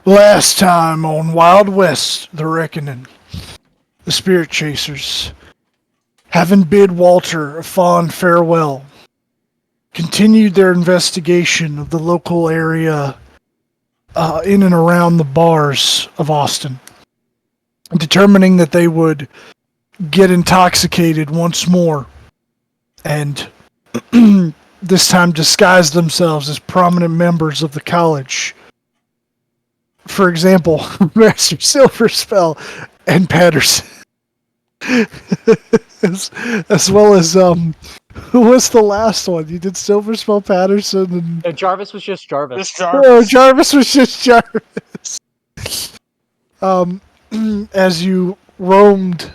Last time on Wild West, The Reckoning, the Spirit Chasers, having bid Walter a fond farewell, continued their investigation of the local area in and around the bars of Austin, determining that they would get intoxicated once more and this time disguise themselves as prominent members of the college. For example, Master Silverspell and Patterson. as well as who was the last one? You did Silverspell, Patterson, and No, Jarvis was just Jarvis. Just Jarvis. oh, Jarvis was just Jarvis. As you roamed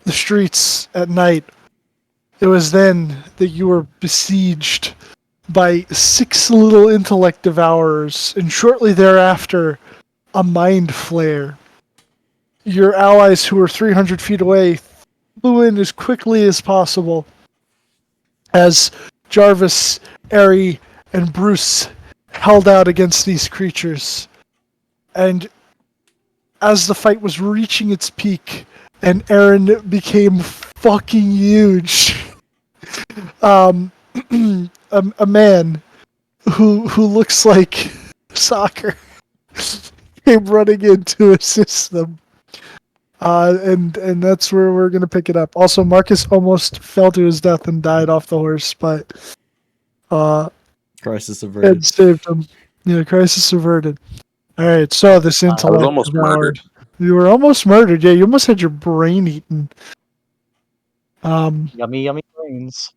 the streets at night, it was then that you were besieged by 6 little intellect devourers, and shortly thereafter, a Mind Flayer. Your allies, who were 300 feet away, flew in as quickly as possible as Jarvis, Ari, and Bruce held out against these creatures. And as the fight was reaching its peak and Aaron became fucking huge, a man who looks like soccer came running in to assist them. And that's where we're going to pick it up. Also, Marcus almost fell to his death and died off the horse, but Crisis averted. Ed saved him. Yeah, crisis averted. All right, so this intellect. I was almost murdered. You were almost murdered. Yeah, you almost had your brain eaten. Yummy, yummy brains.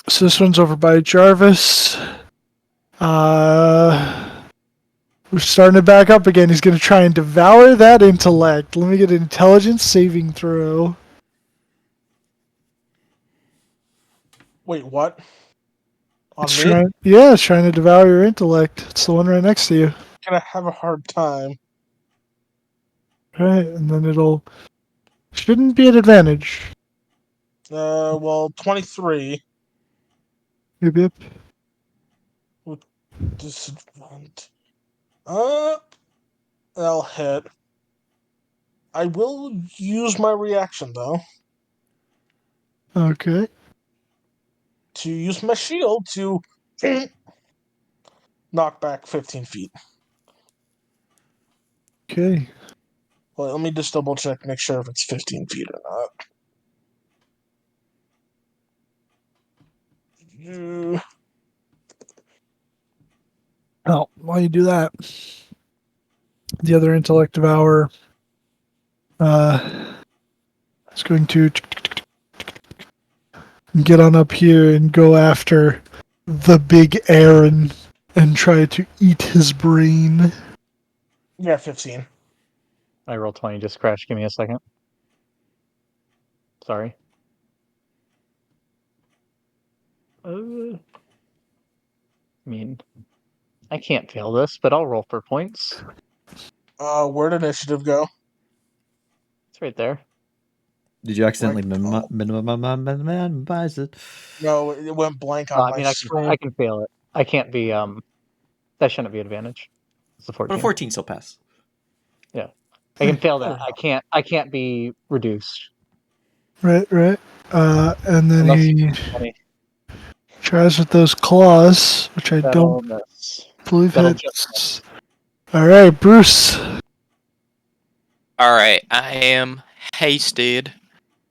So this one's over by Jarvis. We're starting it back up again. He's going to try and devour that intellect. Let me get an intelligence saving throw. Wait, what? On It's me? it's trying to devour your intellect. It's the one right next to you. Gonna have a hard time. Right, and then shouldn't be an advantage. Well, 23. Yep. Disadvantage. That'll hit. I will use my reaction, though, Okay. to use my shield to knock back 15 feet. Okay. Well, let me just double check, make sure if it's 15 feet or not. Oh, while you do that, the other intellect devourer is going to get on up here and go after the big Aaron and try to eat his brain. Yeah, 15. I rolled 20, just crashed. Give me a second. Sorry. I mean, I can't fail this, but I'll roll for points. Where'd initiative go? It's right there. Did you accidentally minimize it? No, it went blank on my screen. I can fail it. I can't be, that shouldn't be advantage. It's a 14. But 14 still pass. Yeah. I can fail that. I can't be reduced. Right. And then Unless he 20. tries with those claws, which I don't believe hits. All right, Bruce. All right, I am hasted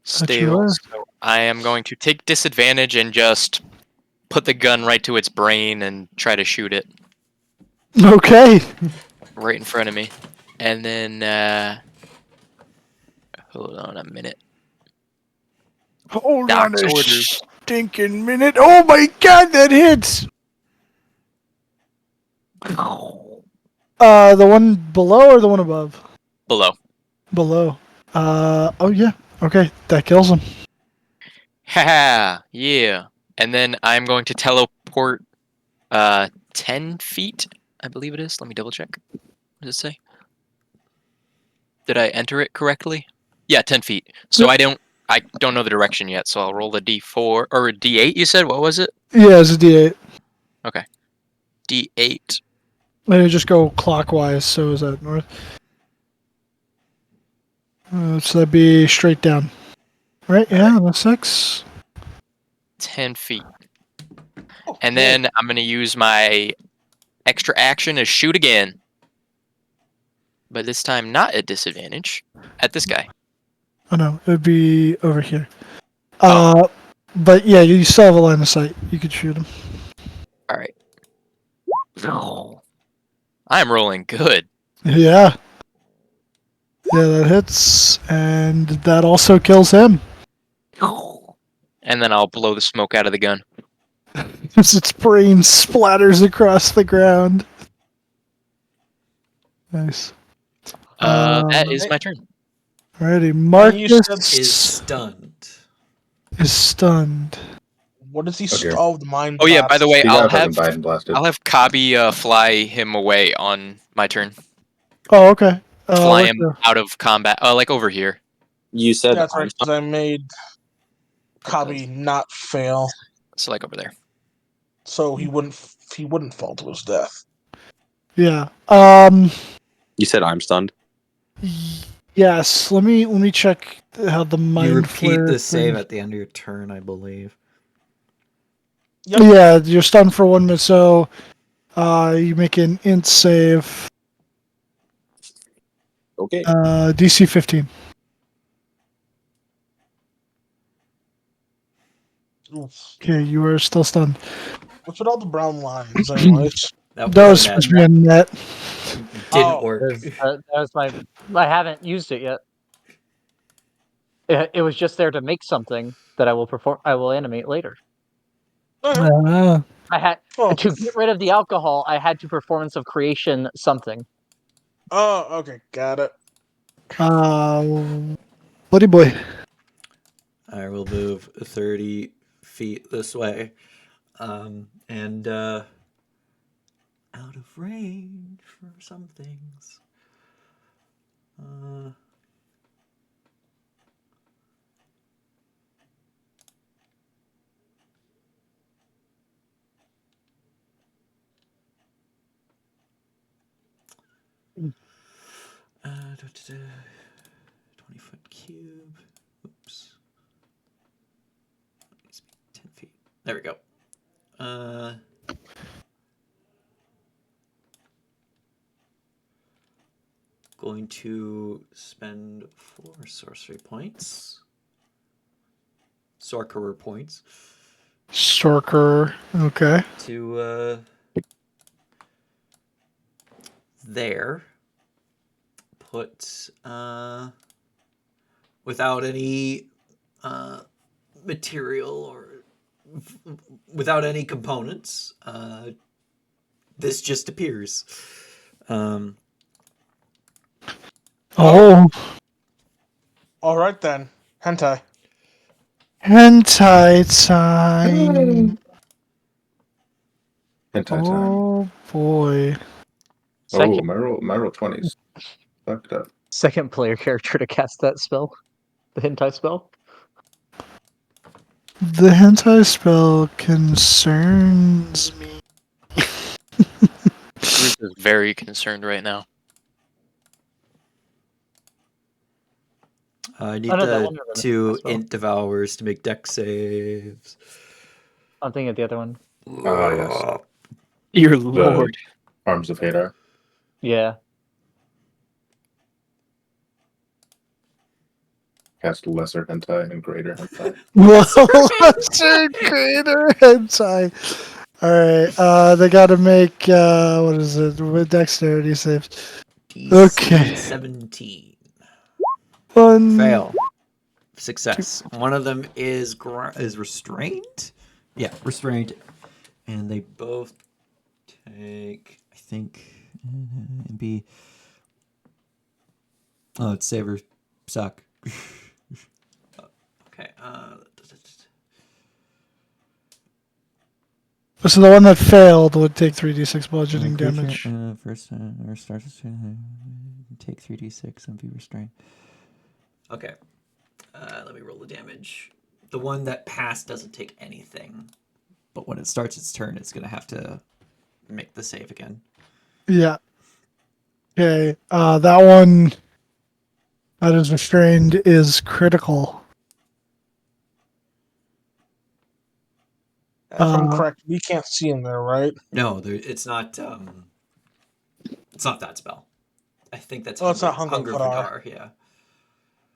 still, so I am going to take disadvantage and just put the gun right to its brain and try to shoot it Okay. right in front of me. And then, hold on a minute. Hold Doc's on a orders. stinking minute. Oh my god, that hits! The one below or the one above? Below. Below. Oh yeah. Okay, that kills him. Haha, yeah. And then I'm going to teleport 10 feet, I believe it is. Let me double check. What does it say? Did I enter it correctly? Yeah, 10 feet. So I don't know the direction yet, so I'll roll a D4 or a D8 you said? What was it? Yeah, it's a D8. Okay. D8 Let me just go clockwise. So is that north? So that'd be straight down. Right? Yeah, that's 6. 10 feet. Oh, And cool. then I'm going to use my extra action to shoot again. But this time not at disadvantage. At this guy. Oh no, it would be over here. Oh. But yeah, you still have a line of sight. You could shoot him. Alright. I'm rolling good. Yeah. Yeah, that hits, and that also kills him. And then I'll blow the smoke out of the gun. As its brain splatters across the ground. Nice. That is my turn. Alrighty, you Marcus Is stunned. is stunned. What does he? Okay. The mind. Oh yeah, by the way, The I'll guy fucking have Biden blasted. Kabi fly him away on my turn. Oh, okay. Fly let's him go. out of combat. Like over here. You said That's right, I'm because I made Kabi not fail, So like over there. so he wouldn't fall to his death. Yeah. You said I'm stunned. Yes. Let me check how the mind You repeat Flayer the save thing- at the end of your turn, I believe. Yep. Yeah, you're stunned for 1 minute, so you make an int save. Okay. DC 15. Oof. Okay, you are still stunned. What's with all the brown lines, anyways? That That was wasn't supposed to be a net. didn't Oh. work. That was my. I haven't used it yet. It was just there to make something that I will perform. I will animate later. Ah. I had Oh. to get rid of the alcohol. I had to performance of creation something. Oh, okay, got it. Buddy boy. I will move 30 feet this way. And out of range for some things. Uh, 20-foot cube. Oops. Needs to be 10 feet. There we go. Going to spend 4 sorcery points. Sorcerer points. Sorker. Okay. To there. Put without any material or without any components. This just appears. Oh. All right then, hentai. Hentai time. Hentai time. Oh boy. Second, My roll 20s. Fucked up. second player character to cast that spell, the hentai spell. The hentai spell concerns me. Bruce is very concerned right now. I need Oh, no, that the one never mind. 2 That's well. int devours to make deck saves. I'm thinking of the other one. Yes. Dear Lord. Arms of Hadar. Yeah. Cast lesser hentai and greater hentai. Lesser greater hentai. Alright, they gotta make what is it? With dexterity saves. DC Okay. 17. One Fail. Success. One of them is restrained. Yeah, restrained, and they both take. I think and be. Oh, it's save or suck. Okay. So the one that failed would take 3d6 bludgeoning damage. First, or starts take 3d6 and be restrained. Okay. Let me roll the damage. The one that passed doesn't take anything, but when it starts its turn, it's gonna have to make the save again. Yeah. Okay. That one that is restrained is critical. If I'm Uh, correct, we can't see in there, right? No, it's not. It's not that spell. I think that's Oh, it's not Hunger Hunger Hadar. Fadar. Yeah.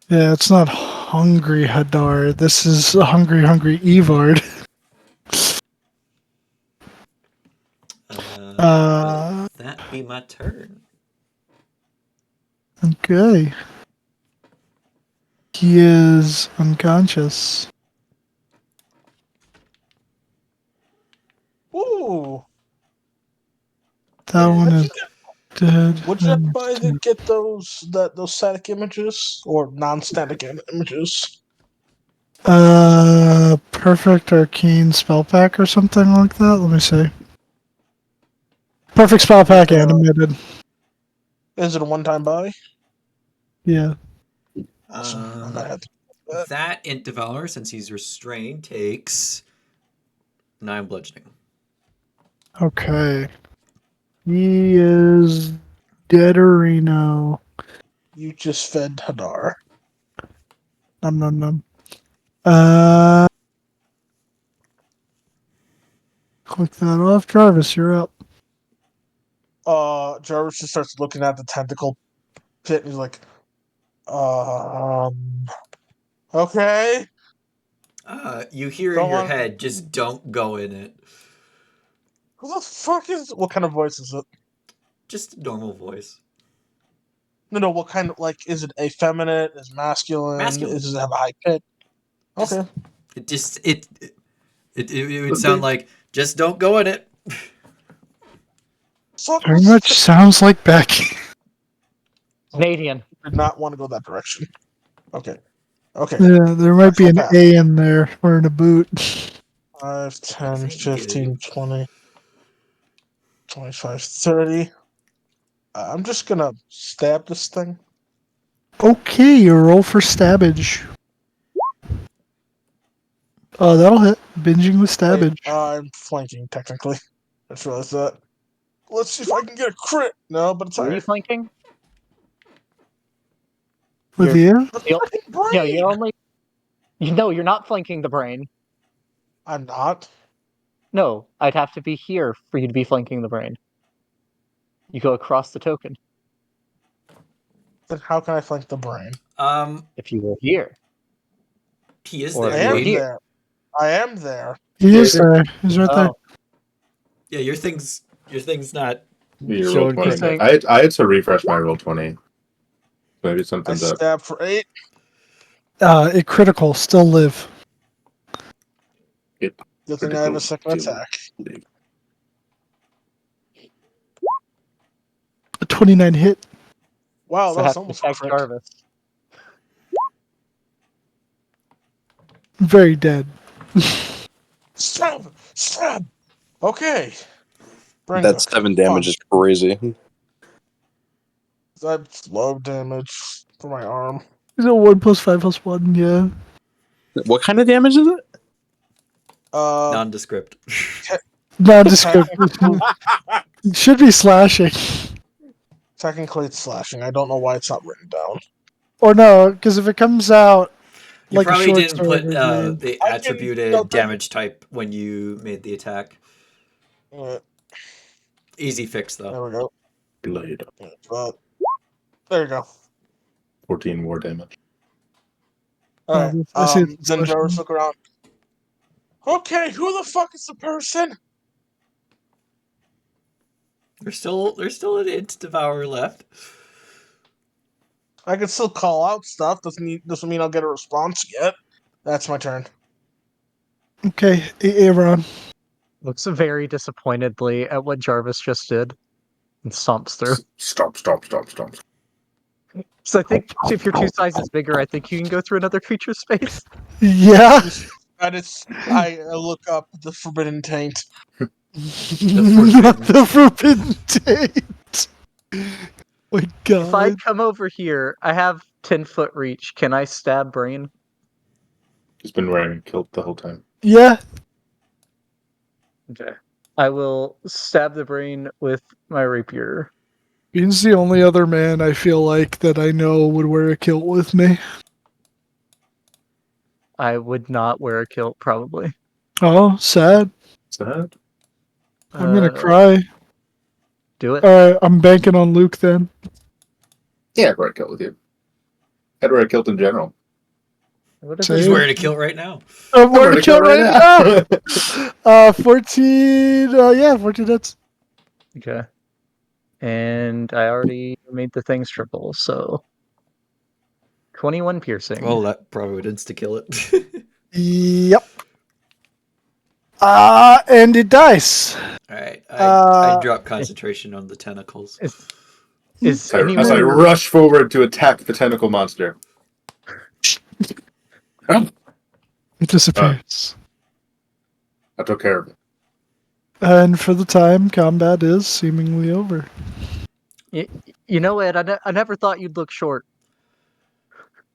Yeah, it's not Hungry Hadar. This is Hungry Evard. Will that be my turn? Okay. He is unconscious. Ooh. That one How'd is you get, dead. what'd you have to buy to get those static images or non-static images? Perfect Arcane Spell Pack or something like that. Let me see. Perfect Spell Pack animated. Is it a one-time buy? Yeah. Awesome. I might have to. That Int Devourer, since he's restrained, takes 9 bludgeoning. Okay. He is deaderino. You just fed Hadar. Num num num. Uh, click that off. Jarvis, you're up. Jarvis just starts looking at the tentacle pit and he's like, okay. You hear Don't in your want. head, just don't go in it. Who the fuck is? What kind of voice is it? Just a normal voice. No. What kind of is it? Effeminate? Is it masculine? Masculine. Does it have a high pitch? Just, Okay. It would sound like, just don't go in it. Very much sounds like Becky. Canadian. Did not want to go that direction. Okay. Okay. Yeah, there might be an Path. A in there or in a boot. 5, 10, I think you get 15, it. 20, 25, 30. I'm just gonna stab this thing. Okay, you roll for stabbage. Oh, that'll hit. Binging with Wait, stabbage. I'm flanking technically. I just realized that. Let's see if I can get a crit. No, but it's Are you alright. flanking? With You're- you? The You'll- freaking brain! No, you're only. No, you're not flanking the brain. I'm not. No, I'd have to be here for you to be flanking the brain. You go across the token Then how can I flank the brain? if you were here. He is Or I there. you were am here. there. I am there. He is there. He's right there. Oh, Yeah, your thing's not Your roll showing 20. saying- I had to refresh my roll 20. Maybe I something's up. stab for 8. It critical. Still live. Good thing I have a second attack. A 29 hit. Wow, so that have was to almost attack crit. Jarvis. Very dead. Stab! Stab! Okay. Brain That's cook. 7 damage is crazy. That's low damage for my arm. Is it 1 plus 5 plus 1? Yeah. What kind of damage is it? nondescript. Nondescript. It should be slashing. Technically, it's slashing. I don't know why it's not written down. Or no, because if it comes out You like a probably short didn't sword, put it'd be- the I can- attributed damage type when you made the attack. Easy fix though. There we go. Blade. There you go. 14 more damage. All right. I see it's Then slashing. Jarvis look around. Okay, who the fuck is the person? There's still an Int Devourer left. I can still call out stuff. Doesn't mean I'll get a response yet. That's my turn. Okay, Aaron. Looks very disappointedly at what Jarvis just did and stomps through. Stop. So I think if you're 2 sizes bigger, I think you can go through another creature space. Yeah. And I look up the forbidden taint. Not the forbidden taint. My If I God. come over here, I have 10-foot reach. Can I stab Brain? He's been wearing a kilt the whole time. Yeah. Okay. I will stab the brain with my rapier. Bean's the only other man I feel like that I know would wear a kilt with me. I would not wear a kilt, probably. Oh, sad. Sad. I'm gonna Uh, cry. Do it. Alright, I'm banking on Luke then. Yeah, I'd wear a kilt with you. I'd wear a kilt in general. What if Say He's it. wearing a kilt right now. I'm I'm wearing a kilt right now! 14, 14 hits. Okay. And I already made the things triple, so 21 piercing. Well, that probably would insta-kill it. Yep. And it dies. Alright, I Uh, drop concentration on the tentacles. Is As I anyone rush forward to attack the tentacle monster. It disappears. I took care of it. And for the time, combat is seemingly over. You know, Ed, I never thought you'd look short.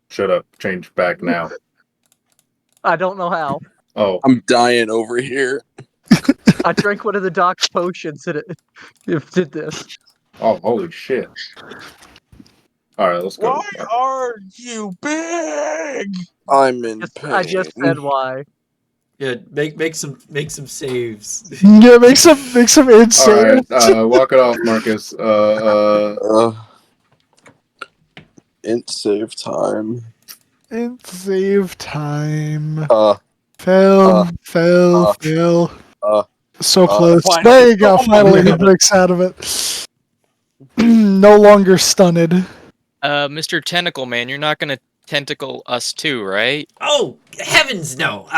Shut up. Change back now. I don't know how. Oh, I'm dying over here. I drank one of the doc's potions and it did this. oh, holy shit. Alright, let's go. Why are you big? I'm in pain. I just said why. Yeah, make some saves. Yeah, make some insane. Alright, walk it off, Marcus. Int save time. Save time. Uh, Fail. So close. Finally. There you go. Oh, Finally, he yeah. breaks out of it. No longer stunned. Mr. Tentacle Man, you're not gonna tentacle us too, right? Oh, heavens no!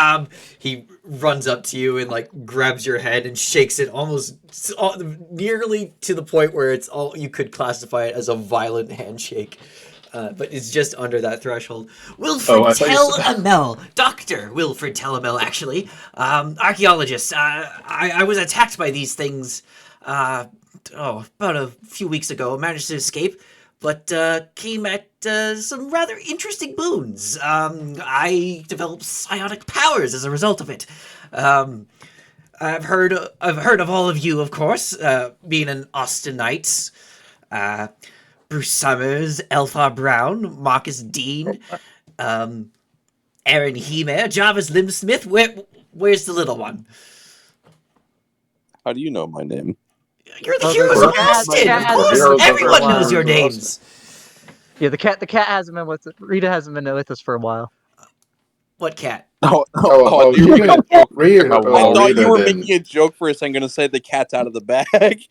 He runs up to you and like grabs your head and shakes it almost nearly to the point where it's all you could classify it as a violent handshake. But it's just under that threshold. Wilfred I thought you said- Telemel, Dr. Wilfred Telemel, actually. Archaeologist. I was attacked by these things, about a few weeks ago. Managed to escape, but came at some rather interesting boons. I developed psionic powers as a result of it. I've heard of all of you, of course, being an Austinite. Bruce Summers, Elphar Brown, Marcus Dean, Aaron Hemer, Jarvis Limsmith. Where's the little one? How do you know my name? You're the Well, heroes the of cat- Austin, the of cat course. has been Everyone for a knows while. your names. Yeah, the cat hasn't been with Rita hasn't been with us for a while. What cat? Oh, Oh, you you were did. making a joke. Rita, I thought Rita you were did. making a joke for a second, gonna say the cat's out of the bag.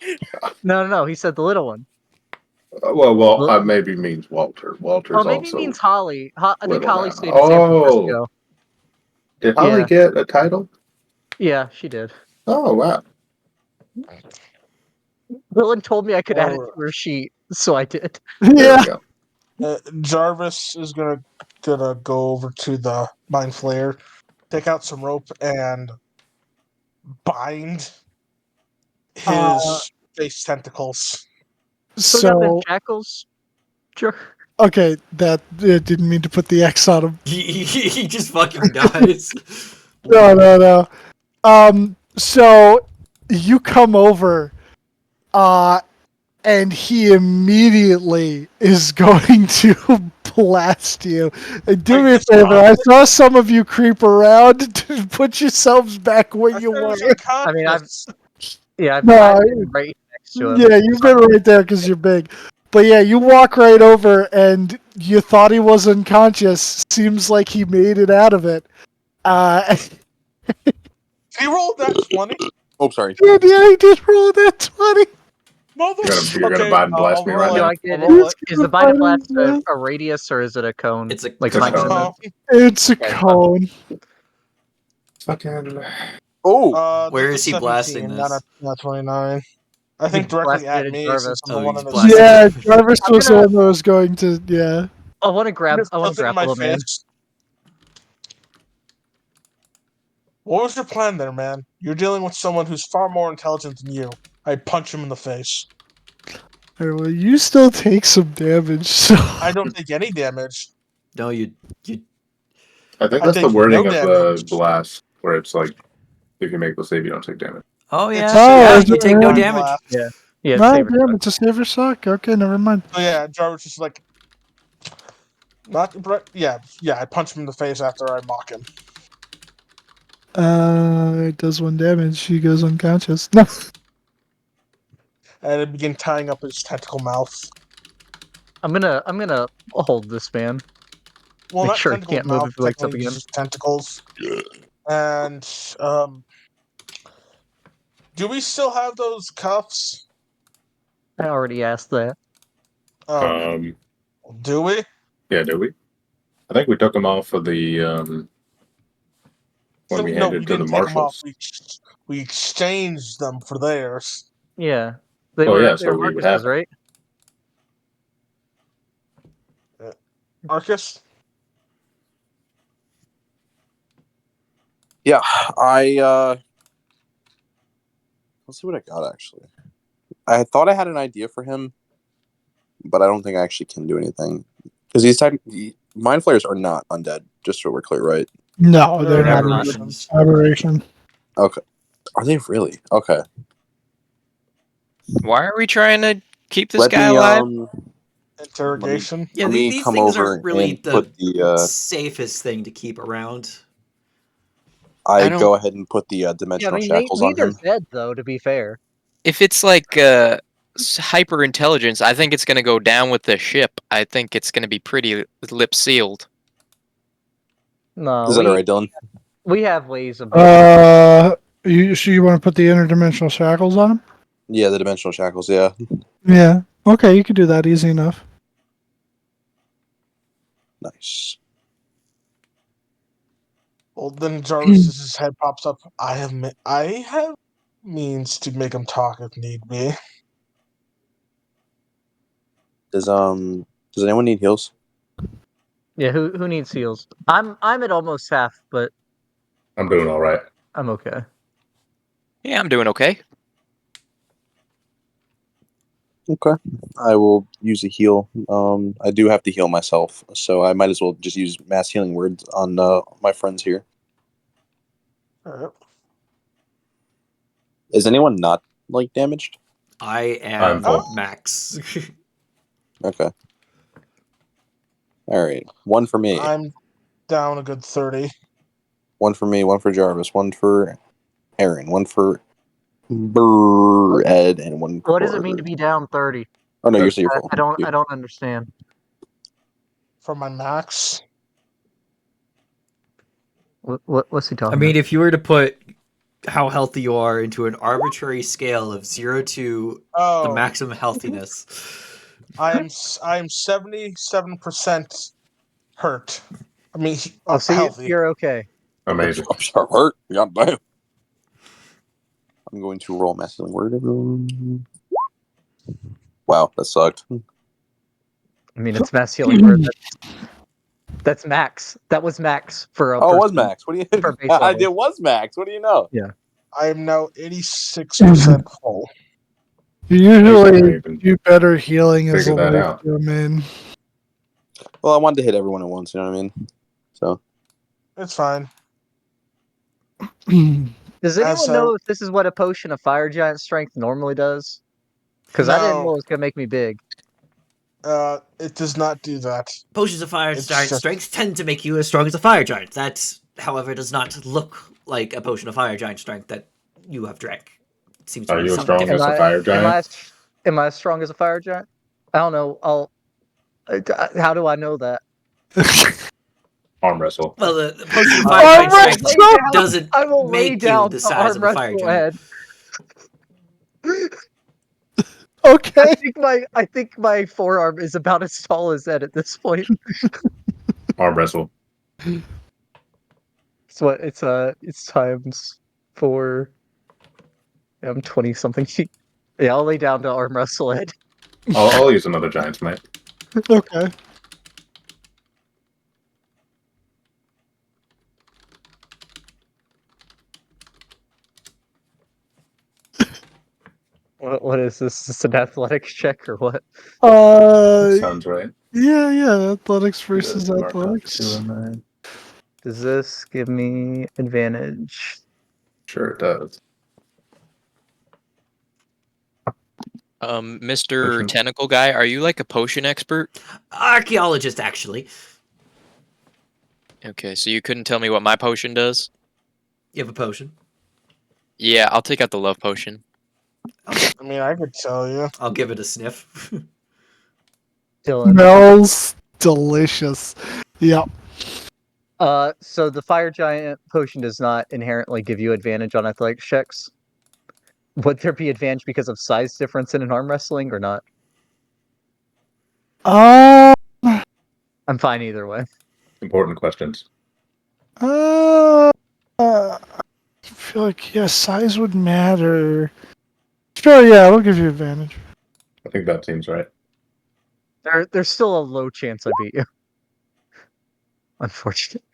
No, he said the little one. Well, maybe means Walter. Walter's Oh, maybe also. it means Holly. I think little Holly now. stayed in San Francisco. Did Holly Yeah. get a title? Yeah, she did. Oh, wow. Dylan told me I could add it Alright. to her sheet, so I did. There Yeah. we go. Jarvis is gonna go over to the Mind Flayer, take out some rope, and bind his face tentacles. Still got them So, shackles. Sure. okay, that didn't mean to put the X on him. He just fucking dies. No. So you come over, and he immediately is going to blast you. And do me a favor, I saw some of you creep around to put yourselves back where you were. I mean, I've No, been right next to him. Yeah, you've been right there because you're big. But yeah, you walk right over and you thought he was unconscious. Seems like he made it out of it. He rolled that 20. Oh, sorry. Yeah, he did roll that 20. Mother. You're gonna bite and blast me right Do now. I get I'll roll it? Is the bite and blast a radius or is it a cone? It's a like cone. mine. Oh, It's a cone. Fucking. Oh, Where that's is he a blasting 17, this? Not 29. I think He directly blasted at it me. at Since I'm Oh, the one he's in his blasting Yeah, it. Jarvis I'm was the gonna- one that was going to, yeah. I want to grab. I want to Nothing in my grapple him, man. fist. What was your plan there, man? You're dealing with someone who's far more intelligent than you. I punch him in the face. Alright, well, you still take some damage, so. I don't take any damage. No, you. I think I that's the take wording no of the damage. blast, where it's like, if you make the save, you don't take damage. Oh yeah, It's yeah. is You it take no really? damage. Blast. Yeah, No, save it. damn, it's a saver suck. Okay, never mind. So yeah, Jarvis just like, not yeah. I punch him in the face after I mock him. It does 1 damage. He goes unconscious. No. And I begin tying up his tentacle mouth. I'm gonna hold this man. Well, Make not sure he tentacle can't move mouth, if he wakes up technically again. just tentacles. And do we still have those cuffs? I already asked that. Um, Do we? yeah, do we? I think we took them off of the when So, we no, handed we to the didn't take them off. marshals. We exchanged them for theirs. Yeah, they Oh, were yeah, they so were we would Marcus's, have it. right? Arcus? Yeah, let's see what I got actually. I thought I had an idea for him, but I don't think I actually can do anything because mind flayers are not undead. Just so we're clear, right? No, they're not. Aberrations. Aberration. Okay, are they really? Okay, Why are we trying to keep this let guy me alive? Interrogation? Yeah, let me these come things over are really and the put the safest thing to keep around. I I don't- go ahead and put the Yeah, I dimensional mean shackles on neither's him. dead though. To be fair, If it's like hyper intelligence, I think it's gonna go down with the ship. I think it's gonna be pretty lip sealed. no, Is that alright, Dylan? we have ways of. You want to put the interdimensional shackles on him? Yeah, the dimensional shackles. Yeah, Yeah. Okay, you could do that easy enough. nice. Well, then Jarvis's head pops up. I have means to make him talk if need be. Does anyone need heals? Yeah, who needs heals? I'm at almost half, but I'm doing all right. I'm okay. Yeah, I'm doing okay. Okay, I will use a heal. I do have to heal myself, so I might as well just use mass healing words on my friends here. Alright. Is anyone not like damaged? I I'm am full. max. Okay. All right. One for me. I'm down a good 30. One for me. One for Jarvis. One for Aaron. One for Ed, and one. What does it for... mean to be down 30? Oh no, you're full. I don't understand. For my max. What's he I talking mean, about? if you were to put how healthy you are into an arbitrary scale of 0 to the Oh, maximum healthiness. I am 77% hurt. I mean, Oh, so healthy. you're okay. Amazing. I'm sorry, hurt. God damn. I'm going to roll mass healing word. Everyone. Wow, that sucked. I mean, it's mass healing word. That's max. That was max for a Oh, it was person max. What do you? for base level. It was max. What do you know? I am now 86% full. You Hey, usually even do better healing as figure the that waves out. come in. Well, I wanted to hit everyone at once. You know what I mean? So It's fine. Does anyone know if this is what a potion of fire giant strength normally does? Because I didn't know it was gonna make me big. It does not do that. Potions of fire It's giant just- strength tend to make you as strong as a fire giant. That, however, does not look like a potion of fire giant strength that you have drank. It seems to Are be you as something strong different. as a fire giant? Am I as strong as a fire giant? I don't know. How do I know that? Arm wrestle. Well, the potion of Oh, fire giant right, strength so- doesn't I will lay make you down the to size of arm a fire wrestle giant. Ed. Okay. I think my forearm is about as tall as Ed at this point. Arm wrestle. It's times 4. Yeah, I'm 20 something feet. Yeah, I'll lay down to arm wrestle Ed. I'll use another giant's might. Okay. What is this? Is this an athletics check or what? Sounds right. Yeah. Athletics Good, versus mark off athletics. 2 and 9. Does this give me advantage? Sure it does. Mr. Potion. Tentacle Guy, are you like a potion expert? Archaeologist, actually. Okay, so you couldn't tell me what my potion does? You have a potion. Yeah, I'll take out the love potion. I mean, I could tell you. I'll give it a sniff. Dylan. Smells delicious. Yep. So the fire giant potion does not inherently give you advantage on athletics checks. Would there be advantage because of size difference in an arm wrestling or not? Uh, I'm fine either way. Important questions. I feel like, yeah, size would matter. Sure, yeah, we'll give you advantage. I think that seems right. There's still a low chance I beat you. Unfortunately.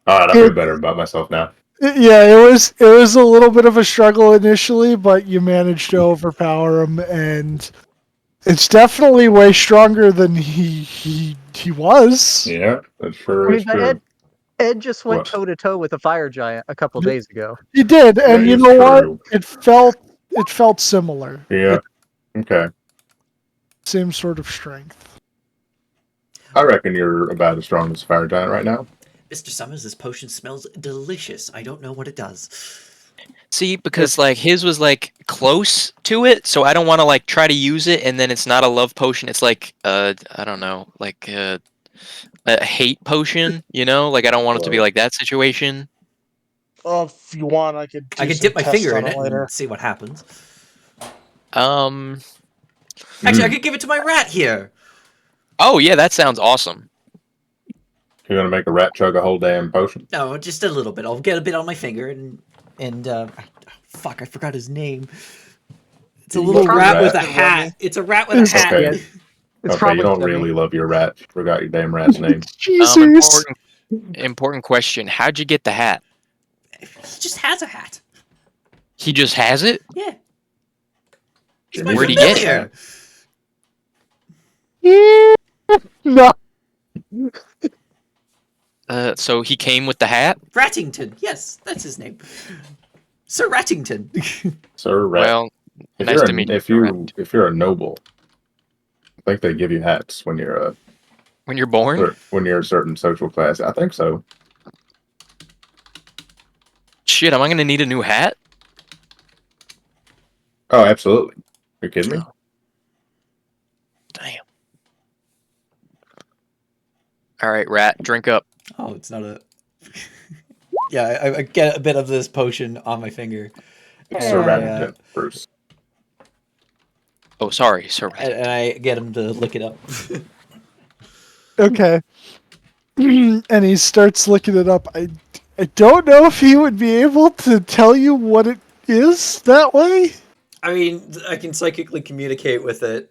Alright, I feel better about myself now. Yeah, it was a little bit of a struggle initially, but you managed to overpower him, and it's definitely way stronger than he was. Yeah, that sure I mean, is true. Ed just went What? toe to toe with a fire giant a couple days ago. He did, and That you is know true. what? It felt similar. Yeah. Okay. Same sort of strength. I reckon you're about as strong as Fire Giant right now. Mr. Summers, this potion smells delicious. I don't know what it does. See, because like his was like close to it, so I don't want to like try to use it, and then it's not a love potion. It's like I don't know, like a hate potion. You know, like I don't want it to be Whoa. like that situation. If you want, I could. I do could some dip my tests finger on in it later. and see what happens. Um. Actually, I could give it to my rat here. Oh yeah, that sounds awesome. You're gonna make a rat chug a whole damn potion? No, just a little bit. I'll get a bit on my finger and fuck, I forgot his name. It's a You little love your rat with a rat? hat. It's a rat with a hat. Okay. It's Okay, probably you don't Jimmy. really love your rat. You forgot your damn rat's name. Jesus. Important question. How'd you get the hat? He just has a hat. He just has it. Yeah. He's Jimmy, my Where'd he get it? familiar. No. So he came with the hat. Rattington. Yes, that's his name. Sir Rattington. Sir Rat. Well, if nice you're to a, meet you, if Sir you Rat. if you're a noble, I think they give you hats when you're When you're born. a certain social class. I think so. Shit, am I gonna need a new hat? Oh, absolutely. Are you kidding me? Oh. Damn. All right, Rat, drink up. Oh, it's not a. Yeah, I get a bit of this potion on my finger. It's Sir Yeah. Rattington, Bruce. Oh, sorry, Sir Rat. And I get him to lick it up. Okay. And he starts looking it up. I don't know if he would be able to tell you what it is that way. I mean, I can psychically communicate with it.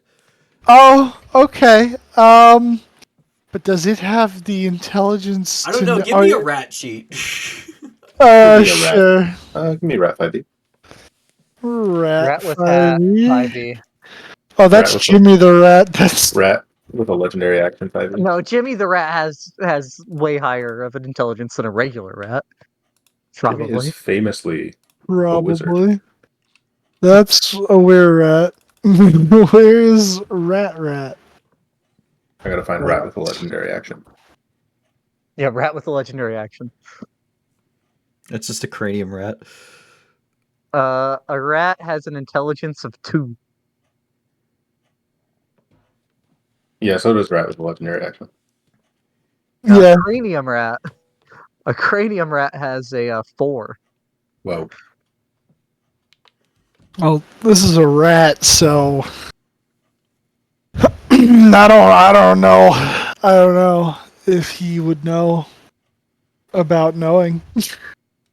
Oh, okay. But does it have the intelligence I don't to know. kn- Give me a rat sheet. Give me a rat. Sure. Give me Rat 5D. Rat with hat, 5e. 5e. Oh, that's Rat with Jimmy the rat. That's Rat with a legendary action 5D. No, Jimmy the rat has way higher of an intelligence than a regular rat. Jimmy Probably. is famously wizard. probably. That's a were-rat. Where is Rat? I gotta find Rat with a legendary action. Yeah, rat with a legendary action. It's just a cranium rat. A rat has an intelligence of 2. Yeah, so does Rat with a legendary action. Yeah. A cranium rat has a 4. Whoa. Well, this is a rat, so I don't know. I don't know if he would know about knowing.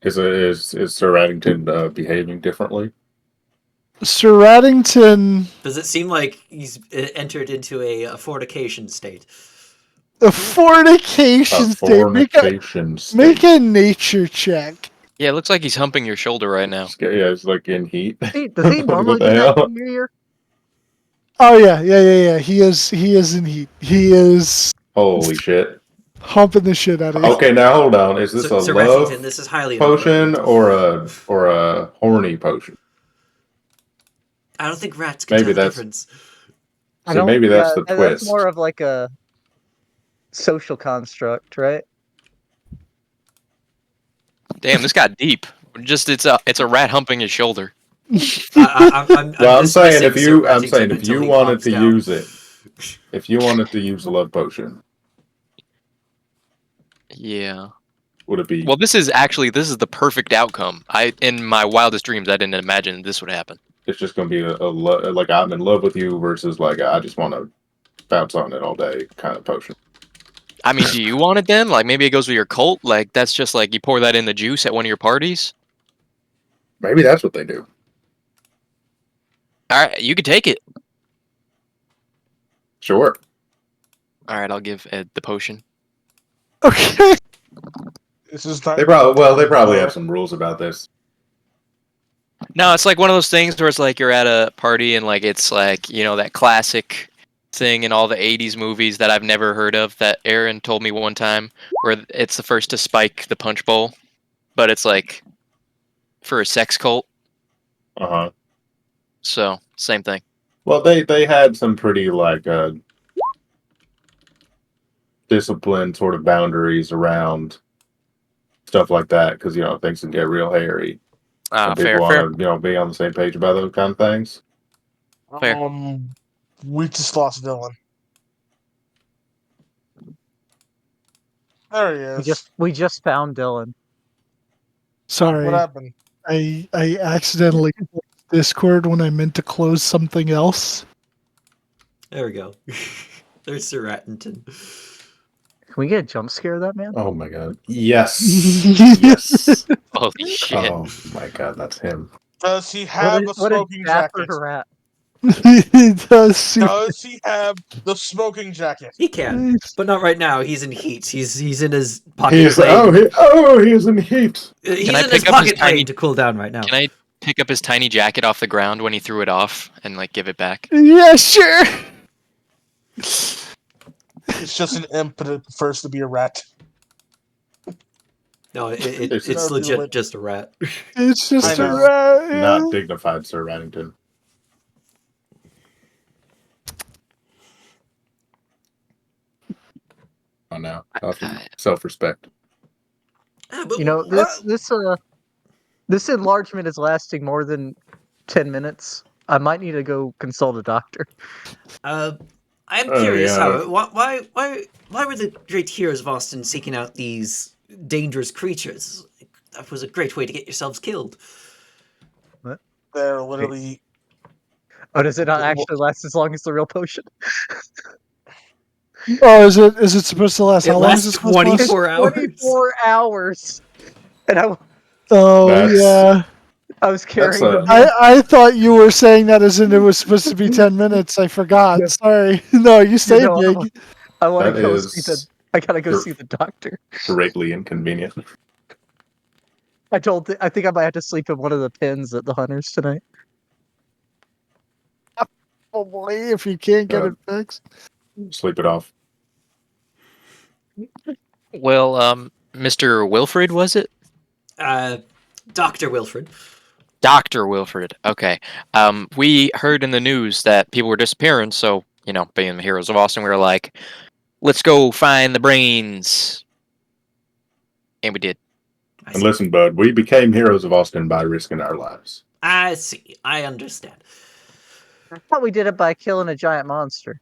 Is Sir Rattington behaving differently? Sir Rattington, Does it seem like he's entered into a fornication state? a fornication A state. fornication state. Make a nature check. Yeah, it looks like he's humping your shoulder right now. Yeah, it's like in heat. Does he What normally the do that hell? time of year? Oh yeah. He is in heat. He is Holy shit. humping the shit out of you. Okay, now hold on. Is this a Sir love Rattington, this is highly potion inappropriate. or a horny potion? I don't think rats can Maybe tell the that's- difference. I So don't- maybe that's the That's twist. more of like a social construct, right? Damn, this got deep. Just it's a rat humping his shoulder. I'm Well, I'm saying dismissing if Sir you, Rattington until he wanted calms to down. use it, if you wanted to use a love potion, Yeah. would it be? Well, this is the perfect outcome. In my wildest dreams, I didn't imagine this would happen. It's just gonna be like I'm in love with you versus like I just want to bounce on it all day kind of potion. I mean, do you want it then? Like maybe it goes with your cult. Like that's just like you pour that in the juice at one of your parties. Maybe that's what they do. All right, you can take it. Sure. All right, I'll give Ed the potion. Okay. This is not. They probably have some rules about this. No, it's like one of those things where it's like you're at a party and like it's like, that classic thing in all the 80s movies that I've never heard of that Aaron told me one time where it's the first to spike the punch bowl, but it's like for a sex cult. Uh-huh. So, same thing. Well, they had some pretty like disciplined sort of boundaries around stuff like that because things can get real hairy. And Fair, people fair. want to be on the same page about those kind of things. Fair. We just lost Dylan. There he is. We just found Dylan. Sorry. What happened? I accidentally closed Discord when I meant to close something else. There we go. There's Sir Rattington. Can we get a jump scare of that man? Oh my god. Yes. Yes. Holy shit. Oh my god, that's him. Does he have a smoking jacket? Rat. He does see. Does he have the smoking jacket? He can, but not right now. He's in heat. He's in his pocket He's plane. he's in heat. He's I in his pick up his pocket plane tiny- to cool down right now. Can I pick up his tiny jacket off the ground when he threw it off and like give it back? Yeah, sure. It's just an imp that prefers to be a rat. No, It's it's not legit doing- just a rat. It's just I a know. rat. Yeah. Not dignified, Sir Rattington. Oh no. Self-respect. You know, this enlargement is lasting more than 10 minutes. I might need to go consult a doctor. I'm Oh, curious yeah. how why were the great heroes of Austin seeking out these dangerous creatures? That was a great way to get yourselves killed. They're literally. Oh, does it not actually last as long as the real potion? Oh, is it supposed to last? It How long is lasts it supposed to last? 24 hours. 24 hours. And Oh That's- yeah. I was carrying That's, them. I thought you were saying that as in it was supposed to be 10 minutes. I forgot. Yeah. Sorry. No, you stay know, big. I want That to go is- see the. I gotta go Sure. see the doctor. greatly inconvenient. I think I might have to sleep in one of the pens at the hunters tonight. Probably if you can't get Uh, it fixed. Sleep it off. Well, Mr. Wilfred, was it? Dr. Wilfred. Dr. Wilfred. Okay. We heard in the news that people were disappearing, so, being the heroes of Austin, we were like, let's go find the brains. And we did. I And see. listen, bud, we became heroes of Austin by risking our lives. I see. I understand. I thought we did it by killing a giant monster.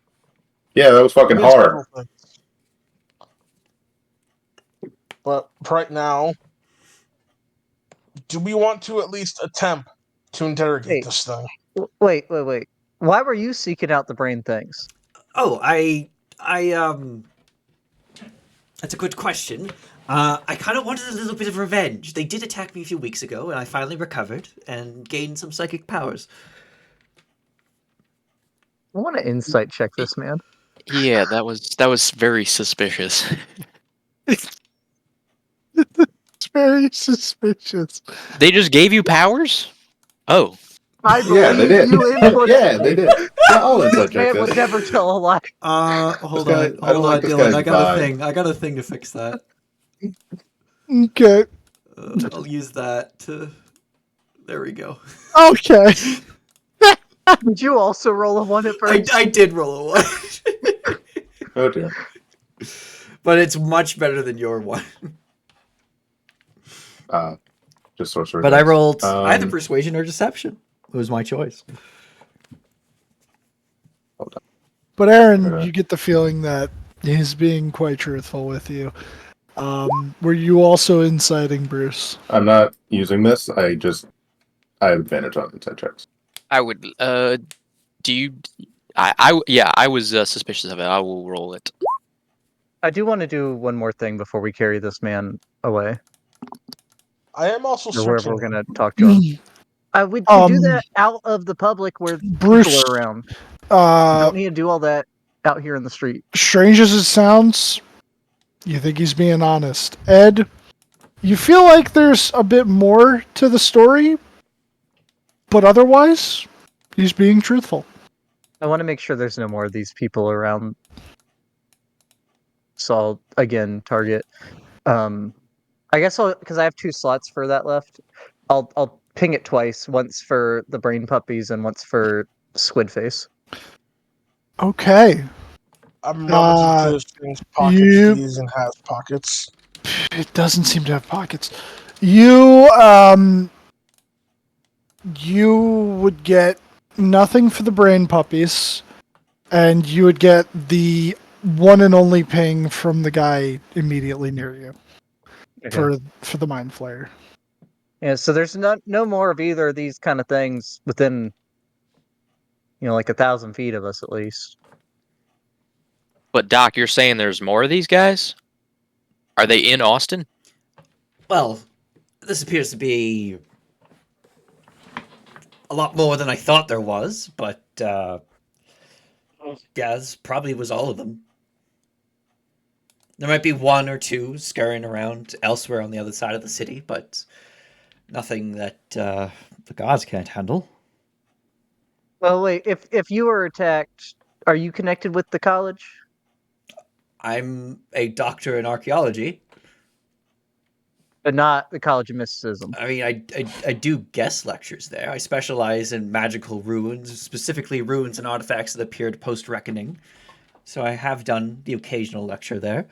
Yeah, that was fucking We did hard. several things. But right now, do we want to at least attempt to interrogate Wait. this thing? Wait. Why were you seeking out the brain things? Oh, that's a good question. I kind of wanted a little bit of revenge. They did attack me a few weeks ago, and I finally recovered and gained some psychic powers. I want to insight check this man. Yeah, that was very suspicious. It's very suspicious. They just gave you powers? Oh. I Yeah, they believe did. you input Yeah, they did. Yeah, I'll inside check man would this. never tell a lie. Hold This guy- on, I don't like this Dylan. guy's I got vibe. a thing. I got a thing to fix that. Okay. I'll use that to. There we go. Okay. Did you also roll a 1 at first? I did roll a 1. Oh dear. But it's much better than your 1. Just sorcerer. But I dice. rolled either persuasion or deception. It was my choice. But Aaron, Okay. you get the feeling that he's being quite truthful with you. Were you also inciting Bruce? I'm not using this. I have advantage on insight checks. I would. Do you? Yeah. I was suspicious of it. I will roll it. I do want to do one more thing before we carry this man away, I am also or wherever we're searching. going to talk to him. We do that out of the public where Bruce, people are around. You don't need to do all that out here in the street. strange as it sounds, you think he's being honest. Ed, you feel like there's a bit more to the story, but otherwise, he's being truthful. I want to make sure there's no more of these people around. So I'll, again, target. I guess because I have 2 slots for that left. I'll ping it twice. Once for the brain puppies and once for Squid Face. Okay. I'm rummaging through this thing's pockets. you- These and has pockets. It doesn't seem to have pockets. You would get nothing for the brain puppies, and you would get the one and only ping from the guy immediately near you for the Mind Flayer. Yeah, so there's no more of either of these kind of things within, like 1,000 feet of us at least. But Doc, you're saying there's more of these guys? Are they in Austin? Well, this appears to be a lot more than I thought there was, but yeah, this probably was all of them. There might be 1 or 2 scurrying around elsewhere on the other side of the city, but nothing that the gods can't handle. Well, wait. If you were attacked, are you connected with the college? I'm a doctor in archaeology. But not the College of Mysticism. I mean, I do guest lectures there. I specialize in magical ruins, specifically ruins and artifacts that appeared post-reckoning. So I have done the occasional lecture there.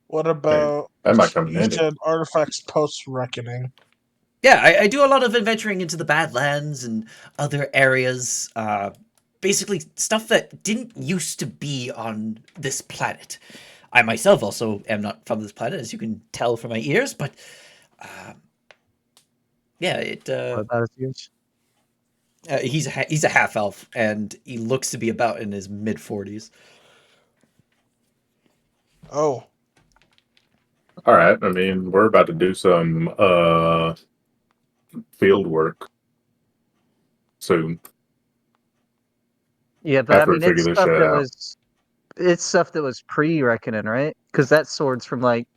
What about That might come in you handy. said artifacts post reckoning? Yeah, I do a lot of adventuring into the Badlands and other areas. Basically, stuff that didn't used to be on this planet. I myself also am not from this planet, as you can tell from my ears, but yeah, it. What about his ears? He's a half elf, and he looks to be about in his mid-40s. Oh, All right. I mean, we're about to do some field work soon. Yeah, but After I we mean, figure this shit out. It's stuff that was pre-reckoning, right? Because that sword's from like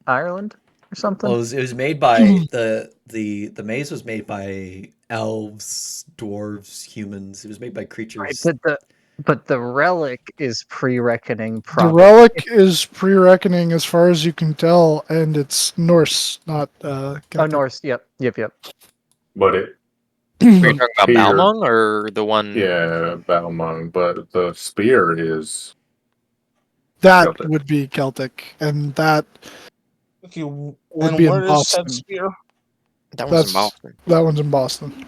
Ireland or something. Well, it was made by the maze was made by elves, dwarves, humans. It was made by creatures. Right, but the relic is pre-reckoning. The Probably. relic is pre-reckoning as far as you can tell, and it's Norse, not Oh, Celtic. Norse. Yep. But it, Are you talking about Here. Balmung or the one? yeah, Balmung. But the spear is That Celtic. would be Celtic, and that okay. would And be in where is Boston. said spear? That one's in That's- Boston. That one's in Boston.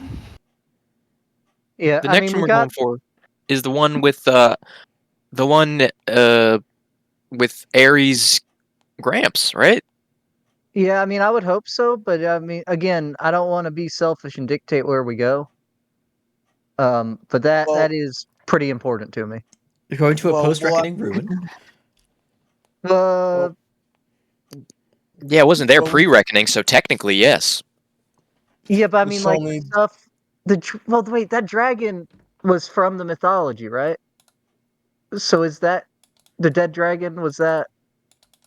Yeah. The I next mean, one we we're got going for is the one with with Ares Gramps, right? Yeah, I mean, I would hope so, but I mean, again, I don't want to be selfish and dictate where we go. But that Well- is pretty important to me. You're going to a Well, post-reckoning ruin. Yeah, it wasn't there Well, pre-reckoning, so technically yes. Yeah, but I we mean, still like need- stuff. Wait, that dragon was from the mythology, right? So is that the dead dragon? Was that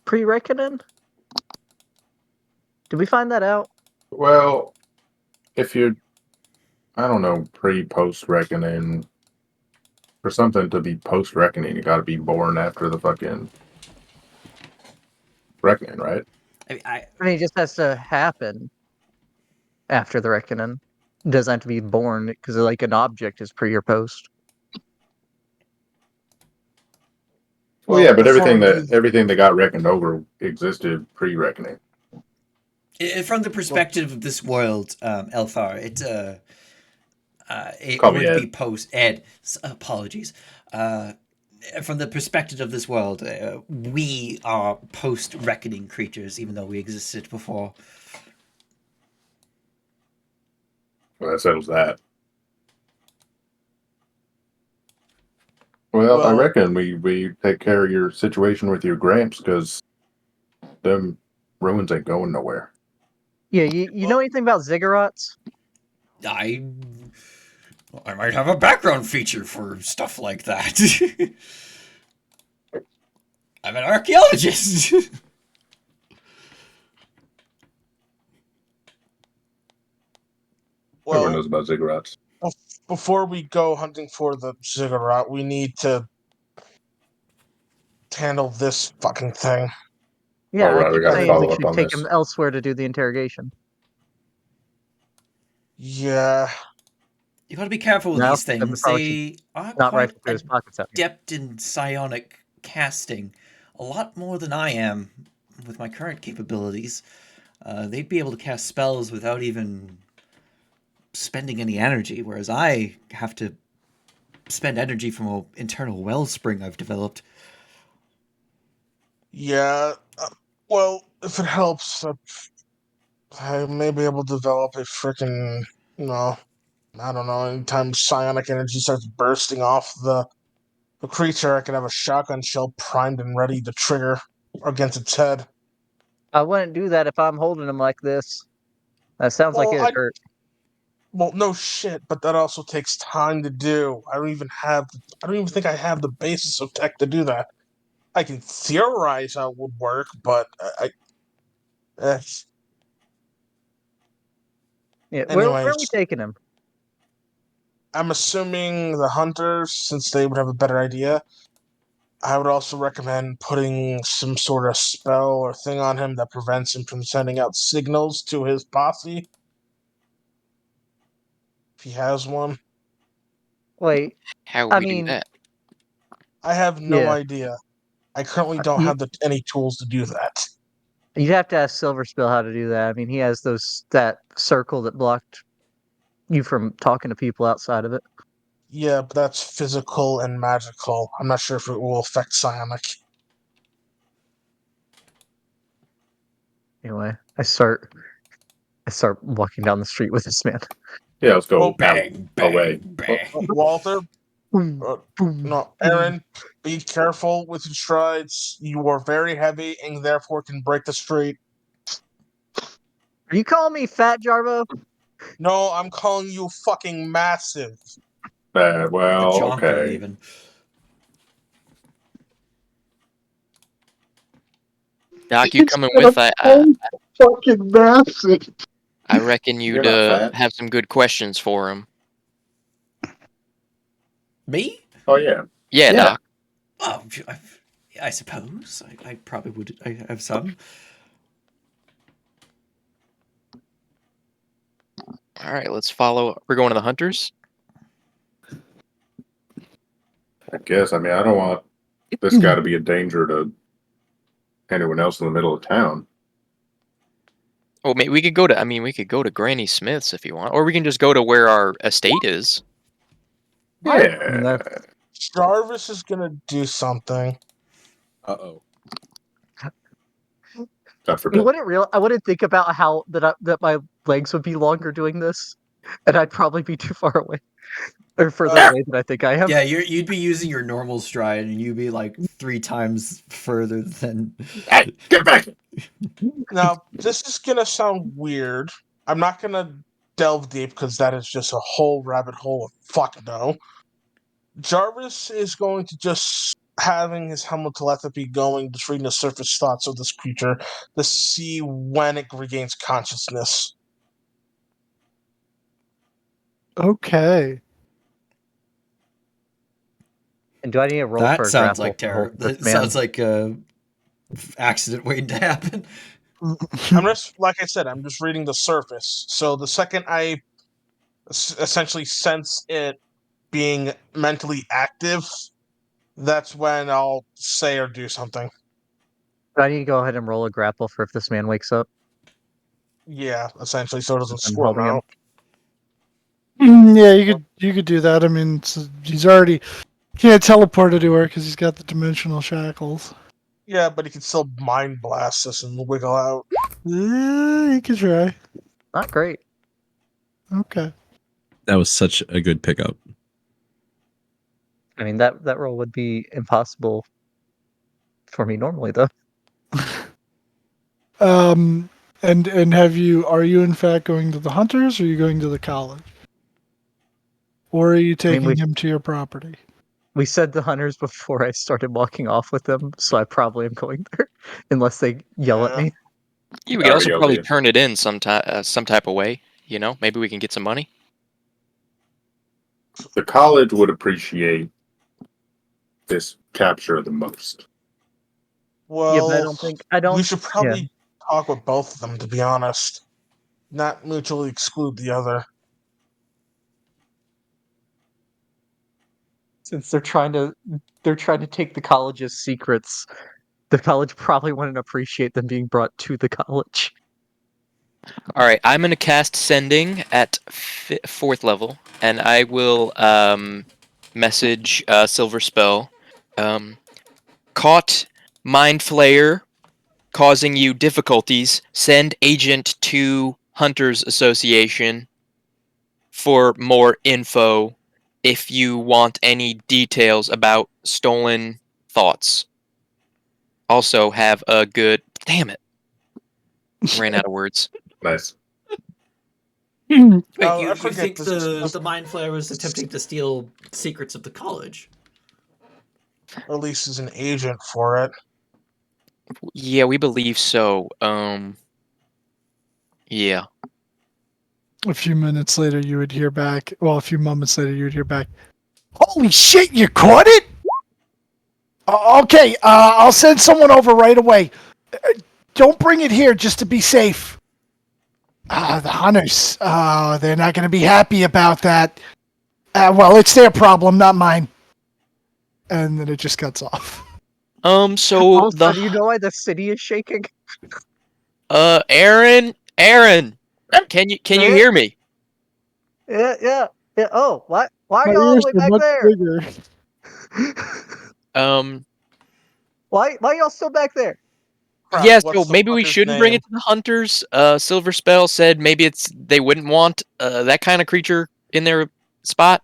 pre-reckoning? Did we find that out? Well, if you're, I don't know, post reckoning, for something to be post reckoning, you got to be born after the fucking reckoning, right? I mean, I mean, it just has to happen after the reckoning. It doesn't have to be born because like an object is pre or post. Well, yeah, but before we do- everything that got reckoned over existed pre-reckoning. From the perspective of this world, Elthar, it Call me would Ed. be post Ed. Apologies. From the perspective of this world, we are post reckoning creatures, even though we existed before. Well, that settles that. Well, I Well- reckon we take care of your situation with your gramps because them ruins ain't going nowhere. Yeah, you know anything about ziggurats? I might have a background feature for stuff like that. I'm an archaeologist. Everyone well, knows about ziggurats. before we go hunting for the ziggurat, we need to handle this fucking thing. Yeah, All right, I we keep gotta saying we follow up should on take this. him elsewhere to do the interrogation. Yeah, You got to be careful with No, these then we things. probably They are not quite rifle through his pockets out here. adept in psionic casting, a lot more than I am with my current capabilities. They'd be able to cast spells without even spending any energy, whereas I have to spend energy from an internal wellspring I've developed. yeah. Well, if it helps, I may be able to develop a freaking, I don't know, anytime psionic energy starts bursting off the creature, I can have a shotgun shell primed and ready to trigger against its head. I wouldn't do that if I'm holding him like this. That sounds like Well, it'd hurt. well, no shit, but that also takes time to do. I don't even think I have the basis of tech to do that. I can theorize how it would work, but eh. Yeah, where are we Anyways, taking him? I'm assuming the hunters, since they would have a better idea. I would also recommend putting some sort of spell or thing on him that prevents him from sending out signals to his posse. If he has one. Wait, How would I we do mean, that? I have no yeah, idea. I currently don't have any tools to do that. you'd have to ask Silverspill how to do that. I mean, he has that circle that blocked you from talking to people outside of it. Yeah, but that's physical and magical. I'm not sure if it will affect psionic. Anyway, I start walking down the street with this man. Yeah, let's go Well, Bang, away. bang, bang. Walter, Boom, uh, boom, no, boom. Aaron, be careful with your strides. You are very heavy and therefore can break the street. Are you calling me fat, Jarvo? No, I'm calling you fucking massive. Well, Or Jonker, okay. even. Doc, you coming with? Fucking massive. I reckon you'd You're not fat? have some good questions for him. Me? Oh yeah. Yeah, Yeah. Doc. Oh, I suppose. I probably would. I have some. All right, let's follow. We're going to the hunters. I guess. I mean, I don't want this guy to be a danger to anyone else in the middle of town. Well, maybe we could go to. I mean, we could go to Granny Smith's if you want, or we can just go to where our estate is. Yeah. Jarvis is gonna do something. Uh-oh. God I forbid. wouldn't think about how that my legs would be longer doing this, and I'd probably be too far away or further away than I think I am. Yeah, you'd be using your normal stride, and you'd be like 3 times further than. Hey, get back! Now, this is gonna sound weird. I'm not gonna delve deep because that is just a whole rabbit hole of fuck no. Jarvis is going to just having his helmet telepathy going, just reading the surface thoughts of this creature to see when it regains consciousness. Okay. And do I need a roll That for a sounds grapple like to hold terror. this That man? sounds like a accident waiting to happen. I'm just, like I said, I'm just reading the surface. So the second I essentially sense it being mentally active, that's when I'll say or do something. I need to go ahead and roll a grapple for if this man wakes up. Yeah, essentially, so it doesn't I'm squirm holding him. out. Yeah, you could do that. I mean, he's already can't teleport anywhere because he's got the dimensional shackles. Yeah, but he can still mind blast us and wiggle out. Yeah, you could try. Not great. Okay. That was such a good pickup. I mean, that roll would be impossible for me normally, though. And are you in fact going to the hunters, or are you going to the college, or are you taking him to your property? We said the hunters before I started walking off with them, so I probably am going there, unless they yell at me. Yeah, we could also probably Archaeology. turn it in some type of way. You know, maybe we can get some money. The college would appreciate this capture the most. Well, Yeah, but I don't. we should probably talk with both of them, to be honest. Not mutually exclude the other. Since they're trying to take the college's secrets. The college probably wouldn't appreciate them being brought to the college. All right, I'm gonna cast Sending at 4th level, and I will message Silver Spell. Caught Mind Flayer causing you difficulties. Send agent to Hunters Association for more info if you want any details about stolen thoughts. Also, have a good. Damn it! Ran out of words. Nice. Wait, Oh, you I forget think this- the Mind Flayer was attempting to steal secrets of the college? Or at least is an agent for it. Yeah, we believe so. Yeah. A few minutes later, you would hear back. Well, a few moments later, you would hear back. Holy shit! You caught it? Okay. I'll send someone over right away. Don't bring it here, just to be safe. The hunters. They're not going to be happy about that. Well, it's their problem, not mine. And then it just cuts off. So Also, do you know why the city is shaking? Aaron, can you hear me? Yeah. Oh, what? Why are My you all ears the way are back much there? bigger. Why y'all still back there? Crap, Yeah, what's so the maybe we hunter's shouldn't bring name? it to the hunters. Silver Spell said maybe they wouldn't want that kind of creature in their spot.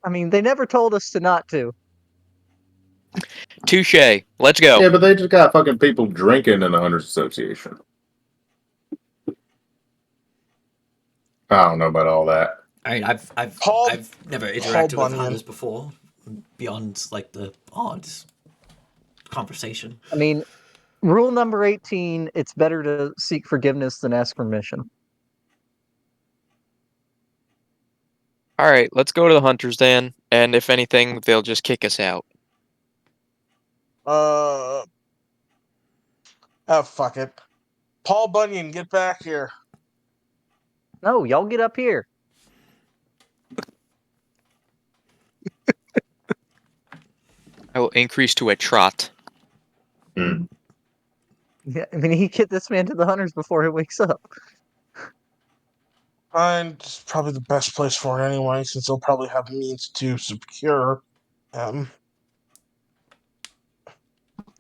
I mean, they never told us to not to. Touche. Let's go. Yeah, but they just got fucking people drinking in the Hunters Association. I don't know about all that. I mean, I've never interacted with Bunyan. hunters before, beyond like the odd conversation. I mean, rule number 18, it's better to seek forgiveness than ask permission. All right, let's go to the hunters then, and if anything, they'll just kick us out. Oh, fuck it. Paul Bunyan, get back here. No, y'all get up here. I will increase to a trot. Yeah, I mean, he get this man to the hunters before he wakes up. Fine, it's probably the best place for it anyway, since they'll probably have means to secure him.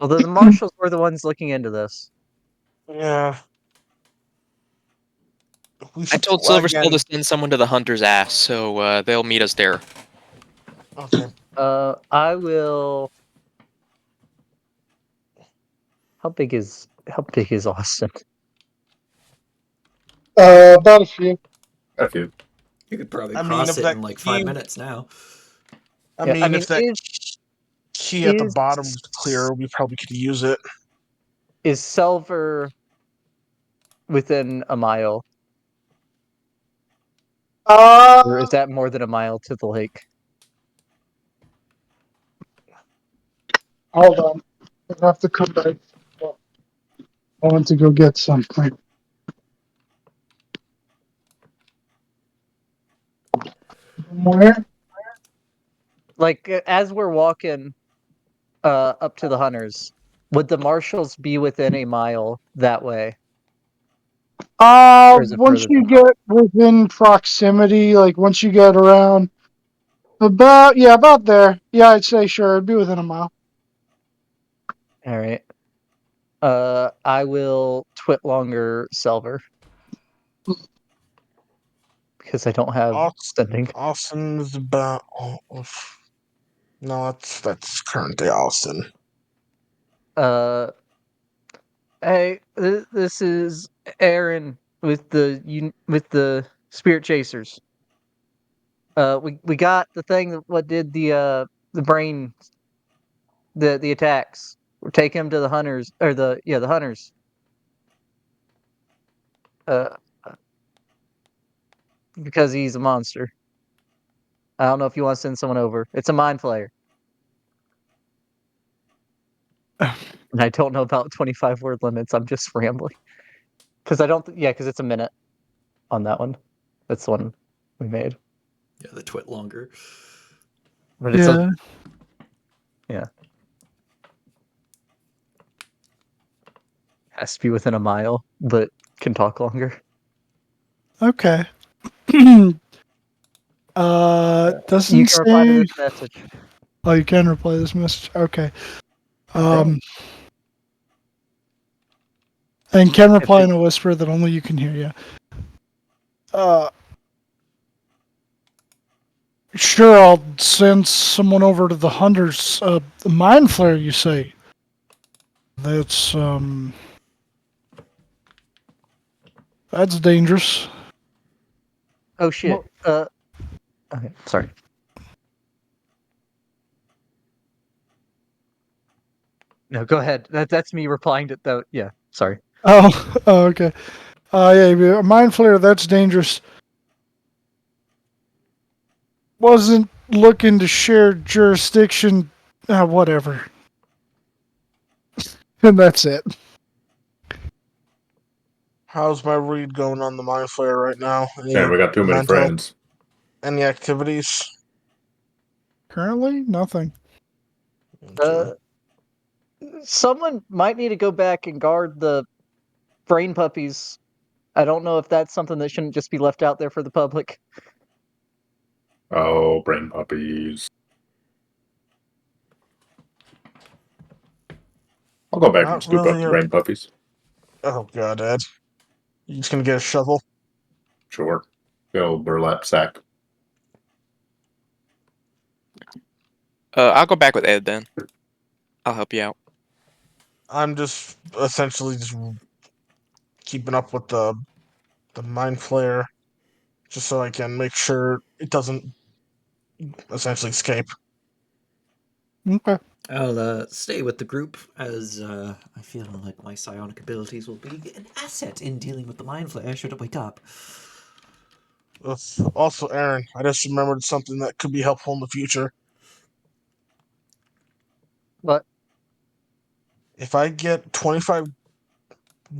Although the marshals were the ones looking into this. Yeah. We I should told Silver Spell again. to send someone to the hunter's ass, so they'll meet us there. Okay. I will. How big is Austin? About a few. Okay. You could probably I mean, cross if it that in like 5 key- minutes now. I Yeah, mean, if that is key at the is- bottom was clear, we probably could use it. Selver within a mile, or is that more than a mile to the lake? Hold on. I have to come back. I want to go get something. Where? Like as we're walking up to the hunters, would the marshals be within a mile that way? Or is it Once further you than get within proximity, like once you get around about there. Yeah, I'd say sure, it'd be within a mile. All right. I will twit longer Selver because I don't have sending. Austin is about. No, that's current day Austin. Hey, this is Aaron with the Spirit Chasers. We got the thing that what did the brain the attacks. We're taking him to the hunters or the hunters. Uh, because he's a monster. I don't know if you want to send someone over. It's a Mind Flayer. And I don't know about 25 word limits. I'm just rambling. Because I don't. Because it's a minute on that one. That's the one we made. Yeah, the twit longer. But it's yeah. Has to be within a mile, but can talk longer. Okay. Doesn't You can reply to say. this message. Oh, you can reply to this message. Okay. And can reply in a whisper that only you can hear. Yeah. Sure, I'll send someone over to the hunters. The Mind Flayer, you say? That's dangerous. Oh shit. Okay, sorry. No, go ahead. That's me replying to though. Yeah, sorry. Oh, okay. Yeah, Mind Flayer, that's dangerous. Wasn't looking to share jurisdiction. Whatever. And that's it. How's my read going on the Mind Flayer right now? And we got too many friends. Any activities? Currently, nothing. Someone might need to go back and guard the brain puppies. I don't know if that's something that shouldn't just be left out there for the public. Oh, brain puppies. I'll go back and scoop up the brain puppies. Oh god, Ed. You just gonna get a shovel? Sure. The old burlap sack. I'll go back with Ed then. I'll help you out. I'm just essentially just keeping up with the Mind Flayer, just so I can make sure it doesn't essentially escape. Okay. I'll stay with the group as I feel like my psionic abilities will be an asset in dealing with the Mind Flayer should it wake up. Also, Aaron, I just remembered something that could be helpful in the future. What? If I get 25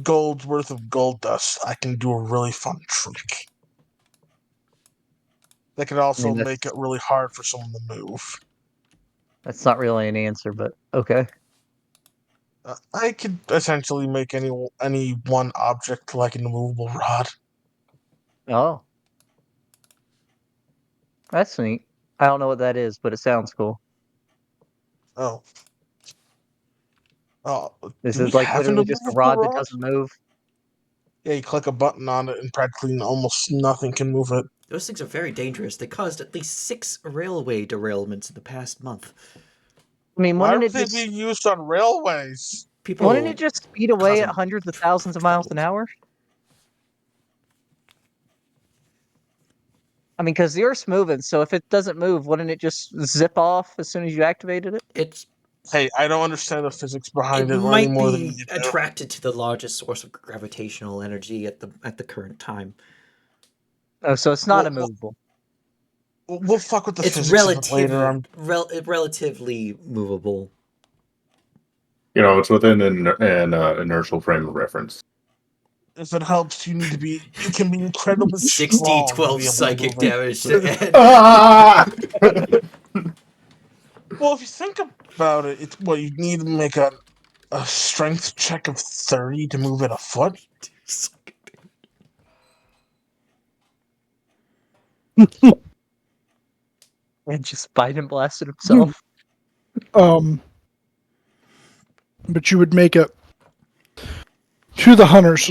gold's worth of gold dust, I can do a really fun trick. That could also make it really hard for someone to move. That's not really an answer, but okay. I could essentially make any one object like an immovable rod. Oh. That's neat. I don't know what that is, but it sounds cool. Oh. Oh, This do we is like have an literally just a immovable rod that rod? doesn't move. Yeah, you click a button on it and practically almost nothing can move it. Those things are very dangerous. They caused at least 6 railway derailments in the past month. I mean, Why wouldn't would it they just be used on railways? wouldn't it just speed away at hundreds of thousands of miles an hour? I mean, because the Earth's moving, so if it doesn't move, wouldn't it just zip off as soon as you activated it? Hey, I don't understand the physics behind It it any might more than be you do. attracted to the largest source of gravitational energy at the current time. Oh, so it's not immovable. We'll fuck with the It's physics of it later. relatively movable. You know, it's within an inertial frame of reference. if it helps, you need to be. You can be incredibly 60, strong to 12 be able to psychic move it. damage to Ed. Ah! Well, if you think about it, it's what you need to make a strength check of 30 to move it a foot. And just bite and blasted himself. But you would make it to the hunters.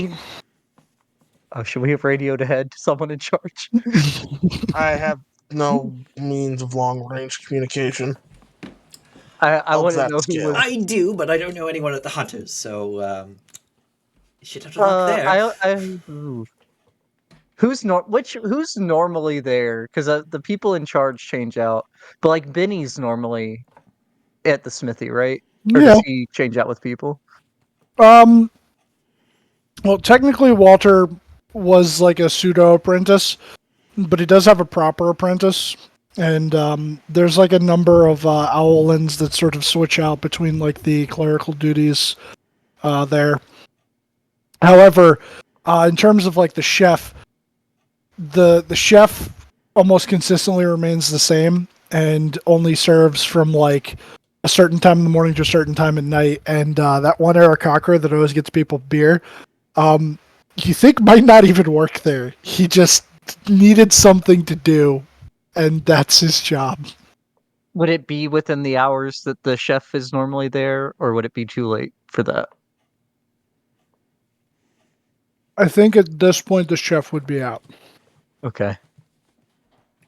Oh, should we have radioed ahead to someone in charge? I have no means of long range communication. I Of want to that know who scale. was. I do, but I don't know anyone at the Hunters, so you should have to look there. Ooh. Who's normally there? Because the people in charge change out, but like Benny's normally at the smithy, right? Or Yeah. does he change out with people? Well, technically, Walter was like a pseudo apprentice, but he does have a proper apprentice. And there's like a number of Owlins that sort of switch out between like the clerical duties there. However, in terms of like the chef, the chef almost consistently remains the same and only serves from like a certain time in the morning to a certain time at night. And that one Arakakra that always gets people beer, you think might not even work there. He just needed something to do, and that's his job. Would it be within the hours that the chef is normally there, or would it be too late for that? I think at this point the chef would be out. Okay.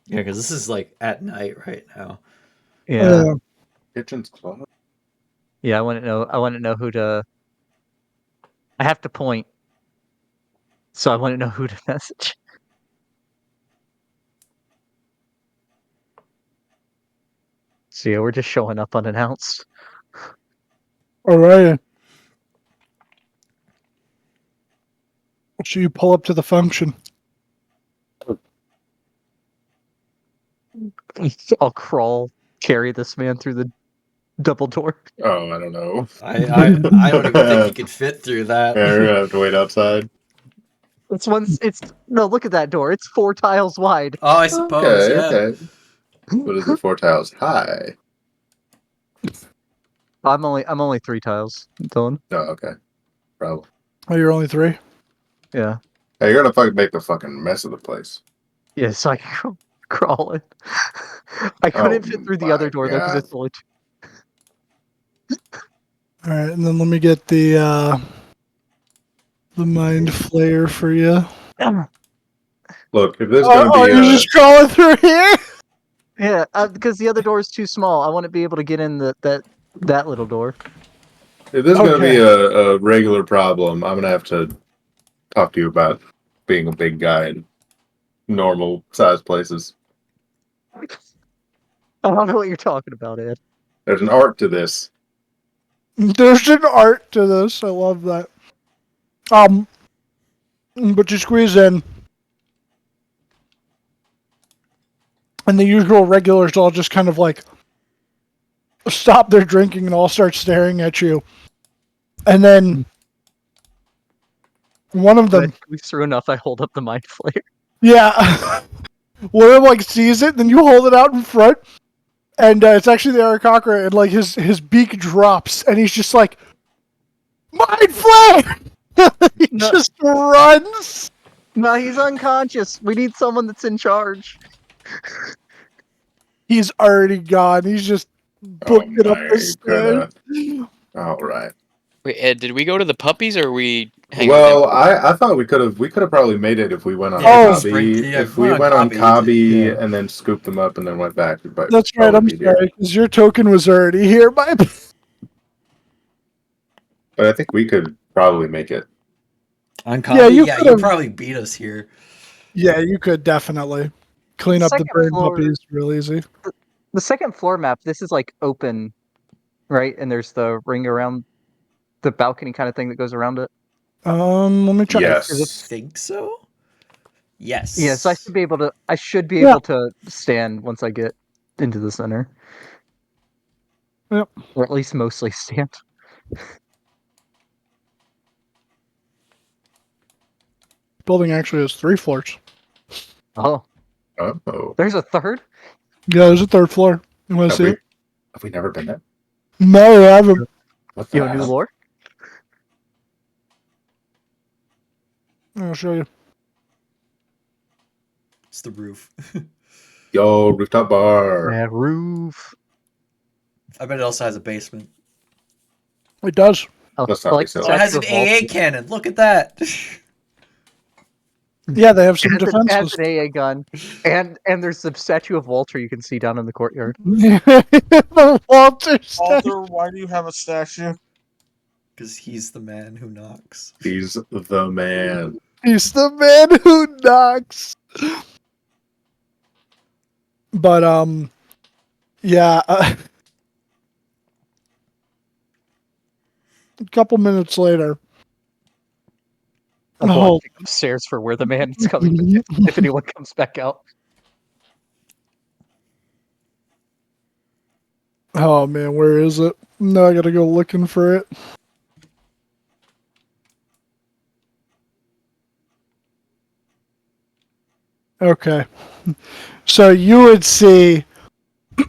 Yeah, because this is like at night right now. Yeah. Kitchen's closed. Yeah, I want to know who to. I have to point, so I want to know who to message. So yeah, we're just showing up unannounced. All right. So you pull up to the function. I'll crawl, carry this man through the double door. Oh, I don't know. I don't even think you could fit through that. Yeah, we're gonna have to wait outside. It's no, look at that door. It's 4 tiles wide. Oh, I suppose, Okay, yeah. okay. What is it? 4 tiles high. I'm only 3 tiles, Dylan. Oh, okay. Probably. Oh, you're only 3? Yeah. Hey, you're gonna fucking make a fucking mess of the place. Yeah, so I can crawl in. I couldn't fit through the other door though because God. it's only 2. All right, and then let me get the Mind Flayer for you. Look, if this is gonna be you're just crawling through here? Yeah, because the other door is too small. I want to be able to get in that little door. if this is gonna be a regular problem, I'm gonna have to talk to you about being a big guy in normal sized places. I don't know what you're talking about, Ed. There's an art to this. There's an art to this. I love that. But you squeeze in, and the usual regulars all just kind of like stop their drinking and all start staring at you. And then one of them, True enough, I hold up the Mind Flayer. yeah, one of them like sees it, then you hold it out in front, and it's actually the Arakakra, and like his beak drops, and he's just like, Mind Flare! He just runs. No, he's unconscious. We need someone that's in charge. He's already gone. He's just booking up the stairs. All right. Wait, Ed, did we go to the puppies or are we hanging Well, with I thought we could have probably made it if we went on Yeah, Cobby. yeah, If we went on Cobby, Cobby yeah. and then scooped them up and then went back, but That's right. I'm sorry, because your token was already here. By But I think we could probably make it. On Cobby? Yeah, You'll probably beat us here. Yeah, you could definitely clean up the Second burn floor- puppies real easy. The second floor map, this is like open, right? And there's the ring around the balcony kind of thing that goes around it. Let me check. Yes. I think so. Yes. Yes, I should be able to. I should be able to stand once I get into the center. Yep. Or at least mostly stand. building actually has 3 floors. Oh, Oh, there's a third? Yeah, there's a 3rd floor. You want to see it? have we never been there? No, I haven't. What the You know, new hell? lore? I'll show you. It's the roof. Yo, rooftop bar. Yeah, roof. I bet it also has a basement. It does. Oh, Let's I not be like the silly. Oh, it has an statue of AA cannon. Look at that. Yeah, they have some It has an defenses. AA gun, and there's the statue of Walter you can see down in the courtyard. The Walter statue. Walter, why do you have a statue? Because he's the man who knocks. He's the man. He's the man who knocks. But yeah. A couple minutes later. I'm Oh. going upstairs for where the man is coming if anyone comes back out. Oh man, where is it? No, I gotta go looking for it. Okay. So you would see,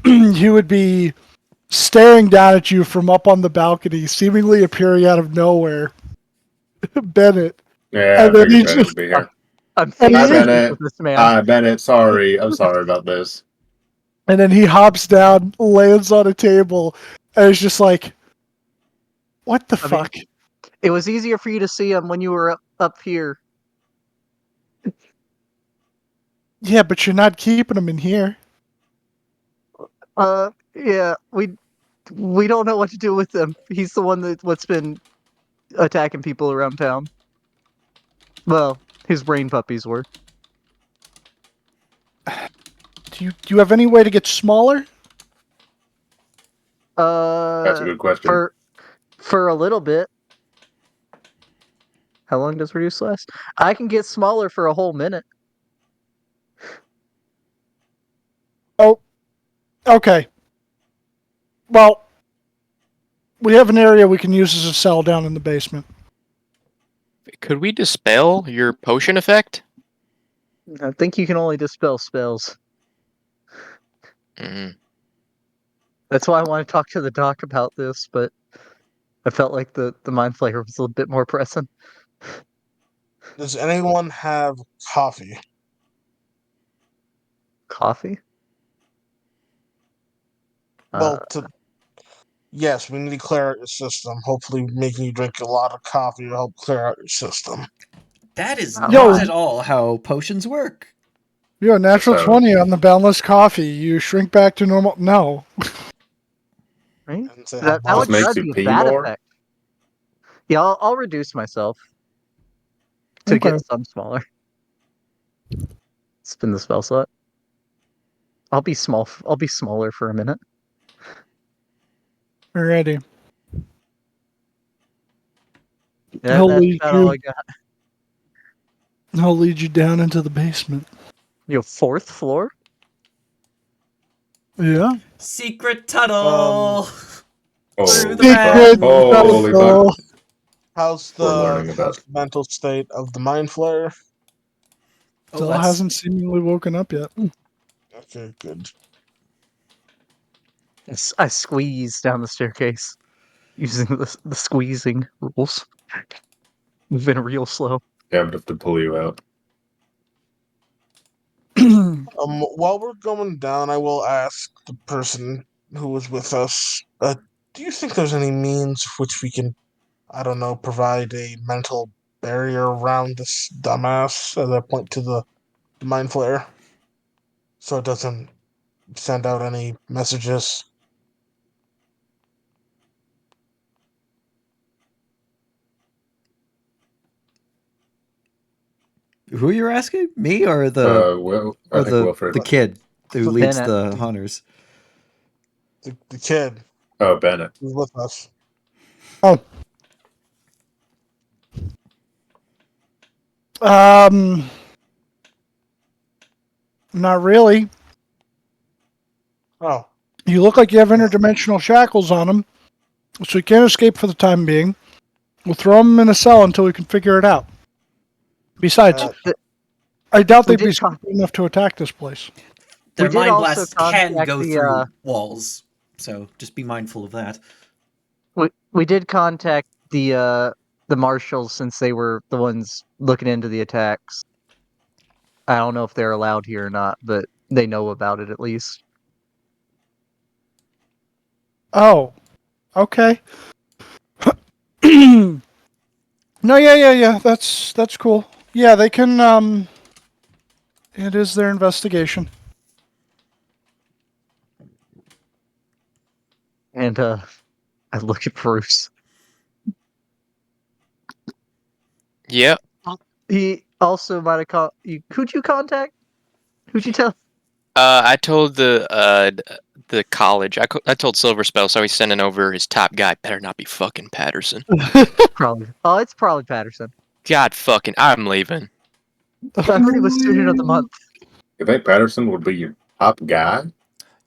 he would be staring down at you from up on the balcony, seemingly appearing out of nowhere. Bennett. Yeah, And I then he figured Bennett just- would be here. I'm And Hi, he- facing Bennett. with this man. Hi, Bennett. Sorry. I'm sorry about this. And then he hops down, lands on a table, and is just like, what the I mean- fuck? It was easier for you to see him when you were up here. Yeah, but you're not keeping him in here. Yeah, we don't know what to do with him. He's the one what's been attacking people around town. Well, his brain puppies were. Do you have any way to get smaller? That's a good question. For a little bit. How long does reduce last? I can get smaller for a whole minute. Okay. Well, we have an area we can use as a cell down in the basement. Could we dispel your potion effect? I think you can only dispel spells. Mm. That's why I want to talk to the doc about this, but I felt like the Mind Flayer was a little bit more pressing. Does anyone have coffee? Coffee? Well, yes, we need to clear out your system. Hopefully, making you drink a lot of coffee will help clear out your system. That is Yo. not at all how potions work. You're a natural So- 20 on the boundless coffee. You shrink back to normal. No. Right? And say That how would Just makes that'd you be a pee bad more? effect. Yeah, I'll reduce myself to Okay. get some smaller. Spin the spell slot. I'll be small. I'll be smaller for a minute. Alrighty. Yeah, He'll that's lead about you. all I got. I'll lead you down into the basement. Your 4th floor? Yeah. Secret tunnel. Holy the fuck. back. Holy fuck. How's We're learning about the mental state of the Mind Flayer? Still that's- hasn't seemingly woken up yet. Okay, good. I squeeze down the staircase using the squeezing rules. Moving real slow. Yeah, I'd have to pull you out. While we're going down, I will ask the person who was with us. Do you think there's any means which we can, I don't know, provide a mental barrier around this dumbass as I point to the Mind Flayer, so it doesn't send out any messages? Who are you asking? Me or the I or think Wilfred. the kid who The leads Bennett. the hunters? The kid Oh, Bennett. who's with us. Not really. Oh, You look like you have interdimensional shackles on him, so he can't escape for the time being. We'll throw him in a cell until we can figure it out. Besides, Uh, I doubt we they'd be did con- stupid enough to attack this place. Their did mind also blasts can contact go the, through walls, so just be mindful of that. we did contact the marshals since they were the ones looking into the attacks. I don't know if they're allowed here or not, but they know about it at least. Oh, okay. No, yeah. That's cool. Yeah, they can. It is their investigation. And I look at Bruce. Yep. He also might have called you. Who'd you contact? Who'd you tell? I told the college. I told Silver Spell, so he's sending over his top guy. Better not be fucking Patterson. Probably. Oh, it's probably Patterson. God fucking, I'm leaving. I heard he was student of the month. You think Patterson would be your top guy?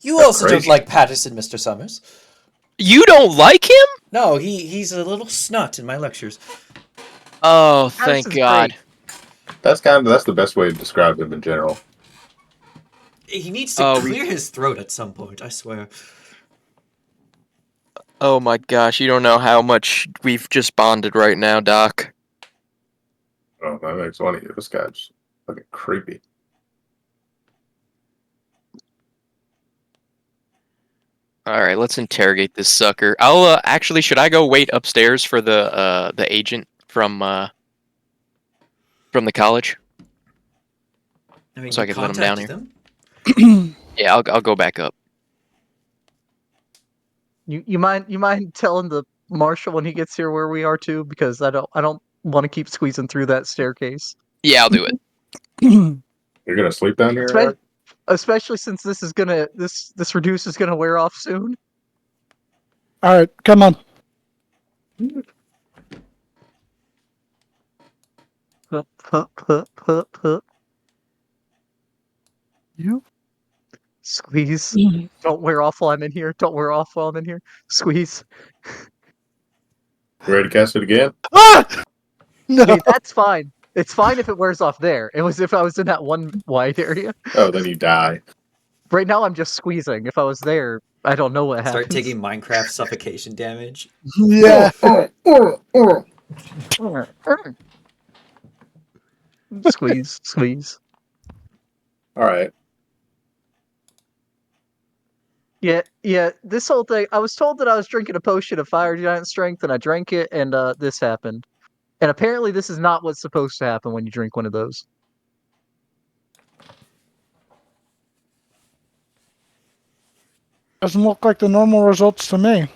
You That's also don't crazy. like Patterson, Mr. Summers. You don't like him? No, he's a little snot in my lectures. Oh, thank Patterson's God. That's the best way to describe him in general. He needs to clear his throat at some point, I swear. Oh my gosh, you don't know how much we've just bonded right now, Doc. Oh, that makes funny. This guy's fucking creepy. All right, let's interrogate this sucker. I'll actually, should I go wait upstairs for the agent from the college? I mean, So I you could let him down contacted here. them? Yeah, I'll go back up. You mind telling the marshal when he gets here where we are too? Because I don't want to keep squeezing through that staircase. Yeah, I'll do it. You're gonna sleep down here, Eric? Especially since this reduce is gonna wear off soon. All right, come on. Hup, hup, hup, hup, hup. You? Squeeze. Don't wear off while I'm in here. Don't wear off while I'm in here. Squeeze. You ready to cast it again? Ah! No. Hey, that's fine. It's fine if it wears off there. It was if I was in that one wide area. Oh, then you die. Right now I'm just squeezing. If I was there, I don't know what happens. Start taking Minecraft suffocation damage. Yeah. Squeeze, squeeze. All right. Yeah. This whole thing. I was told that I was drinking a potion of fire giant strength, and I drank it, and this happened. And apparently, this is not what's supposed to happen when you drink one of those. Doesn't look like the normal results to me.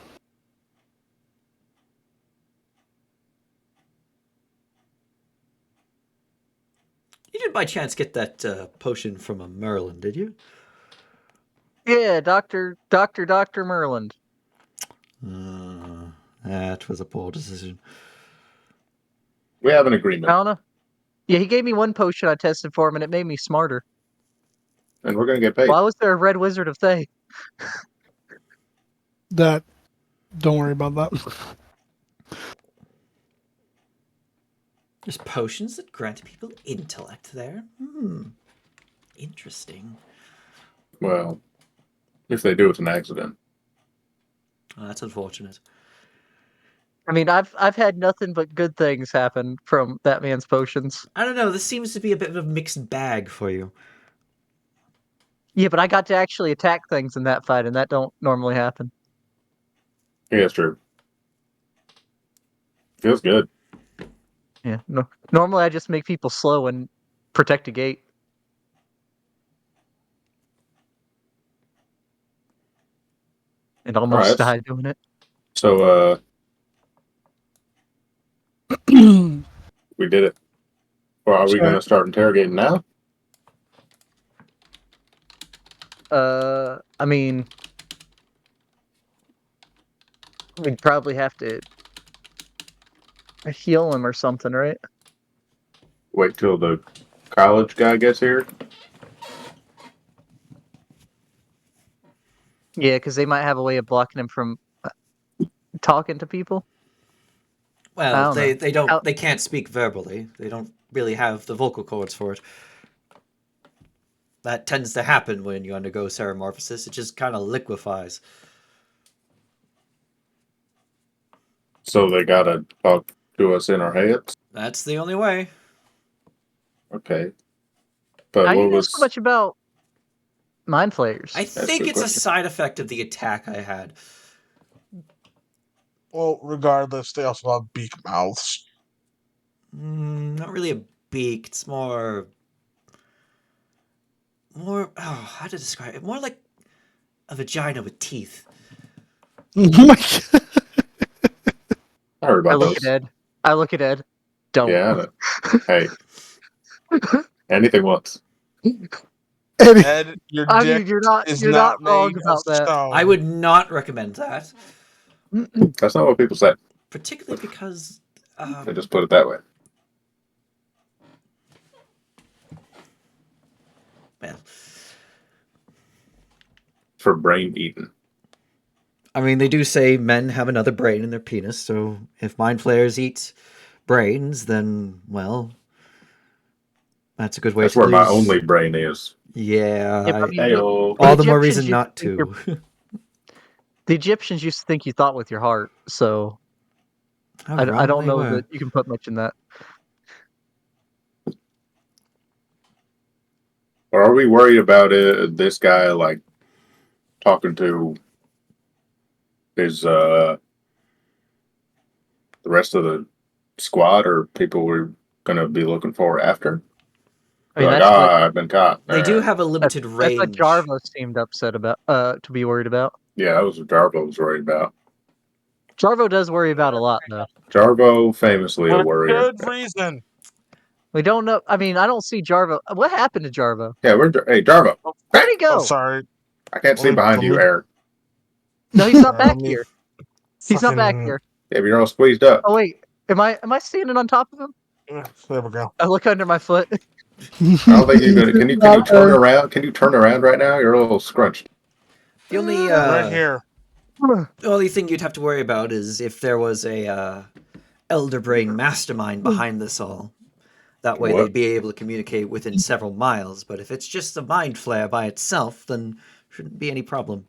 You didn't by chance get that potion from a Merlin, did you? Yeah, Doctor Merlin. That was a poor decision. We have an agreement, I don't know. Yeah, he gave me one potion I tested for him, and it made me smarter. and we're gonna get paid. Why was there a red wizard of Thay? Don't worry about that. There's potions that grant people intellect there. Interesting. Well, if they do, it's an accident. Oh, that's unfortunate. I mean, I've had nothing but good things happen from that man's potions. I don't know. This seems to be a bit of a mixed bag for you. Yeah, but I got to actually attack things in that fight, and that don't normally happen. Yeah, it's true. Feels good. Yeah, no. Normally I just make people slow and protect a gate. And almost Alright. died doing it. So, we did it. Well, are we Sorry. gonna start interrogating now? I mean, we'd probably have to heal him or something, right? Wait till the college guy gets here. Yeah, because they might have a way of blocking him from talking to people. I Well, don't know. they don't. They can't speak verbally. They don't really have the vocal cords for it. That tends to happen when you undergo ceramorphosis. It just kind of liquefies. So they gotta talk to us in our heads. That's the only way. Okay. But How do what you know was? so much about Mind Flayers? I a think good it's a question. side effect of the attack I had. Well, regardless, they also have beak mouths. Not really a beak. It's more. How to describe it? More like a vagina with teeth. Oh my God. I heard I about look those. at Ed. I look at Ed. Don't. Yeah. I know. Hey, anything once. Eddie, Ed, your I dick mean, you're not is wrong made about of that. stone. I would not recommend that, That's not what people say. particularly because. They just put it that way. Well, For brain eating. I mean, they do say men have another brain in their penis, so if mind flayers eat brains, then, well, that's a good way That's to where lose. my only brain is. Yeah, Yeah, but I mean, Heyo. all the more Egyptians reason used not to think to. the Egyptians used to think you thought with your heart, so How I wrong don't they know were. that you can put much in that. Or are we worried about this guy like talking to his the rest of the squad or people we're gonna be looking for after? I mean, Like, that's what I've been caught. They do have a limited that's what range. Jarvo seemed upset about. To be worried about. Yeah, that was what Jarvo was worried about. Jarvo does worry about a lot, though. Jarvo, famously a With worrier. good reason. We don't know. I mean, I don't see Jarvo. What happened to Jarvo? Yeah, hey Jarvo. Where'd he go? Oh, sorry. I can't see behind you, Eric. No, he's not Let back me here. He's not back fucking- here. Yeah, but you're all squeezed up. Oh wait, am I standing on top of him? There we go. I look under my foot. I don't think you're gonna. Can you Not turn Eric. around? Can you turn around right now? You're a little scrunched. The only Right here. the only thing you'd have to worry about is if there was a elder brain mastermind behind this all. That way What? they'd be able to communicate within several miles. But if it's just a mind flare by itself, then shouldn't be any problem.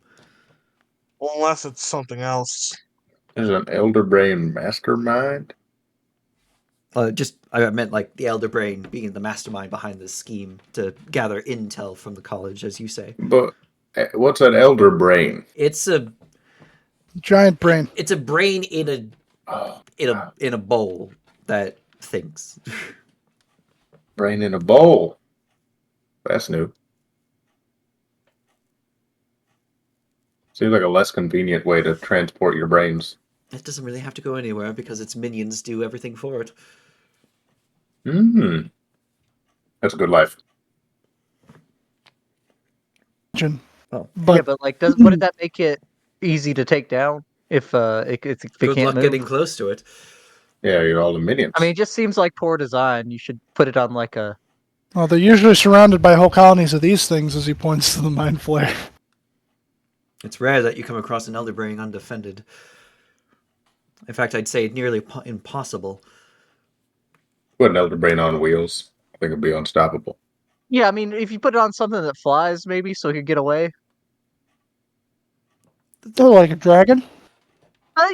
Well, unless it's something else. There's an elder brain mastermind. I meant like the elder brain being the mastermind behind this scheme to gather intel from the college, as you say. But what's an elder brain? It's a giant brain. It's a brain Oh, in a bowl that thinks. brain in a bowl. That's new. Seems like a less convenient way to transport your brains. It doesn't really have to go anywhere because its minions do everything for it. That's a good life. Oh, Yeah, but but like, wouldn't that make it easy to take down if it Good can't luck move? getting close to it. Yeah, you're all the minions. I mean, it just seems like poor design. You should put it on like a. well, they're usually surrounded by whole colonies of these things, as he points to the mind flare. It's rare that you come across an elder brain undefended. In fact, I'd say nearly impossible. Put an elder brain on wheels. I think it'd be unstoppable. Yeah, I mean, if you put it on something that flies, maybe so it could get away. Oh, like a dragon?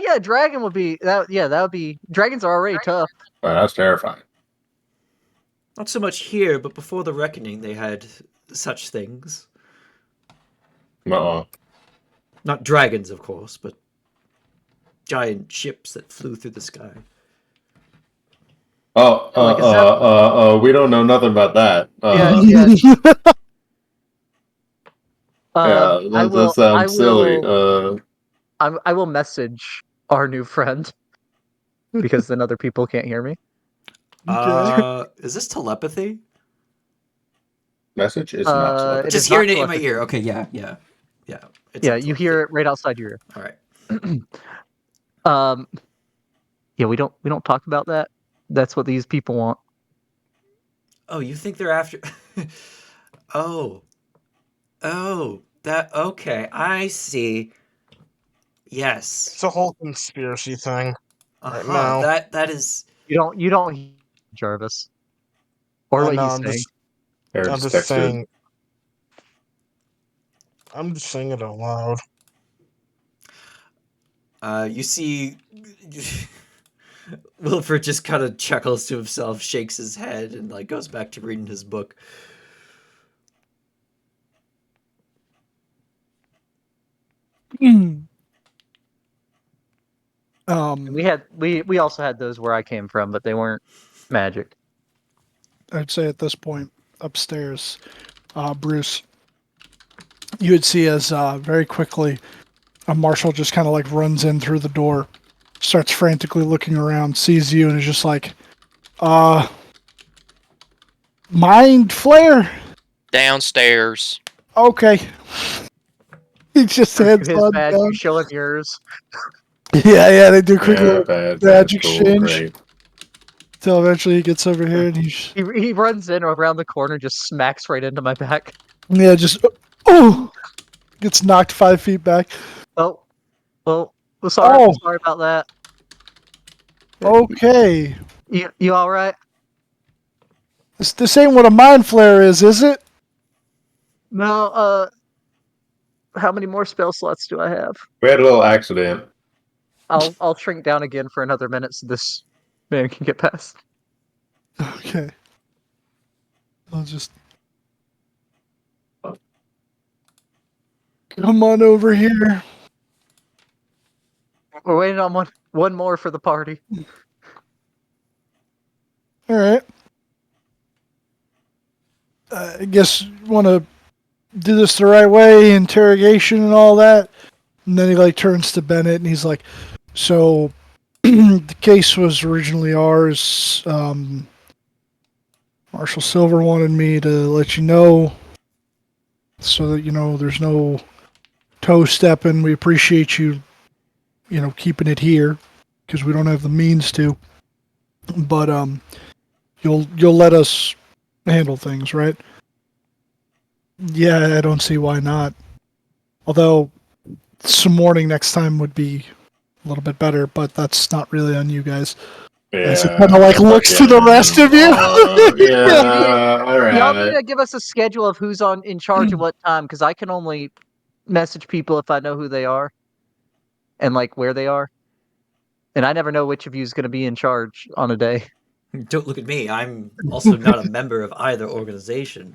Yeah, dragon would be that. Yeah, that would be. Dragons are already tough. Wow, that's terrifying. Not so much here, but before the Reckoning, they had such things. Not dragons, of course, but giant ships that flew through the sky. We don't know nothing about that. Yeah. That sounds silly. I will message our new friend because then other people can't hear me. Is this telepathy? Message is not telepathy. It Just is hearing not it in my telepathy. ear. Okay, yeah. It's Yeah, not you hear telepathy. it right outside your ear. All right. Yeah, we don't talk about that. That's what these people want. Oh, you think they're after? Oh, that okay. I see. Yes. It's a whole conspiracy thing. Uh Right huh. now. That is. You don't Jarvis. Or I what know, he's I'm saying. just, Aaron I'm just texted. saying. I'm just saying it out loud. You see, Wilfred just kind of chuckles to himself, shakes his head, and like goes back to reading his book. We also had those where I came from, but they weren't magic. I'd say at this point, upstairs, Bruce, you would see as very quickly a marshal just kind of like runs in through the door, starts frantically looking around, sees you, and is just like, Mind Flayer? Downstairs. Okay. He just Show hands his on badge, down. you show him yours. Yeah, they do a quick Yeah, little bad, badge cool, exchange. great. Till eventually he gets over here and he's He runs in around the corner, just smacks right into my back. just gets knocked 5 feet back. Oh, well, sorry, Oh. sorry about that. Okay. You all right? This ain't what a mind flare is it? No. How many more spell slots do I have? We had a little accident. I'll shrink down again for another minute so this man can get past. Okay. I'll just come on over here. We're waiting on one more for the party. All right. I guess you want to do this the right way, interrogation and all that. And then he like turns to Bennett and he's like, "So, the case was originally ours. Marshal Silver wanted me to let you know, so that you know there's no toe stepping. We appreciate you, keeping it here because we don't have the means to. But you'll let us handle things, right?" Yeah, I don't see why not. Although some warning next time would be a little bit better, but that's not really on you guys. As he kind of like looks to the rest of you. Yeah, all Y'all need right. to give us a schedule of who's in charge at what time, because I can only message people if I know who they are and like where they are. And I never know which of you is going to be in charge on a day. Don't look at me. I'm also not a member of either organization.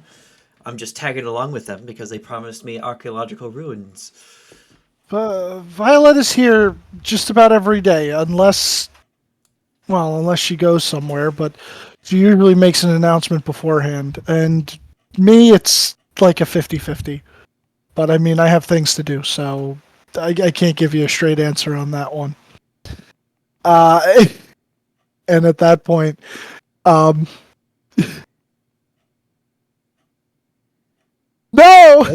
I'm just tagging along with them because they promised me archaeological ruins. Violet is here just about every day, unless she goes somewhere, but she usually makes an announcement beforehand. And me, it's like a 50-50. But I mean, I have things to do, so I can't give you a straight answer on that one. And at that point, no!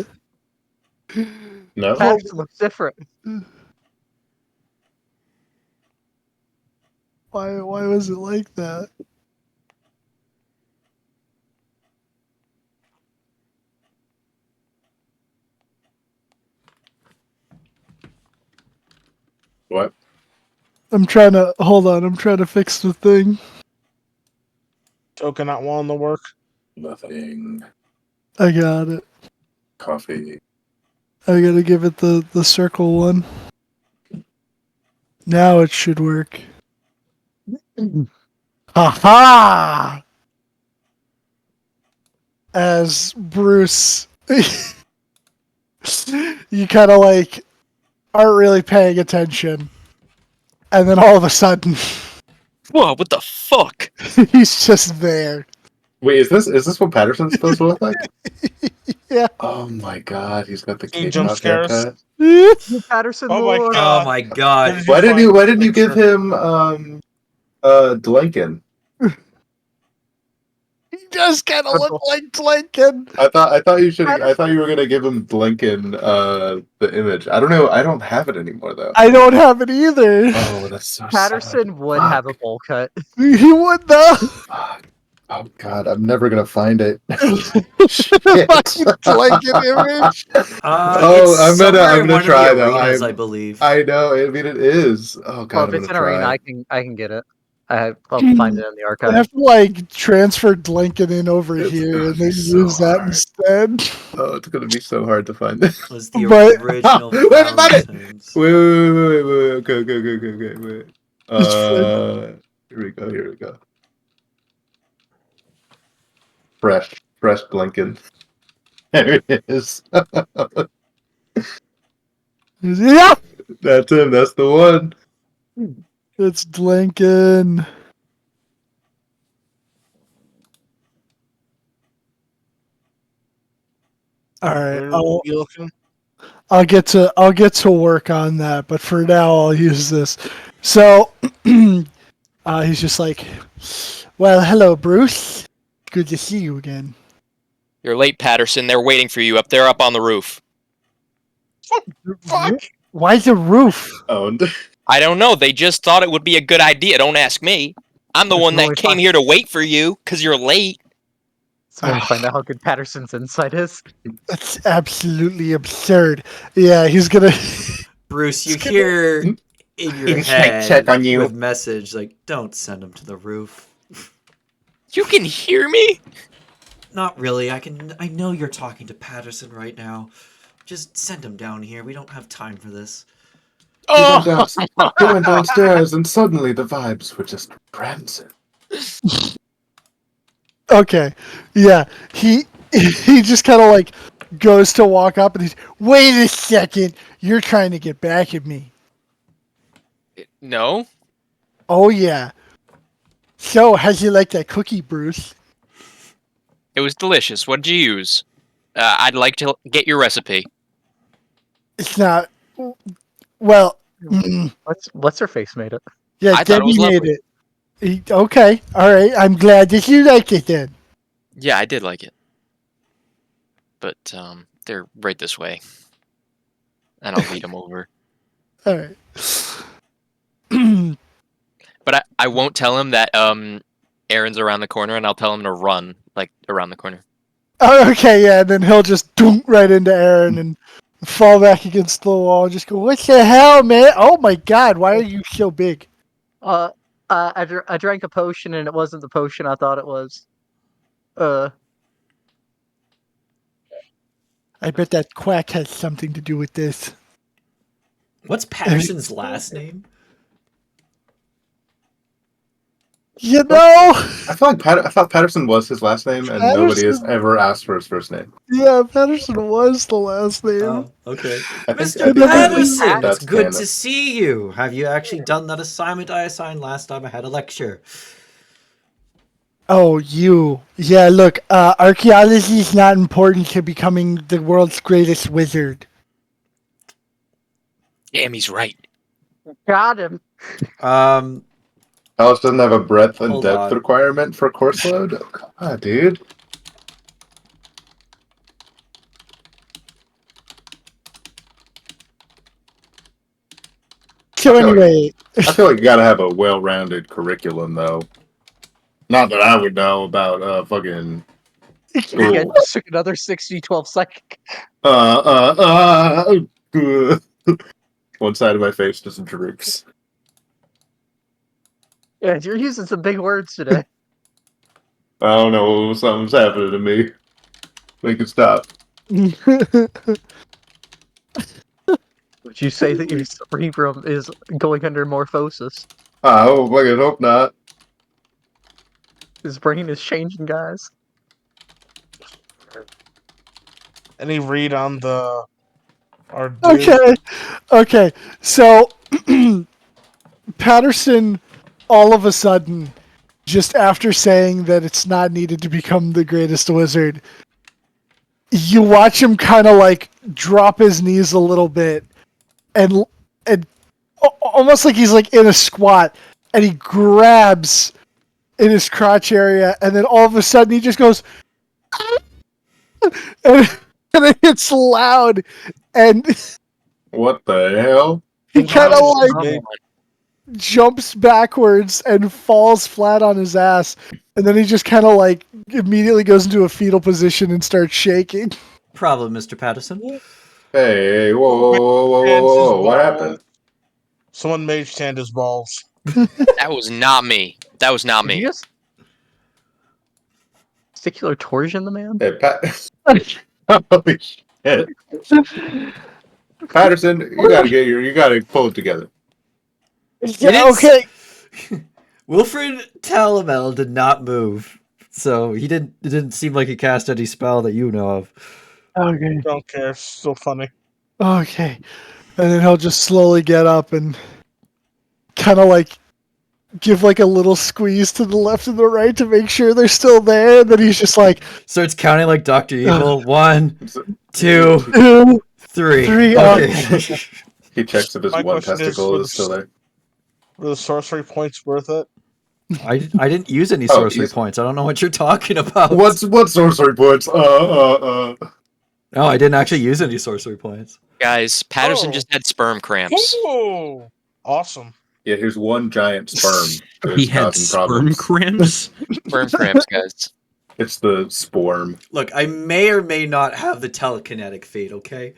No. Patterson looks different. Why was it like that? What? I'm trying to fix the thing. Token not willing to work. Nothing. I got it. Coffee. I gotta give it the circle one. Now it should work. Ha! As Bruce, you kind of like aren't really paying attention, and then all of a sudden, Whoa, what the fuck? he's just there. Wait, is this what Patterson's supposed to look like? Yeah. Oh my god, he's got the Can you kid jump cop scare us? haircut. Patterson Oh my Lord. God. Oh my god. Why didn't you find this give picture? him Dlinken? He does kind of look like Lincoln. I thought you were gonna give him Dlinken the image. I don't know. I don't have it anymore though. I don't have it either. Oh, that's so Patterson sad. would have a bowl cut. He would though. Fuck. Oh god, I'm never gonna find it. Fucking Lincoln image. Oh, I'm somewhere gonna in try one of the though. arenas, I believe. I know. I mean, it is. Oh god, Well, if I'm it's gonna an arena, try. I can get it. I'll find it in the I archive. have to like transfer Dlinkin in over It's here gonna and then be so use that hard. instead. Oh, it's gonna be so hard to find it. Was the But- original Wait a minute! Valentine's. Wait. Okay. Wait. It's fine. Here we go. Fresh Blinken. There it is. Yeah, That's him. That's the one. it's Dlinkin. All right, Where you looking? I'll get to work on that, but for now I'll use this. So he's just like, well, hello, Bruce. Good to see you again. You're late, Patterson. They're waiting for you up there, up on the roof. Fuck! Why the roof? Owned. I don't know. They just thought it would be a good idea. Don't ask me. I'm the It's one that really came fun. here to wait for you because you're late. So we'll find out how good Patterson's insight is. That's absolutely absurd. Yeah, he's gonna. Bruce, you hear in your Insight head check on you. with message like, "Don't send him to the roof." You can hear me? Not really. I know you're talking to Patterson right now. Just send him down here. We don't have time for this. Oh! He went downstairs, and suddenly the vibes were just rancid. Okay, yeah, he just kind of like goes to walk up and he's, wait a second, you're trying to get back at me. No? Oh yeah. So, how'd you like that cookie, Bruce? It was delicious. What did you use? I'd like to get your recipe. It's not. Well, What's her face made it? yeah, I thought it was Debbie made lovely. it. Okay, all right. I'm glad that you liked it then. Yeah, I did like it. But they're right this way. And I'll lead them over. All right. But I won't tell him that Aaron's around the corner, and I'll tell him to run, like, around the corner. Oh, okay, yeah, and then he'll just dunk right into Aaron and fall back against the wall and just go, what the hell, man? Oh my god, why are you so big? I drank a potion and it wasn't the potion I thought it was. I bet that quack has something to do with this. What's Patterson's last name? You know? I thought Patterson was his last name, and nobody has Patterson? ever asked for his first name. Yeah, Patterson was the last name. Oh, okay. I think Mr. never Patterson, it's that's good canon. to see you. Have you actually done that assignment I assigned last time I had a lecture? Oh, you. Yeah, look, archaeology is not important to becoming the world's greatest wizard. Damn, he's right. Got him. Alice doesn't have a breadth and Hold depth on. requirement for course load? Oh, come on, dude. So I feel like- anyway, I feel like you gotta have a well-rounded curriculum, though. Not that I would know about fucking Yeah, school. just took another 60-12 psychic. One side of my face just droops. Yeah, you're using some big words today. I don't know, something's happening to me. Make it stop. Would you say that your cerebrum is going under morphosis? I hope not. His brain is changing, guys. Any read on our dude? Okay. So Patterson, all of a sudden, just after saying that it's not needed to become the greatest wizard, you watch him kind of like drop his knees a little bit, and almost like he's like in a squat, and he grabs in his crotch area, and then all of a sudden he just goes, and it's loud, and What the hell? he kind of like Big. jumps backwards and falls flat on his ass, and then he just kind of like immediately goes into a fetal position and starts shaking. Problem, Mr. Patterson. Hey, whoa, what happened? Someone mage tanned his balls. That was not me. That was not Did you me. just testicular torsion the man? Hey, holy shit. Patterson, you gotta pull it together. Yeah, okay. Wilfred Talamel did not move, so it didn't seem like he cast any spell that you know of. Okay. Don't care. It's still funny. Okay. And then he'll just slowly get up and kind of like give like a little squeeze to the left and the right to make sure they're still there. And then he's just like, Starts counting like Dr. Evil. 1, So- 2, 2, 3. 3. Okay. He checks if his My one question is, testicle is still there. Were the sorcery points worth it? I didn't use any Oh, sorcery easy. points. I don't know what you're talking about. What sorcery points? No, I didn't actually use any sorcery points. Guys, Patterson Oh. just had sperm cramps. Ooh, awesome. Yeah, here's one giant sperm that He is had causing sperm problems. cramps. Sperm cramps, guys. It's the sporm. Look, I may or may not have the telekinetic feat, okay?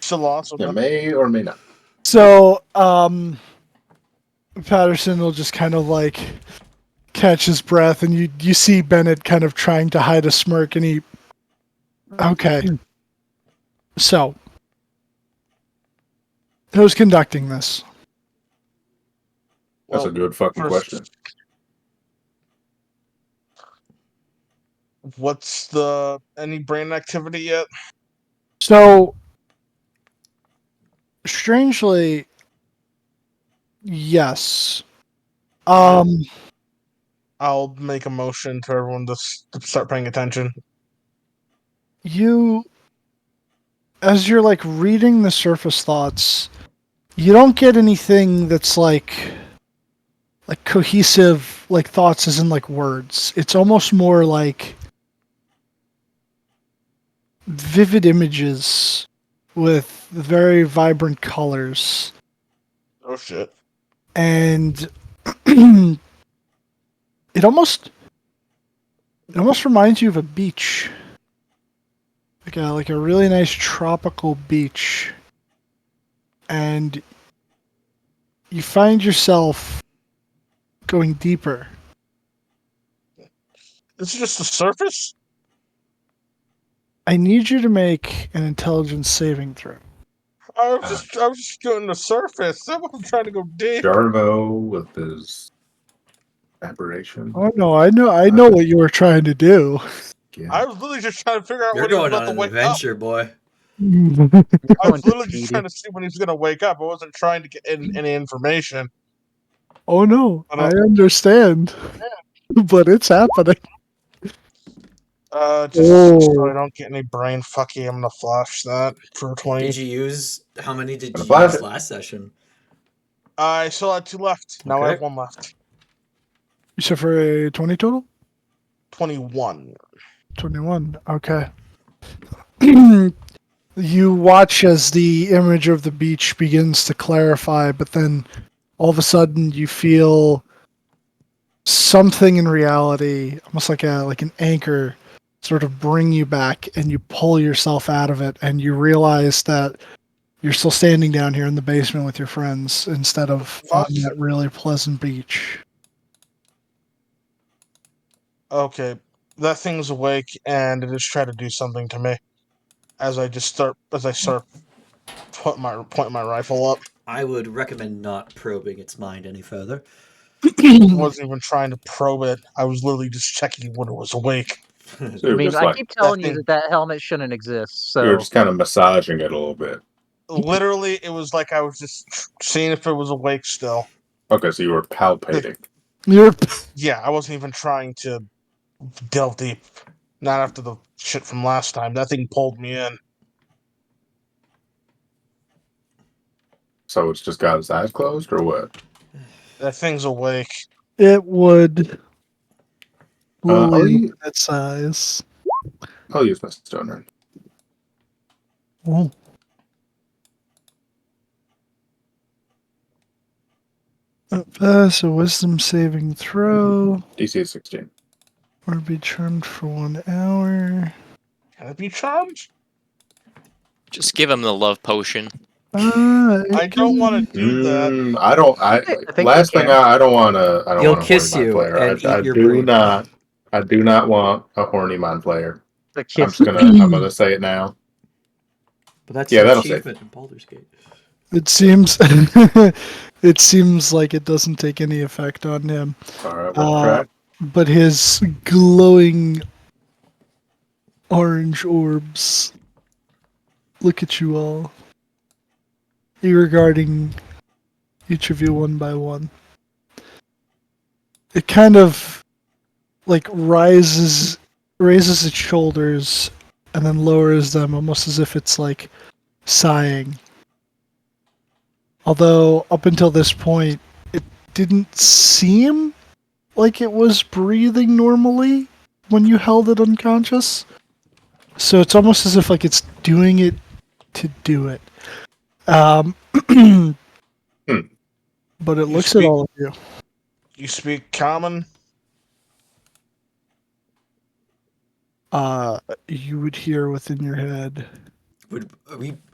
Still awesome. It though. may or may not. So, Patterson will just kind of like catch his breath, and you see Bennett kind of trying to hide a smirk, and he. Okay. So, who's conducting this? That's a good fucking first- question. What's any brain activity yet? So, strangely, yes. I'll make a motion to everyone to start paying attention. You, as you're like reading the surface thoughts, you don't get anything that's like cohesive, like thoughts as in like words. It's almost more like vivid images with very vibrant colors. Oh shit. And it almost reminds you of a beach. Like a really nice tropical beach. And you find yourself going deeper. This is just the surface? I need you to make an intelligence saving throw. I was just doing the surface. I wasn't trying to go deep. Jarvo with his aberration. Oh no, I know what you were trying to do. Yeah. I was literally just trying to figure out You're when he was going about on to an wake adventure, boy. I was literally just trying to see when he was going to wake up. I wasn't trying to get any information. Oh no, I I don't- understand. But it's happening. Just Oh. so I don't get any brain fucky, I'm gonna flash that for 20. Did you use how many did Gonna you flash use it. last session? I still had 2 left. Now I Okay. have 1 left. So for a 20 total? 21. 21. Okay. You watch as the image of the beach begins to clarify, but then all of a sudden you feel something in reality, almost like an anchor, sort of bring you back, and you pull yourself out of it, and you realize that you're still standing down here in the basement with your friends instead of on What? that really pleasant beach. Okay. That thing's awake and it is trying to do something to me. As I start pointing my rifle up. I would recommend not probing its mind any further. I wasn't even trying to probe it. I was literally just checking when it was awake. So I you're mean, just I like keep telling you thing- that helmet shouldn't exist. So you're just kind of massaging it a little bit. Literally, it was like I was just seeing if it was awake still. Okay, so you were palpating. You're Yeah, I wasn't even trying to delve deep. Not after the shit from last time. That thing pulled me in. So it's just got its eyes closed, or what? That thing's awake. It would I'll leave use, that size. I'll use my stoner. Oh. Pass a wisdom saving throw, DC is 16. or be charmed for 1 hour. Can it be charmed? Just give him the love potion. I don't want to do that. I don't. I think Last they thing can. I don't want to. I don't He'll want a kiss horny you mind flayer. and I eat your do brain. not. I do not want a horny mind flayer. The I'm kiss. just gonna. I'm gonna say it now. But that's Yeah, an that'll save. achievement in Baldur's Gate. It seems it seems like it doesn't take any effect on him. All right, we'll try. But his glowing orange orbs look at you all. Regarding each of you one by one. It kind of like raises its shoulders and then lowers them almost as if it's like sighing. Although up until this point it didn't seem like it was breathing normally when you held it unconscious. So it's almost as if like it's doing it to do it. But it You looks at speak- all of you. You speak common? You would hear within your head.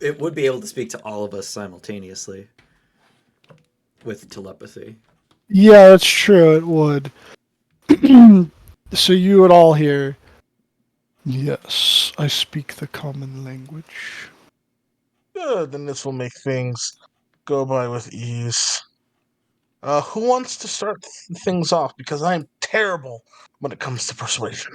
It would be able to speak to all of us simultaneously with telepathy. Yeah, that's true, it would. So you would all hear, yes, I speak the common language. Good, then this will make things go by with ease. Who wants to start things off? Because I'm terrible when it comes to persuasion.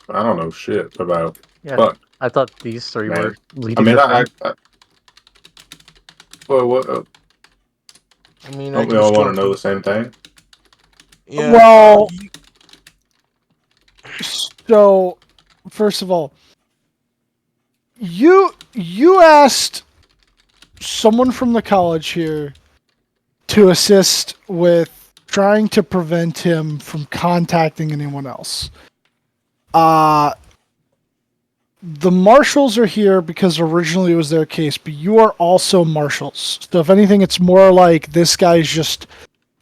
I don't know shit about. Yeah, Fuck, I thought these three man. were I leading mean, the thing. well, what? I mean, I Don't we can all just go want to know into the same thing? Yeah. Well, so first of all, you asked someone from the college here to assist with trying to prevent him from contacting anyone else. The marshals are here because originally it was their case, but you are also marshals. So if anything, it's more like this guy's just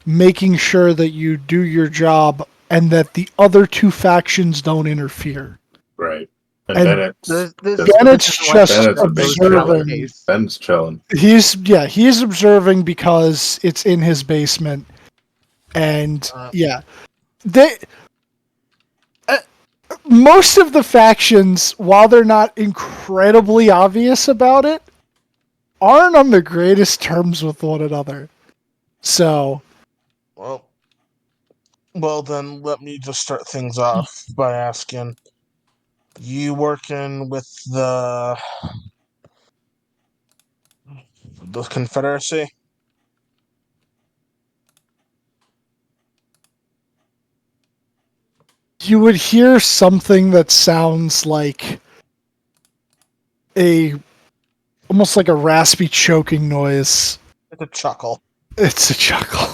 making sure that you do your job and that the other two factions don't interfere. Right. And And Bennett's This Bennett's isn't like just Bennett's a big those observing. Trump chiller. case. Ben's chilling. He's observing because it's in his basement, and they most of the factions, while they're not incredibly obvious about it, aren't on the greatest terms with one another. So, Well, then let me just start things off by asking: you working with the Confederacy? you would hear something that sounds like almost like a raspy choking noise. It's a chuckle. It's a chuckle.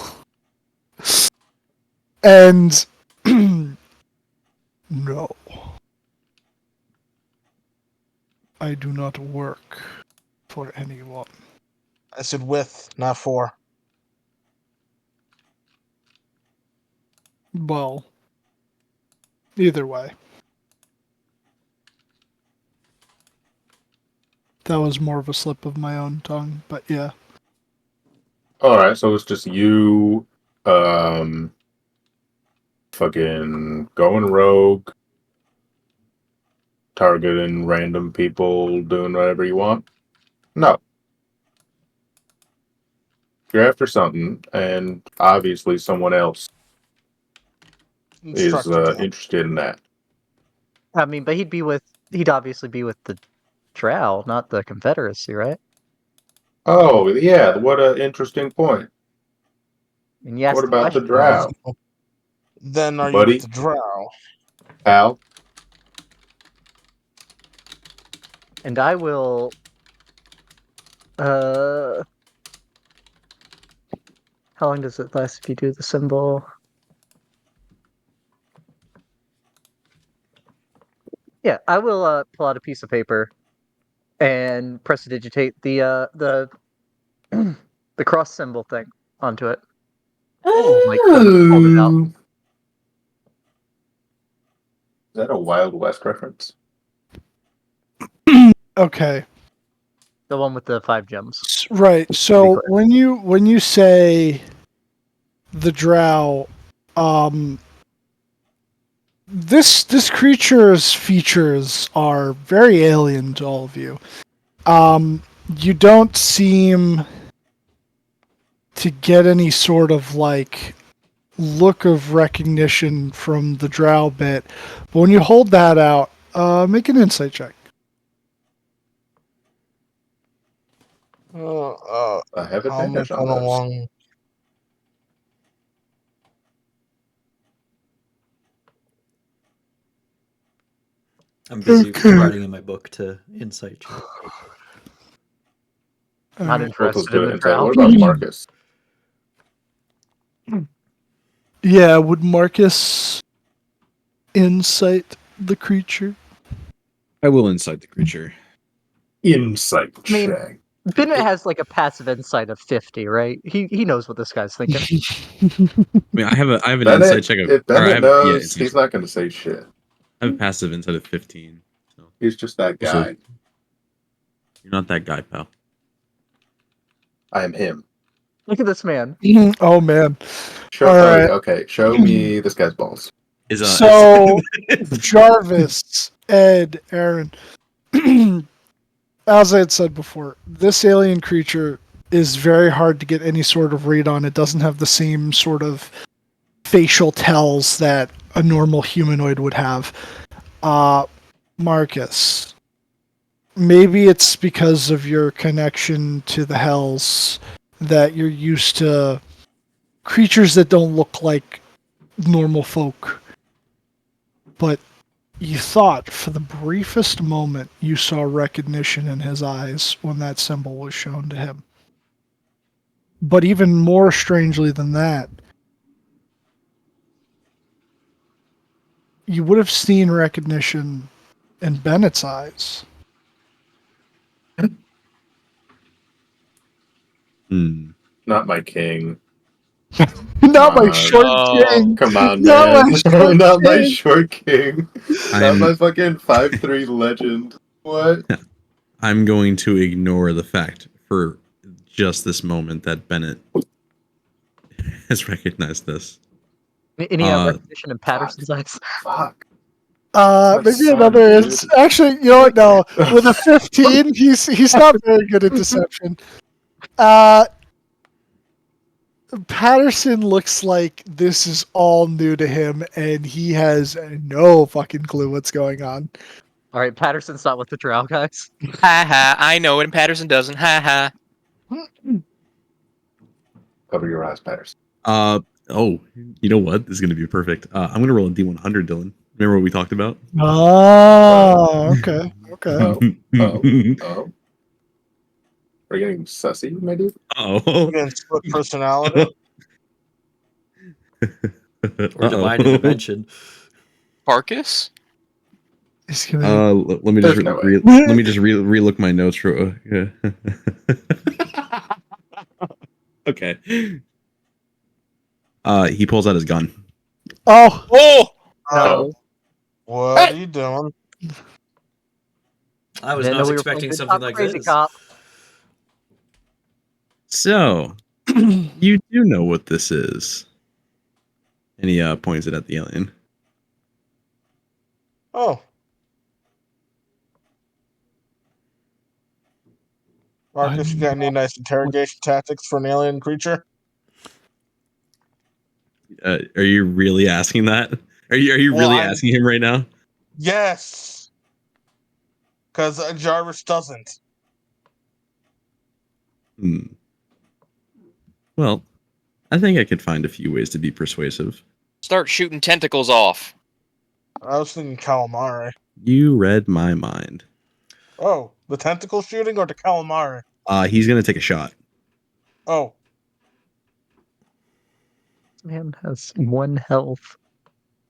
And no. I do not work for anyone. I said with, not for. Well, either way. That was more of a slip of my own tongue, but yeah. All right, so it's just you, fucking going rogue, targeting random people, doing whatever you want. No, you're after something, and obviously someone else is Instructed you. interested in that. I mean, but he'd obviously be with the Drow, not the Confederacy, right? Oh yeah, what an interesting point. And you asked What the about the question. drow, Then are you buddy, with the Drow? pal? And I will. How long does it last if you do the symbol? Yeah, I will pull out a piece of paper and prestidigitate the the cross symbol thing onto it. Like hold it out. Is that a Wild West reference? Okay. The one with the 5 gems. Right. So clear. when you say the drow, this creature's features are very alien to all of you. You don't seem to get any sort of like look of recognition from the drow bit, but when you hold that out, make an insight check. I have How am I advantage on going those. along? I'm busy Okay. writing in my book to insight check. Not Alright. Both was interested in good the at insight. drow. What about Marcus? Yeah, would Marcus insight the creature? I will insight the creature. Insight I mean, check. Bennett has like a passive insight of 50, right? He knows what this guy's thinking. I mean, I have an Bennett, insight check of, if or I Bennett have, knows, insight he's check. not going to say shit. I have a passive insight of 15. So He's just that Also- guy. you're not that guy, pal. I am him. Look at this man. Oh man. Show, All right. okay, show me this guy's balls. Is So Jarvis, Ed, Aaron, as I had said before, this alien creature is very hard to get any sort of read on. It doesn't have the same sort of facial tells that a normal humanoid would have. Marcus, maybe it's because of your connection to the Hells that you're used to creatures that don't look like normal folk. But you thought for the briefest moment you saw recognition in his eyes when that symbol was shown to him. But even more strangely than that, you would have seen recognition in Bennett's eyes. Not my king. Not my on. short Oh. king. Come on, Not man. my short Not my king. short king. Not I'm my fucking 5'3" legend. What? I'm going to ignore the fact for just this moment that Bennett has recognized this. Any recognition in Patterson's eyes? Fuck. My Maybe son, another. dude. Actually, you know what? No, with a 15, he's not very good at deception. Patterson looks like this is all new to him, and he has no fucking clue what's going on. All right, Patterson's not with the drow guys. Ha ha. I know it, and Patterson doesn't. Ha ha. Cover your eyes, Patterson. Oh, you know what? This is gonna be perfect. I'm gonna roll a D100, Dylan. Remember what we talked about? Oh, okay, okay. Oh. Are you getting sussy, my dude? Oh. Again, split personality. Or divide intervention. Marcus? He's gonna. Let me There's just no way. let me just relook my notes for. Okay. He pulls out his gun. Oh, No. What are you doing? I was Didn't know not we were expecting playing Good something Cop, like Crazy this. Cop. So, you do know what this is. And he points it at the alien. Oh. Marcus, you got any nice interrogation tactics for an alien creature? Are you really asking that? Are you Well, really asking him right now? Yes. Because Jarvis doesn't. Well, I think I could find a few ways to be persuasive. Start shooting tentacles off. I was thinking calamari. You read my mind. Oh, the tentacle shooting or the calamari? He's gonna take a shot. Oh, Man has 1 health.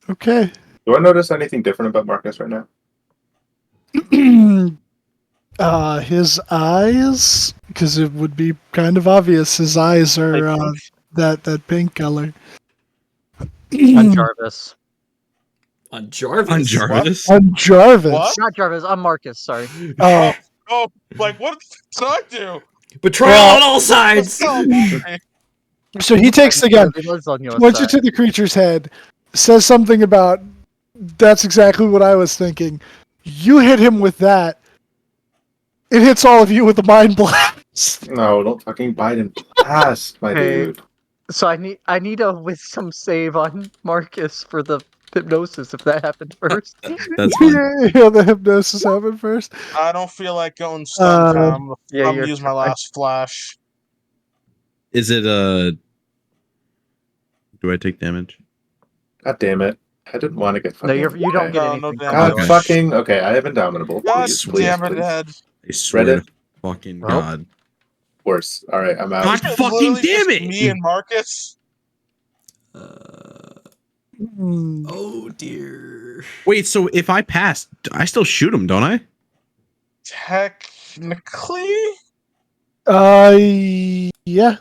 okay. Do I notice anything different about Marcus right now? His eyes, because it would be kind of obvious. His eyes are that pink color. On Jarvis. On Jarvis? On Jarvis? On Jarvis. What? Not Jarvis, on Marcus, sorry. Oh, Oh, like what did I do? Betrayal Well- on all sides. Oh, okay. So he takes the gun, He was on your points it side. to the creature's head, says something about, that's exactly what I was thinking. You hit him with that. It hits all of you with the mind blast. No, don't fucking bite and pass, my Hey. dude. So I need a wisdom save on Marcus for the hypnosis if that happened first. That's fine. Yeah, the hypnosis happened first. I don't feel like going stun time. Yeah, I'm you're gonna use my last flash. Is it do I take damage? God damn it. I didn't want to get No, fucking. you don't get No, anything. no from damage. God Joy. Okay. fucking. Okay, I have Indomitable. God Please, please, damn it, please. Ed. I swear Reddit? to fucking Well. God. Worse. All right, I'm out. God It's fucking literally damn just it! Me and Marcus. Hmm. Oh dear. Wait, so if I pass, I still shoot him, don't I? Technically, Yeah.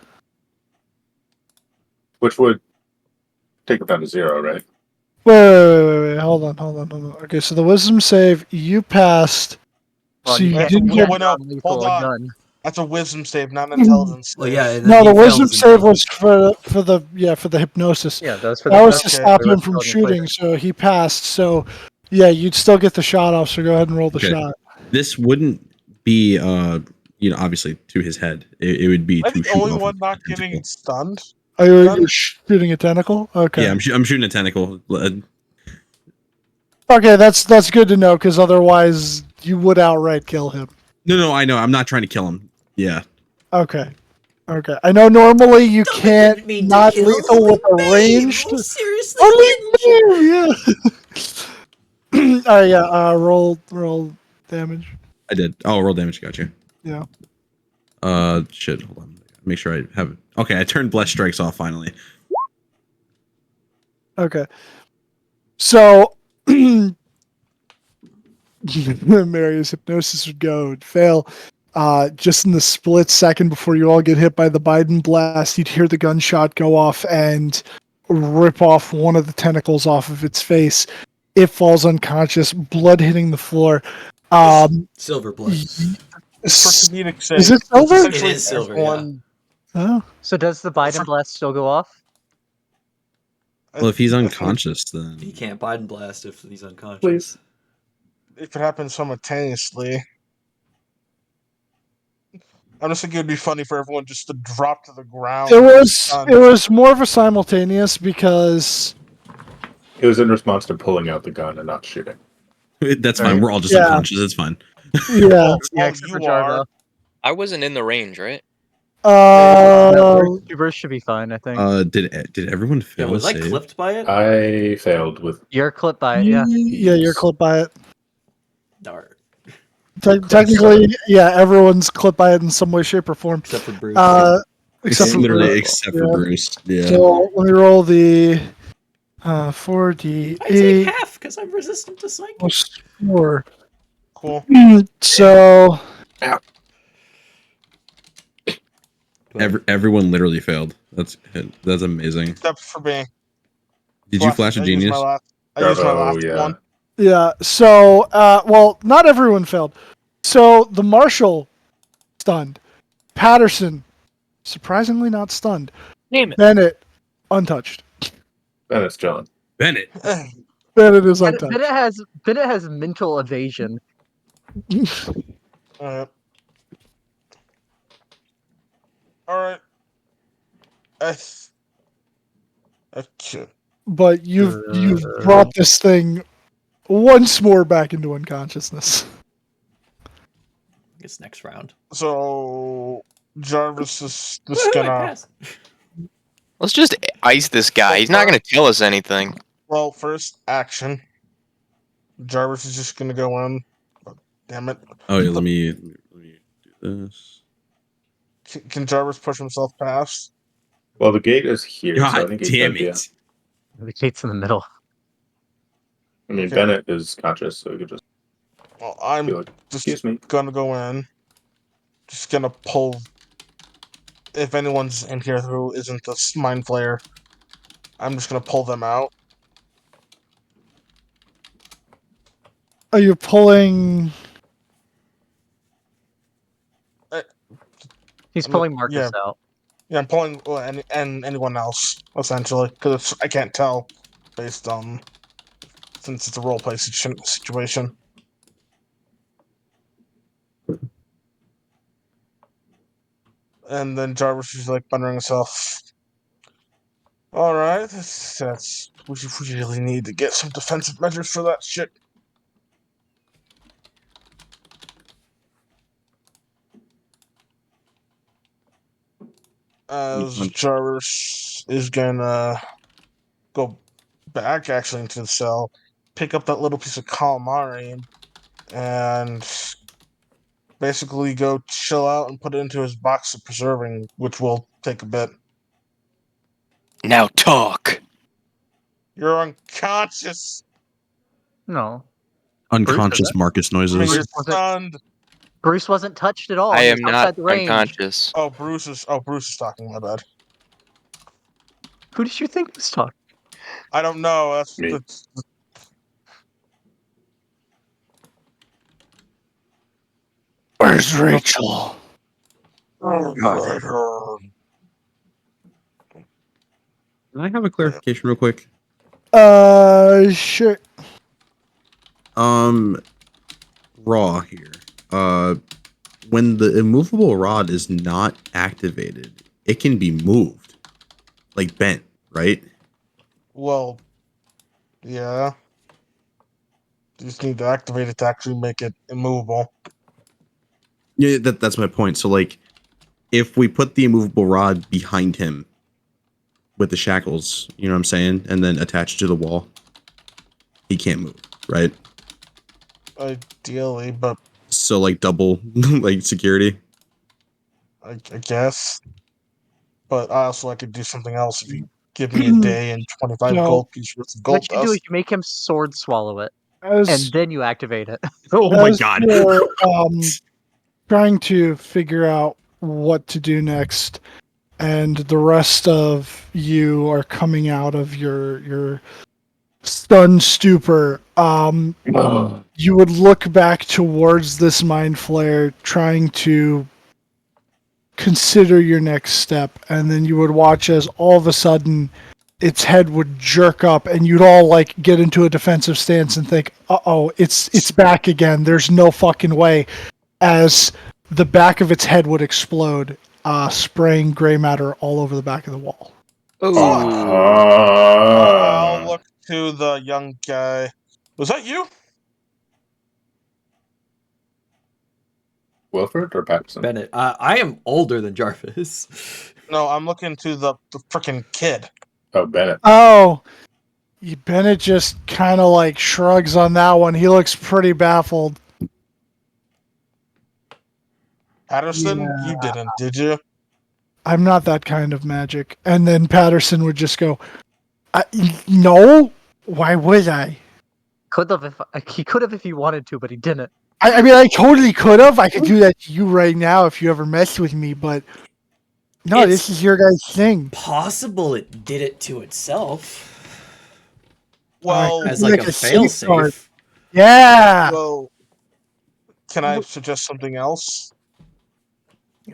Which would take it down to 0, right? Wait. Hold on. Okay, so the wisdom save, you passed. Well, So you you can't, didn't you get. can't no, non-lethal hold a on. gun. that's a wisdom save, not an intelligence Well, save. yeah. And then No, he the fails wisdom his save was intelligence. for the hypnosis. Yeah, that was for That the was to Okay. stop the him rest from on your shooting, so he passed. So, yeah, you'd still get the shot off. So go ahead and roll the Okay. shot. This wouldn't be obviously to his head. It would be I'm to the shoot only off one of not the tentacle. getting stunned. Oh, you're Done? shooting a tentacle. Okay. Yeah, I'm shooting a tentacle. Okay, that's good to know because otherwise you would outright kill him. No, I know. I'm not trying to kill him. Yeah. Okay. I know normally you Dumb, I can't didn't mean to not kill. lethal Only with a maim. ranged. Oh, seriously, Only didn't you? yeah. All right, yeah. Roll damage. I did. Oh, roll damage. Got you. Yeah. Shit. Hold on. Make sure I have it. Okay, I turned blessed strikes off finally. Okay. So Marius' hypnosis would go and fail. Just in the split second before you all get hit by the Biden blast, you'd hear the gunshot go off and rip off one of the tentacles off of its face. It falls unconscious, blood hitting the floor. Silver blood. For comedic sake, Is it silver? essentially It is silver, everyone- Oh, So does the Biden blast still go off? Well, if he's I think unconscious, then He can't Biden blast if he's unconscious. Please. it could happen simultaneously. I'm just thinking it'd be funny for everyone just to drop to the ground. it was stunned. more of a simultaneous because It was in response to pulling out the gun and not shooting. that's fine. We're all just Yeah. unconscious. It's fine. yeah. Well, Except you for Jarvo. are. I wasn't in the range, right? Bruce should be fine, I think. Did everyone Yeah, fail was a I save? clipped by it? I failed with. You're clipped by it, yeah. Yeah, you're clipped by it. Darn. Technically, yeah, everyone's clipped by it in some way, shape, or form. Except for Bruce. Except for Literally, Bruce. except for Yeah. Bruce. Yeah. So let me roll the I 4d8 take half because I'm resistant to psychic. plus 4. Cool. So Everyone literally failed. That's amazing. Except for me. Did you flash a I used genius? I used my last yeah. one. yeah, so well, not everyone failed. So the marshal stunned. Patterson surprisingly not stunned. Damn it. Bennett untouched. And it's John. Bennett. Bennett is Bennett untouched. has mental evasion. Alright. Alright. Okay. But you've brought this thing once more back into unconsciousness. I guess next round. So Jarvis is Woo, just I gonna. passed. Let's just ice this guy. He's not going to tell us anything. Well, first action. Jarvis is just gonna go in. Oh, damn it. Oh yeah, let me do this. Can Jarvis push himself past? Well, the gate is here, so I God think he's damn gonna be. it! The gate's in the middle. I mean, Okay. Bennett is conscious, so he could just Well, be I'm like, just "Excuse me." gonna go in. Just gonna pull. If anyone's in here who isn't the Mind Flayer, I'm just gonna pull them out. Are you pulling? He's pulling Marcus out. Yeah, I'm pulling and anyone else essentially because I can't tell based on since it's a roleplay situation. And then Jarvis is like wondering himself. All right, that's we really need to get some defensive measures for that shit. As Jarvis is gonna go back actually into the cell, pick up that little piece of calamari, and basically go chill out and put it into his box of preserving, which will take a bit. Now talk. You're unconscious. No, Unconscious isn't. Marcus I mean, noises. you're Wasn't- stunned. Bruce wasn't touched at all. I He am was not outside the range. unconscious. Bruce is talking. My bad. Who did you think was talking? I don't know. Me. That's Where's Rachel? Can I have a clarification real quick? Sure. Raw here. When the immovable rod is not activated, it can be moved, like bent, right? Well, yeah. You just need to activate it to actually make it immovable. Yeah, that's my point. So, like, if we put the immovable rod behind him with the shackles, you know what I'm saying, and then attach it to the wall, he can't move, right? Ideally, but So, like, double, like, security. I guess. But I could do something else if you give me a day and 25 No. gold pieces worth of gold What you do is dust. you make him sword swallow it, As, and then you activate it. Oh my as god. you're, trying to figure out what to do next, and the rest of you are coming out of your stunned stupor. You would look back towards this Mind Flayer, trying to consider your next step, and then you would watch as all of a sudden its head would jerk up, and you'd all like get into a defensive stance and think, "Uh-oh, it's back again. There's no fucking way." As the back of its head would explode, spraying gray matter all over the back of the wall. I'll look to the young guy. Was that you? Wilfred or Patterson? Bennett, I am older than Jarvis. No, I'm looking to the freaking kid. Oh, Bennett. Oh, Bennett just kind of like shrugs on that one. He looks pretty baffled. Patterson, Yeah. you didn't, did you? I'm not that kind of magic. And then Patterson would just go, "No, why would I? Could have if he could have if he wanted to, but he didn't. I mean, I totally could have. I could do that to you right now if you ever messed with me, but no, It's- this is your guys' thing." Possible it did it to itself. Well, As like a safeguard. failsafe. Yeah. well, can I suggest something else?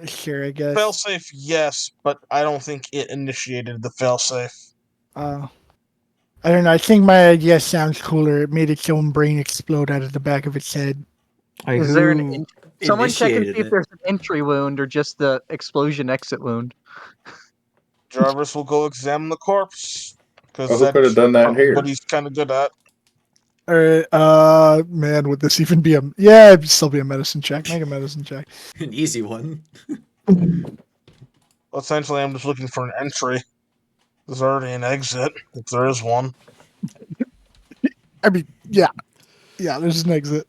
Sure, I guess. Failsafe, yes, but I don't think it initiated the failsafe. I don't know. I think my idea sounds cooler. It made its own brain explode out of the back of its head. Is there an someone check and see initiated if it? there's an entry wound or just the explosion exit wound? Jarvis will go examine the corpse because Well, who could have done that here? what he's kind of good at. All right, man, would this even be a? Yeah, it'd still be a medicine check. Make a medicine check. An easy one. Essentially, I'm just looking for an entry. There's already an exit, if there is one. I mean, yeah, there's an exit.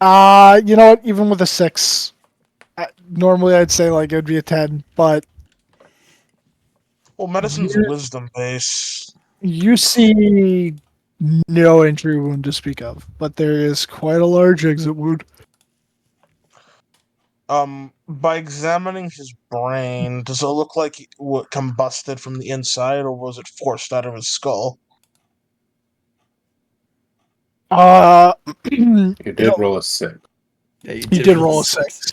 You know what? Even with a 6, normally I'd say like it would be a 10, but Well, medicine's You- wisdom base. you see no entry wound to speak of, but there is quite a large exit wound. By examining his brain, does it look like it combusted from the inside, or was it forced out of his skull? You did roll a 6. Yeah, you He did roll a 6.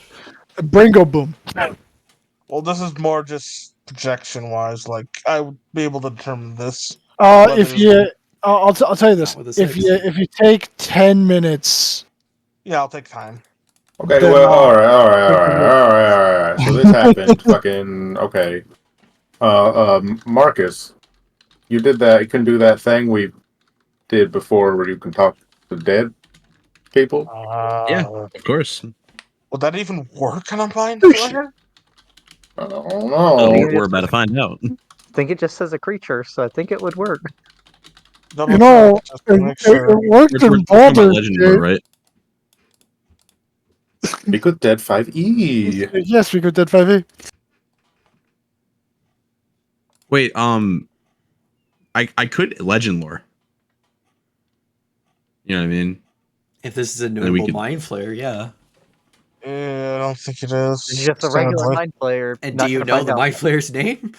Bringo boom. Well, this is more just projection wise. Like I would be able to determine this. If whether- you, I'll tell you this. Not with a If six. you take 10 minutes, Yeah, I'll take time. Okay, Then, well, all right, all right, we all can right, look. all right, all right. So this happened. Fucking okay. Marcus, you did that. You can do that thing we did before, where you can talk to dead people. Yeah, of course. Would that even work on a mind flayer? I don't So know. we're about to find out. I think it just says a creature, so I think it would work. Double You check know, just to make it sure. worked We're in talking about Baldur's legend lore, Gate. right? Speak with Dead 5e. Yes, we could did 5e. Wait, I could legend lore. You know what I mean? If this is a we notable could- mind flayer, yeah. I don't think it is. It's just a regular sadly. mind player. And not do you gonna know find the out. mind flayer's name?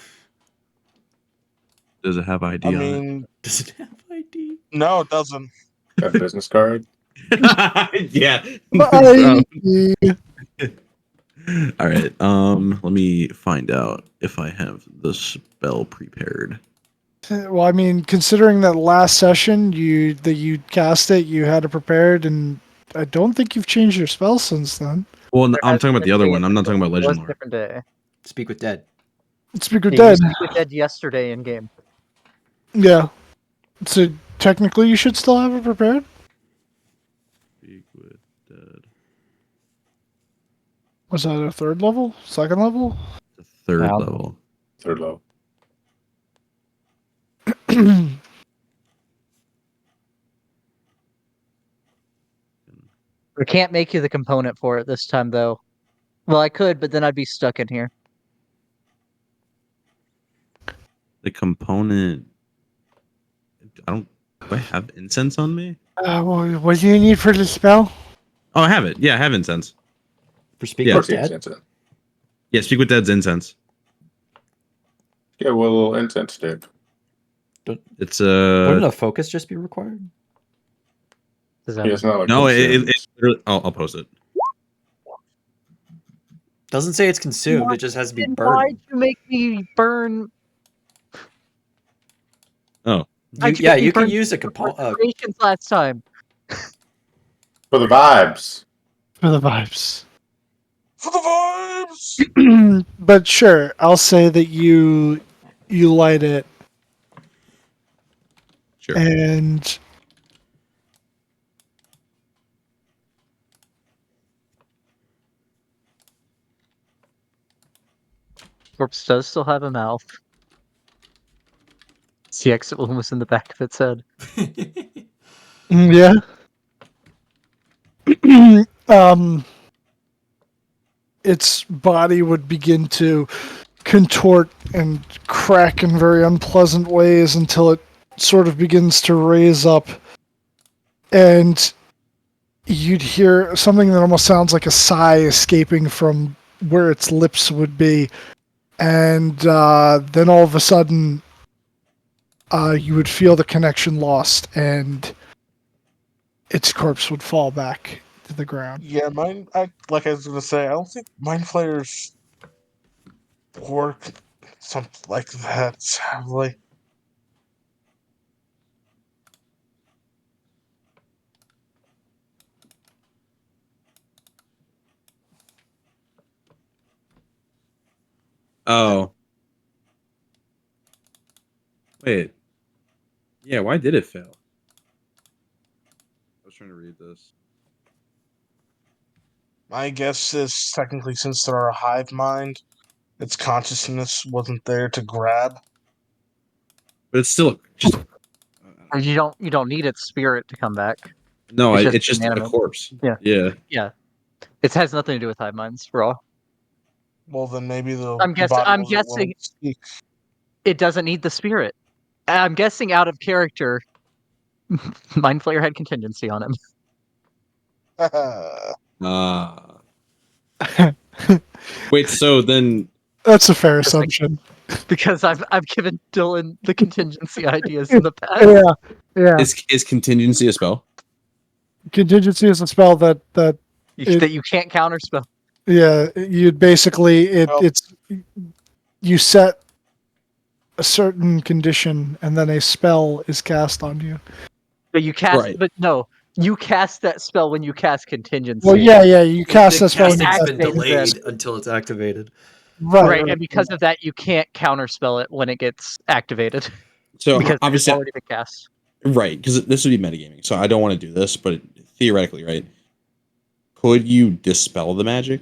Does it have ID I on mean, Does it have ID? no, it doesn't. Got a business card. it? Yeah. All right. Let me find out if I have the spell prepared. Well, I mean, considering that last session you cast it, you had it prepared, and I don't think you've changed your spell since then. Well, There I'm has talking about been the other a one. I'm not talking about It was legend a lore. different day. Speak with dead. Speak with Yeah, you dead. speak with dead yesterday in game. Yeah. So technically, you should still have it prepared. Speak with dead. Was that a third level? Second level? The third Wow. level. Third level. I can't make you the component for it this time, though. Well, I could, but then I'd be stuck in here. The component. Do I have incense on me? What do you need for the spell? Oh, I have it. Yeah, I have incense. For speak Yeah. with Of course, dead? incense. Yeah, speak with dead's incense. Yeah, well, a little incense stick. It's Wouldn't a focus just be required? Does Yeah, that it's not like no, consumed. it literally, I'll post it. Doesn't say it's consumed, it just has to be Then why'd burned. you make me burn? Oh, You can use a component. Creations last time. For the vibes. For the vibes. For the vibes. But sure, I'll say that you light it sure. and Corpse does still have a mouth. The exit wound was in the back of its head. yeah. Its body would begin to contort and crack in very unpleasant ways until it sort of begins to raise up, and you'd hear something that almost sounds like a sigh escaping from where its lips would be, and then all of a sudden you would feel the connection lost, and its corpse would fall back to the ground. Yeah, like I was gonna say, I don't think mind flayers work something like that. Sadly. Oh. Wait. Yeah, why did it fail? I was trying to read this. My guess is technically, since they're a hive mind, its consciousness wasn't there to grab. But it's still just You don't need its spirit to come back. no, It's it's just just a inanimate. corpse. Yeah. Yeah. Yeah. It has nothing to do with hive minds, Raw. Well, then maybe the I'm body wasn't willing guessing to speak. it doesn't need the spirit. I'm guessing out of character, Mind Flayer had contingency on him. Wait, so then That's a fair assumption. Because I've given Dylan the contingency ideas in the past. Yeah. is contingency a spell? Contingency is a spell that That you can't counterspell. Yeah, you'd basically Well- it's you set a certain condition and then a spell is cast on you. But you cast, Right. but no, you cast that spell when you cast contingency. Well, yeah, you cast The that spell. when you casting's cast been activates delayed it. until it's activated. Right, and because of that, you can't counterspell it when it gets activated So because it's obviously, already been cast. right, because this would be metagaming. So I don't want to do this, but theoretically, right? Could you dispel the magic?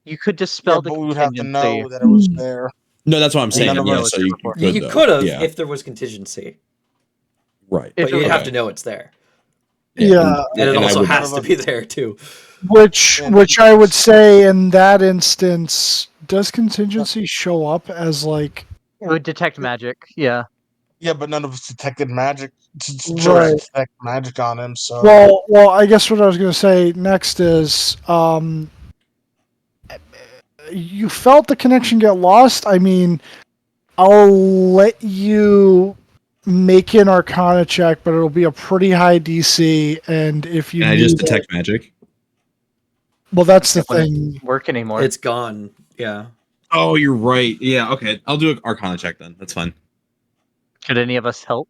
You could Yeah, dispel the but we would have to contingency. know that it was there. No, that's what I'm And saying. none of Yeah, us- so you before. could. You though. could have Yeah, if there was contingency, right. If but it you'd was- have Okay. to know it's there, Yeah, and it I also would- has to be there too. which And- I would say in that instance, does contingency show up as like It would detect magic. Yeah. Yeah, but none of us detected magic. Right. Chose to detect magic on him. So well, I guess what I was going to say next is you felt the connection get lost. I mean, I'll let you make an Arcana check, but it'll be a pretty high DC, and if you Can I just need it- detect magic? well, that's the It wouldn't thing. work anymore. It's gone. Yeah. Oh, you're right. Yeah, okay. I'll do an Arcana check then. That's fine. Could any of us help?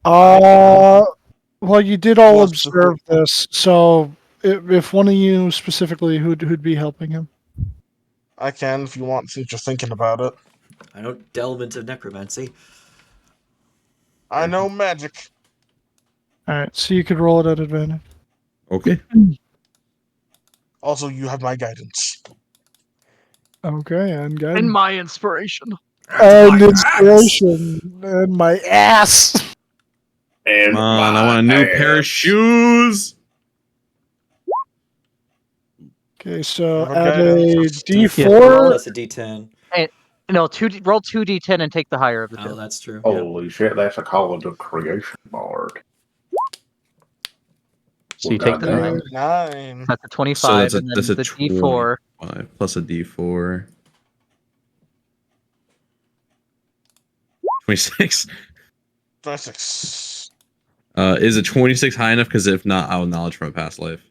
Well, you did all Well, observe this, so if one of you specifically, who'd be helping him? I can if you want, since you're thinking about it. I don't delve into necromancy. I know magic. All right, so you could roll it at advantage. Okay. Also, you have my guidance. Okay, and guide. And my inspiration. And inspiration and my ass. And Come on, I want a new pair of shoes. Okay, so Have a add guidance. a Yeah, D4. Plus a D10. No, roll 2d10 and take the higher of the two. Oh, that's true. Yeah. holy shit, that's a college of creation bard. So you take the Goddamn. 9. 9. That's a 25, So that's a and then that's a the d4. 25 plus a D4. 26. 26. Is a 26 high enough? Because if not, I'll knowledge from a past life.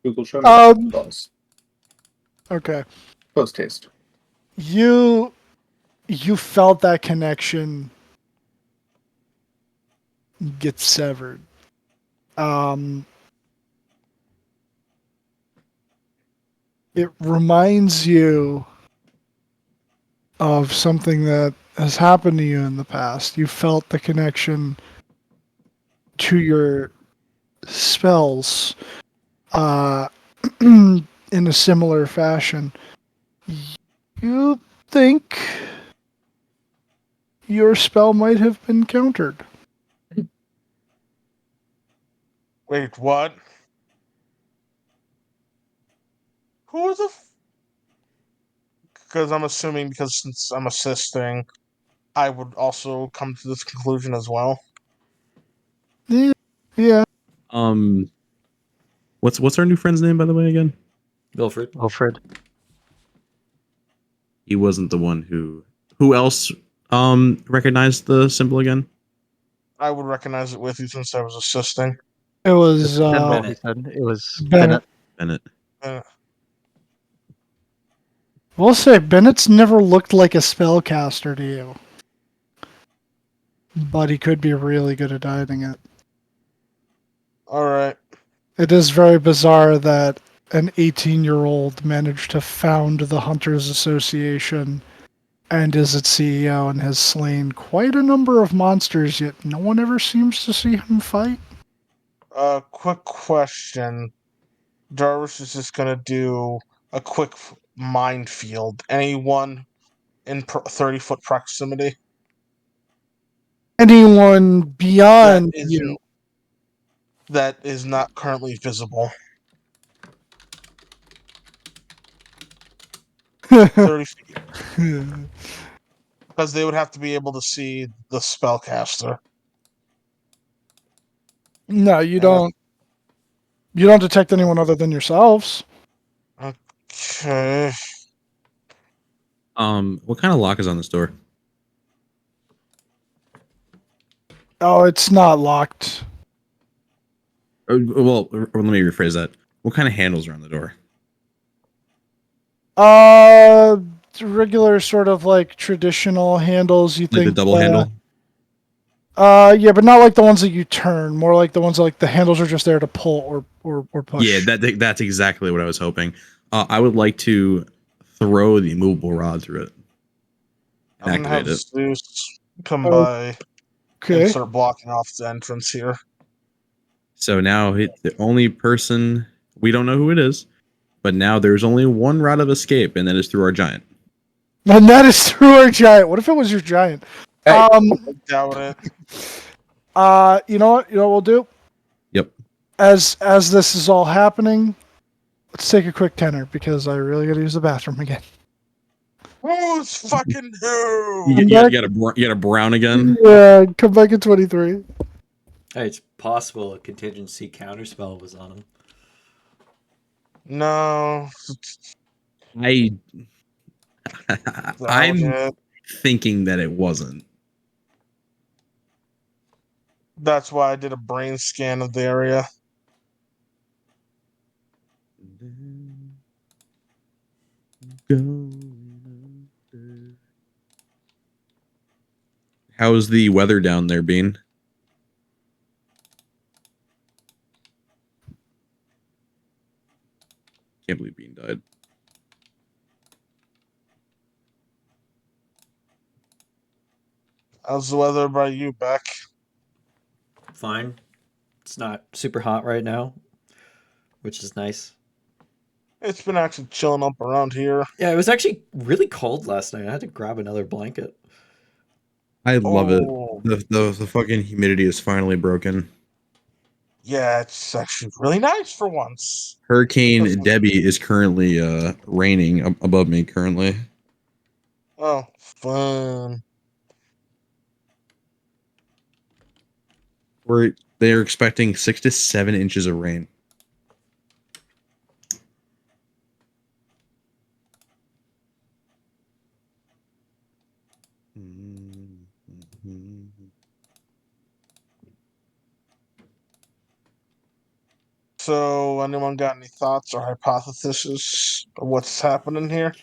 Google show Um, Close. Okay, Close taste. you felt that connection get severed. It reminds you of something that has happened to you in the past. You felt the connection to your spells in a similar fashion. You think your spell might have been countered. Wait, what? Who is the? Because I'm assuming, because since I'm assisting, I would also come to this conclusion as well. Yeah. What's our new friend's name, by the way, again? Wilfred. Wilfred. He wasn't the one who else recognized the symbol again? I would recognize it with you since I was assisting. It was Symbol, he Bennett. said. It was Bennett. Bennett. Bennett. We'll say Bennett's never looked like a spellcaster to you. But he could be really good at hiding it. Alright. It is very bizarre that an 18-year-old managed to found the Hunters Association and is its CEO and has slain quite a number of monsters, yet no one ever seems to see him fight. Quick question. Jarvis is just gonna do a quick mind field. Anyone in 30-foot proximity? Anyone beyond That you. that is not currently visible. 30 feet. Because they would have to be able to see the spellcaster. No, you don't. You don't detect anyone other than yourselves. Okay. What kind of lock is on this door? Oh, it's not locked. Well, let me rephrase that. What kind of handles are on the door? Regular sort of like traditional handles. You Like think the double handle? Yeah, but not like the ones that you turn. More like the ones that, like the handles are just there to pull or push. Yeah, that's exactly what I was hoping. I would like to throw the immovable rod through it and I'm gonna have activate it. Zeus come Oh, by and Okay. start blocking off the entrance here. So now the only person, we don't know who it is, but now there's only one route of escape, and that is through our giant. And that is through our giant. What if it was your giant? Hey. I doubt it. You know what? You know what we'll do? Yep. As this is all happening, let's take a quick tenor because I really gotta use the bathroom again. Who's fucking who? You got a brown again? Yeah, come back in 23. Hey, it's possible a contingency counterspell was on him. No, I'm doubt it. thinking that it wasn't. That's why I did a brain scan of the area. How's the weather down there, Bean? Can't believe Bean died. How's the weather by you, Beck? Fine. It's not super hot right now, which is nice. It's been actually chilling up around here. Yeah, it was actually really cold last night. I had to grab another blanket. I love it. Oh, The fucking humidity is finally broken. yeah, it's actually really nice for once. Hurricane Debbie is currently raining above me currently. Oh, fun. They're expecting 6 to 7 inches of rain. So, anyone got any thoughts or hypotheses of what's happening here?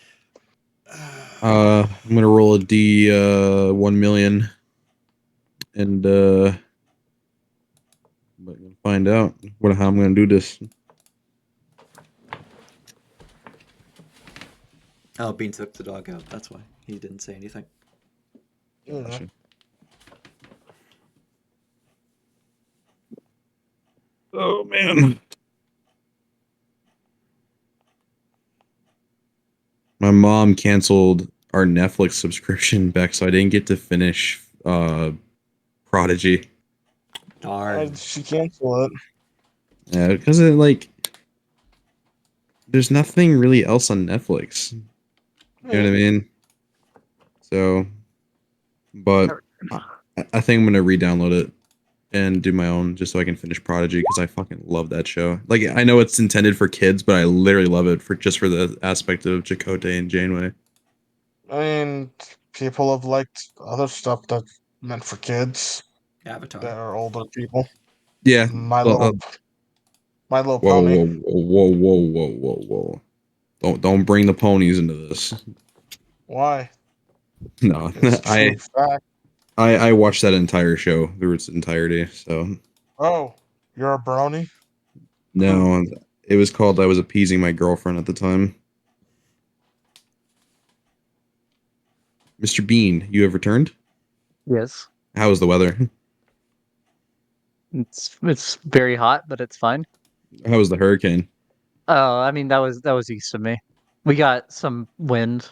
I'm gonna roll a D 1,000,000 and but we'll find out how I'm gonna do this. Oh, Bean took the dog out. That's why he didn't say anything. Yeah. Oh man. My mom canceled our Netflix subscription back, so I didn't get to finish Prodigy. Darn. She canceled it. Yeah, because it like there's nothing really else on Netflix. You know what I mean? So, but I think I'm gonna re-download it and do my own just so I can finish Prodigy because I fucking love that show. Like I know it's intended for kids, but I literally love it for the aspect of Chakotay and Janeway. I mean, people have liked other stuff that's meant for kids Avatar. that are older people. Yeah. My Well, Little whoa, Pony. whoa. Don't bring the ponies into this. Why? No, It's true fact. I watched that entire show through its entirety. So Oh, you're a brony? no, it was called I Was Appeasing My Girlfriend at the time. Mr. Bean, you have returned? Yes. How is the weather? It's very hot, but it's fine. How was the hurricane? Oh, I mean that was east of me. We got some wind.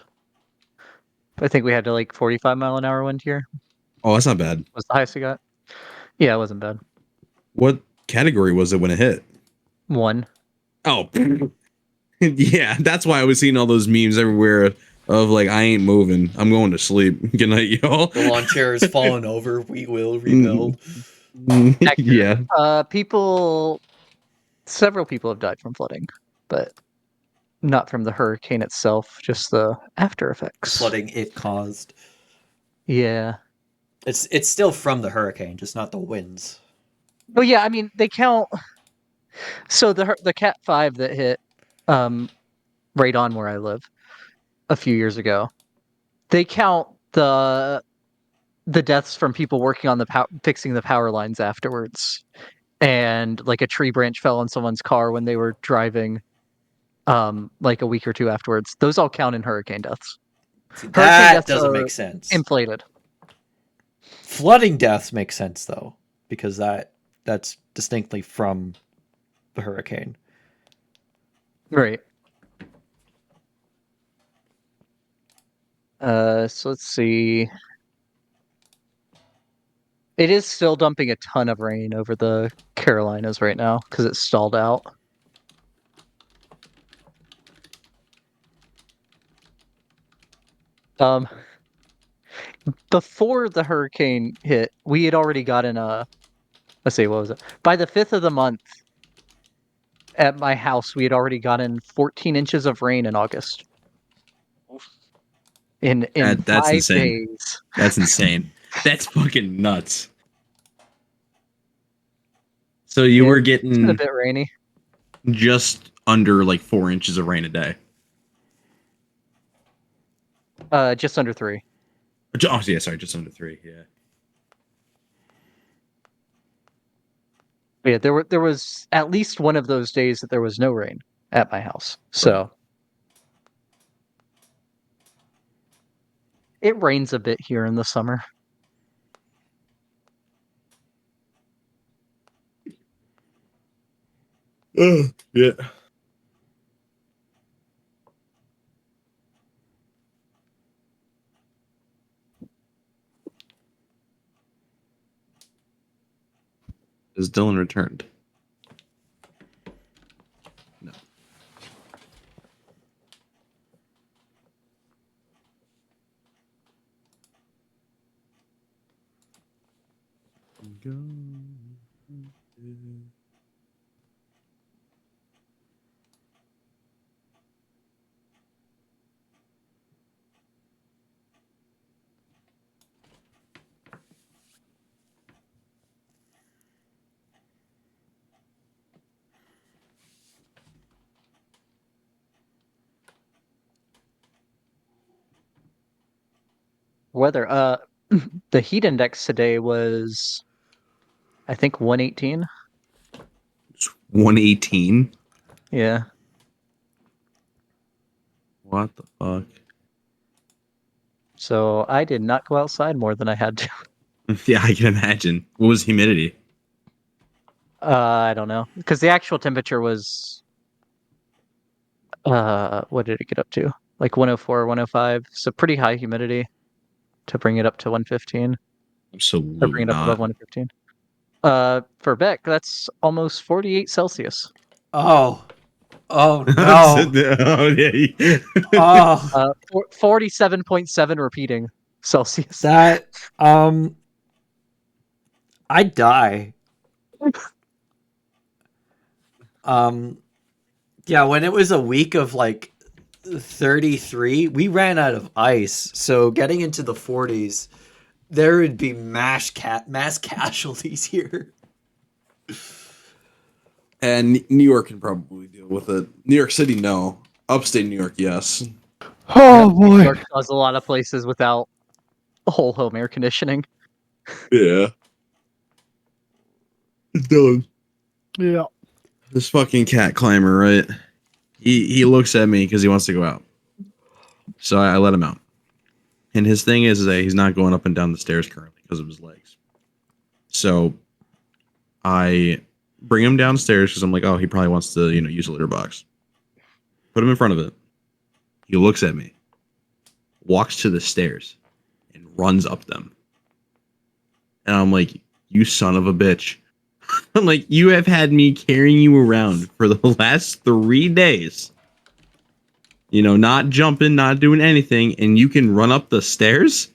I think we had to like 45-mile-an-hour wind here. Oh, that's not bad. Was the highest we got. Yeah, it wasn't bad. What category was it when it hit? 1. Oh, yeah, that's why I was seeing all those memes everywhere of like, I ain't moving. I'm going to sleep. Good night, y'all. The lawn chair is falling over. We will rebuild. Yeah. Several people have died from flooding, but not from the hurricane itself, just the after effects. Flooding it caused. Yeah. It's still from the hurricane, just not the winds. Well, yeah, I mean, they count So the Cat 5 that hit right on where I live a few years ago, they count the deaths from people working on fixing the power lines afterwards, and like a tree branch fell on someone's car when they were driving, like a week or two afterwards. Those all count in hurricane deaths. See, Hurricane that deaths doesn't are make sense. inflated. Flooding deaths make sense though, because that's distinctly from the hurricane. Right. So let's see. It is still dumping a ton of rain over the Carolinas right now because it's stalled out. Um, Before the hurricane hit, we had already gotten let's see, what was it? By the 5th of the month at my house, we had already gotten 14 inches of rain in August. In That's 5 insane. days. That's insane. That's fucking nuts. So you were It's been a getting bit rainy. just under like 4 inches of rain a day. Just under 3. Oh yeah, sorry, just under 3. Yeah. But yeah, there was at least one of those days that there was no rain at my house. So it rains a bit here in the summer. Yeah. Is Dylan returned? No. Weather. The heat index today was, I think, 118. 118. Yeah. What the fuck? So I did not go outside more than I had to. Yeah, I can imagine. What was humidity? I don't know, because the actual temperature was, what did it get up to? Like 104, 105. So pretty high humidity to bring it up to 115, or Absolutely bring it up above not. 115. For Beck, that's almost 48 Celsius. Oh, oh no. Oh, yeah. Oh, 47.7 repeating Celsius. that I'd die. Yeah, when it was a week of like 33, we ran out of ice. So getting into the 40s, there would be mass casualties here. And New York can probably deal with it. New York City, no. Upstate New York, yes. Oh New boy. York does a lot of places without whole home air conditioning. Yeah. Dylan. Yeah. This fucking cat climber, right? He looks at me because he wants to go out. So I let him out. And his thing is that he's not going up and down the stairs currently because of his legs. So I bring him downstairs because I'm like, oh, he probably wants to, use a litter box. Put him in front of it. He looks at me, walks to the stairs, and runs up them. And I'm like, you son of a bitch. I'm like, you have had me carrying you around for the last 3 days. Not jumping, not doing anything, and you can run up the stairs?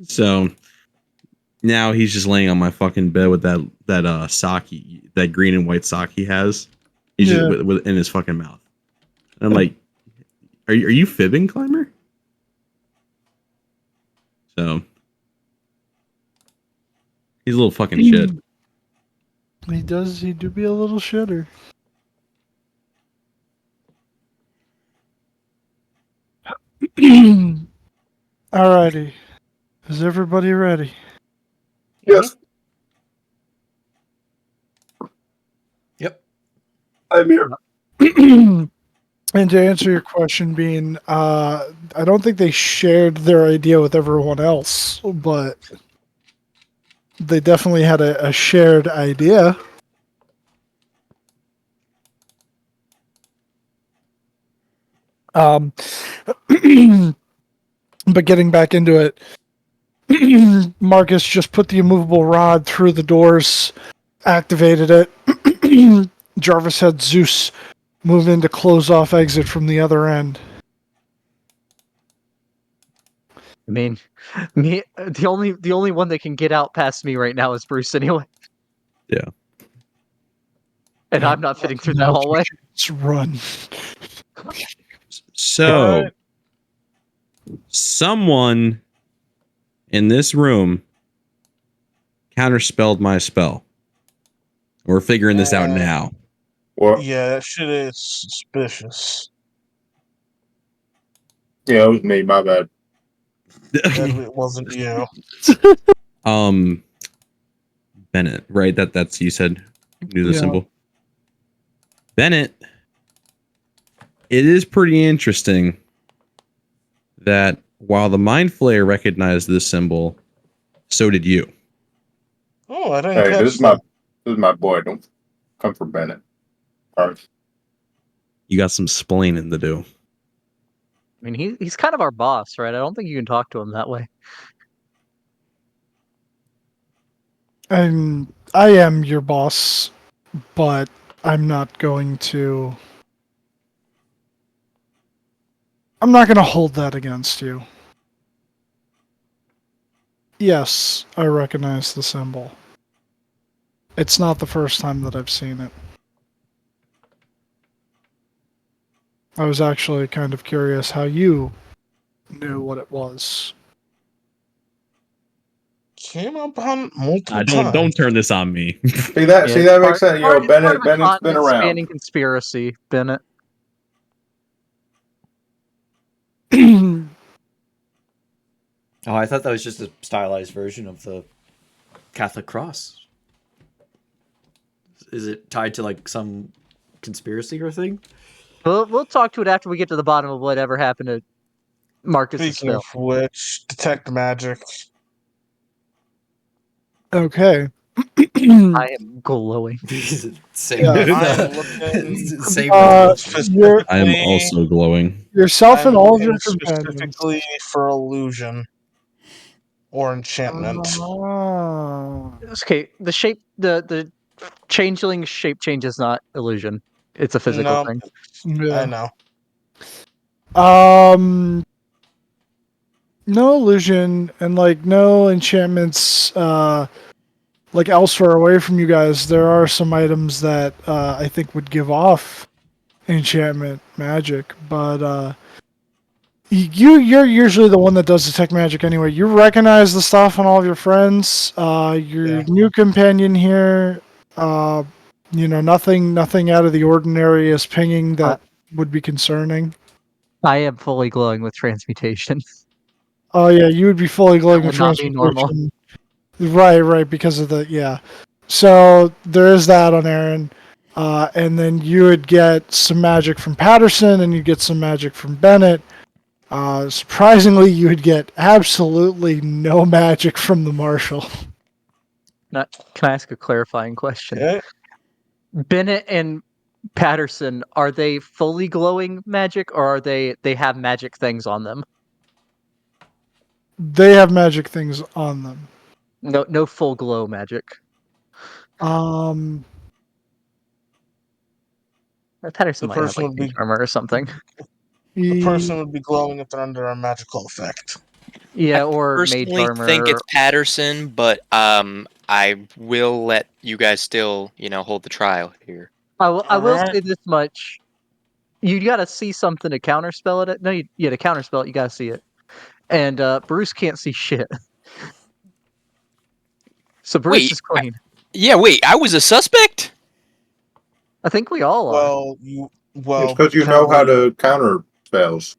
So now he's just laying on my fucking bed with that sock, that green and white sock he has. He's Yeah. just with in his fucking mouth. And I'm like, are you fibbing, climber? So he's a little fucking shit. He do be a little shitter. Alrighty. Is everybody ready? Yes, Yep. I'm here. And to answer your question, Bean, I don't think they shared their idea with everyone else, but they definitely had a shared idea. But getting back into it, Marcus just put the immovable rod through the doors, activated it. Jarvis had Zeus move in to close off exit from the other end. I mean, the only one that can get out past me right now is Bruce anyway. Yeah. And I'm not fitting through that hallway. Let's run. So, Alright. someone in this room counterspelled my spell. We're figuring this out now. What? Yeah, that shit is suspicious. Yeah, it was me. My bad. It wasn't you. Bennett, right? That's you said knew the Yeah. symbol. Bennett, it is pretty interesting that while the Mind Flayer recognized this symbol, so did you. Oh, I didn't Hey, catch this is my boy. Don't come for Bennett. All right. You got some splaining to do. I mean, he's kind of our boss, right? I don't think you can talk to him that way. I am your boss, but I'm not going to. I'm not going to hold that against you. Yes, I recognize the symbol. It's not the first time that I've seen it. I was actually kind of curious how you knew what it was. Came up on multiple Don't times. turn this on me. See that? See it's that makes sense. part of a Bennett's been around. continent-spanning conspiracy, Bennett. Oh, I thought that was just a stylized version of the Catholic cross. Is it tied to like some conspiracy or thing? We'll talk to it after we get to the bottom of whatever happened to Marcus's Speaking spell. of which, detect magic. Okay. I am glowing. Same Yeah, with I'm looking same you're, I am also glowing. yourself and I'm all of your looking companions. specifically for illusion or enchantment. Okay, the changeling shape change is not illusion. It's a physical No, thing. I Yeah. know. No illusion and like no enchantments like elsewhere away from you guys. There are some items that I think would give off enchantment magic, but you're usually the one that does detect magic anyway. You recognize the stuff on all of your friends. Your Yeah. new companion here, nothing out of the ordinary is pinging that would be concerning. I am fully glowing with transmutation. Oh yeah, you would be fully glowing That with would not be normal. transmutation. Right, because of the yeah. So there is that on Aaron, and then you would get some magic from Patterson, and you'd get some magic from Bennett. Surprisingly, you would get absolutely no magic from the Marshal. Can I ask a clarifying question? Okay. Bennett and Patterson, are they fully glowing magic, or are they have magic things on them? They have magic things on them. No full glow magic. Um, Patterson The might have person like would be mage armor or something. the person would be glowing if they're under a magical effect. Yeah, I or mage personally think armor. it's Patterson, but I will let you guys still, hold the trial here. I will Alright. say this much: you gotta see something to counterspell it. No, to counterspell it, you gotta see it. And Bruce can't see shit, so Bruce Wait, is clean. Yeah, wait, I was a suspect? I think we all are. It's because you know how to counter spells.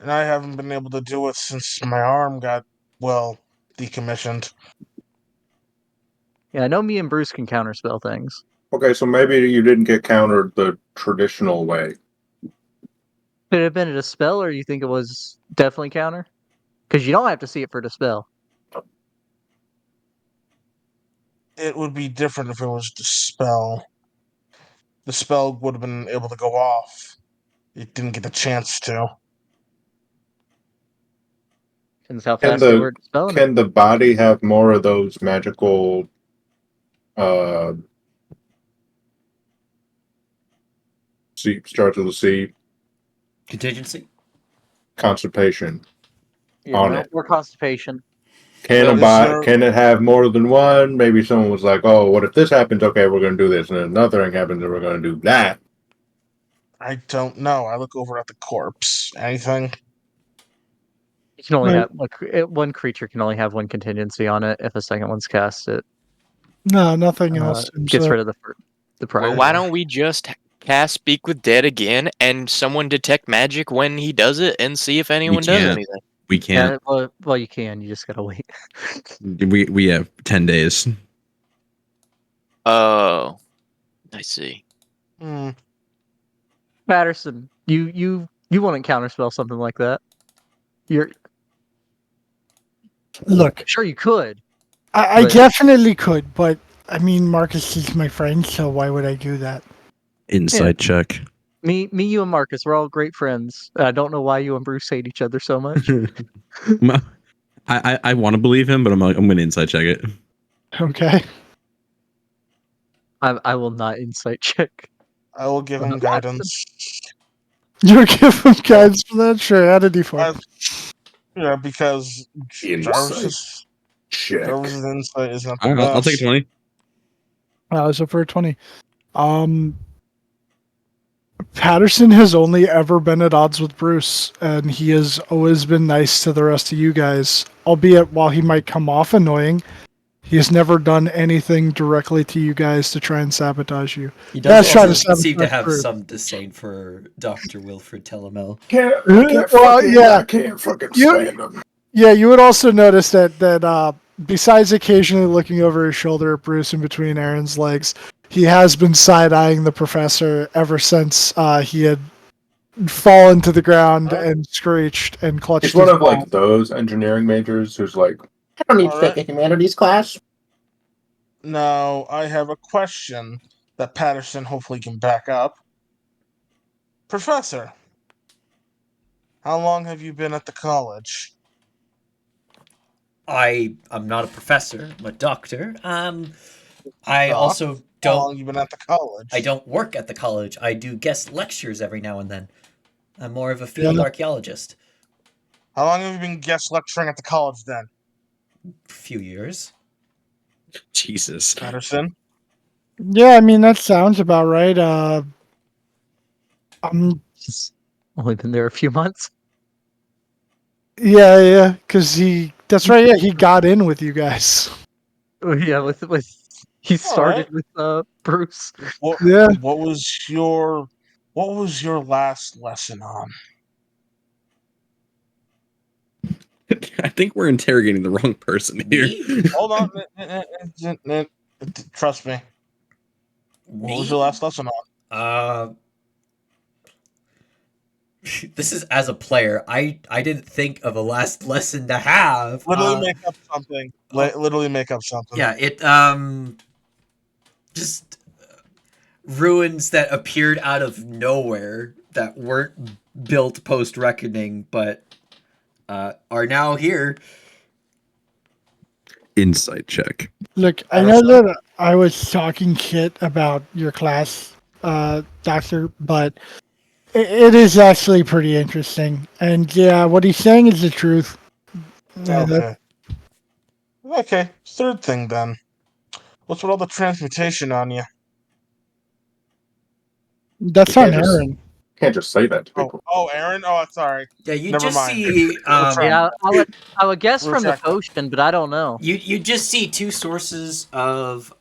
and I haven't been able to do it since my arm got decommissioned. Yeah, I know me and Bruce can counterspell things. Okay, so maybe you didn't get countered the traditional way. Could it have been a spell, or you think it was definitely counter? Because you don't have to see it for the spell. It would be different if it was the spell. The spell would have been able to go off. It didn't get the chance to. Depends how Can fast they were spelling it. can the body have more of those magical starts with a C, Contingency. constipation on it? Or constipation. Can it have more than one? Maybe someone was like, "Oh, what if this happens? Okay, we're going to do this, and then another thing happens, and we're going to do that." I don't know. I look over at the corpse. Anything? You can only Right. have one creature can only have one contingency on it. If a second one's cast, it No, nothing else. gets rid of the prior. Well, why don't we just cast Speak with Dead again and someone detect magic when he does it and see if anyone does can't. anything? We can't. Yeah, well, you can. You just gotta wait. We have 10 days. Oh, I see. Hmm. Patterson, you wouldn't counterspell something like that. You're Look, sure you could. I But- definitely could, but I mean, Marcus is my friend, so why would I do that? Insight check. Me, you, and Marcus, we're all great friends. I don't know why you and Bruce hate each other so much. I want to believe him, but I'm going to insight check it. Okay. I will not insight check. I will give him guidance. You give him guidance for that? Sure, add a d4. Yeah, because Insight check. Jarvis's insight is not the All right, best. I'll take a 20. So for a 20. Patterson has only ever been at odds with Bruce, and he has always been nice to the rest of you guys. Albeit, while he might come off annoying, he has never done anything directly to you guys to try and sabotage you. He does That's trying to also seem to sabotage have Bruce. some disdain for Dr. Wilfred Telemel. I can't fucking stand him. Yeah, you would also notice that besides occasionally looking over his shoulder at Bruce in between Aaron's legs, he has been side-eyeing the professor ever since he had fallen to the ground and screeched and clutched He's one his of like those engineering majors who's like, I don't need to take a humanities class. Now, I have a question that Patterson hopefully can back up. Professor, how long have you been at the college? I'm not a professor. I'm a doctor. I Doc, also How long don't. you been at the college? I don't work at the college. I do guest lectures every now and then. I'm more of a field archaeologist. How long have you been guest lecturing at the college then, A few years. Jesus. Patterson? Yeah, I mean that sounds about right. He's only been there a few months. Yeah, because that's right. Yeah, he got in with you guys. Yeah, with he started with Bruce. Yeah. What was your last lesson on? I think we're interrogating the wrong person here. Hold on. Trust me. What was your last lesson on? This is as a player. I didn't think of a last lesson to have. Literally make up something. Literally make up something. Yeah, it just ruins that appeared out of nowhere that weren't built post reckoning, but are now here. Insight check. Look, I know that I was talking shit about your class, Doctor, but it is actually pretty interesting. And yeah, what he's saying is the truth. Okay. Okay. Third thing then. What's with all the transmutation on you? That's You on can't just- Aaron. Can't just say that to Oh, people. Aaron. Oh, sorry. Yeah, you Never just mind. see. Yeah, I would guess from the Retract that. potion, but I don't know. You just see two sources of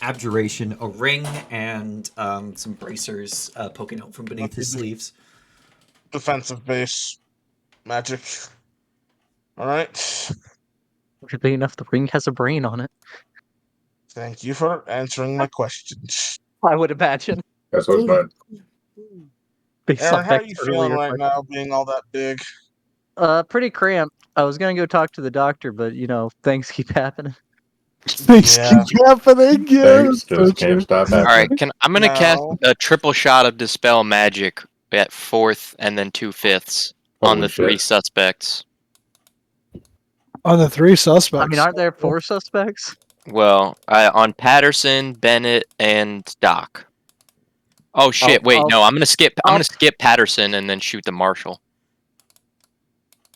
abjuration: a ring and some bracers poking out from beneath his sleeves. Defensive base magic. All right. Weirdly enough, the ring has a brain on it. Thank you for answering my questions. I would imagine, That's what's bad. based Aaron, on how are Beck's you feeling earlier right question. now, being all that big? Pretty cramped. I was gonna go talk to the doctor, but things keep happening. Things Yeah. keep happening. Yeah, Things that's so just true. can't stop All right, happening. I'm gonna cast No. a triple shot of dispel magic at 4th and then 2/5 on Holy the 3 shit. suspects. On the three suspects. I mean, aren't there 4 suspects? Well, on Patterson, Bennett, and Doc. Oh shit! Wait, no, I'm gonna skip. I'm gonna skip Patterson and then shoot the marshal.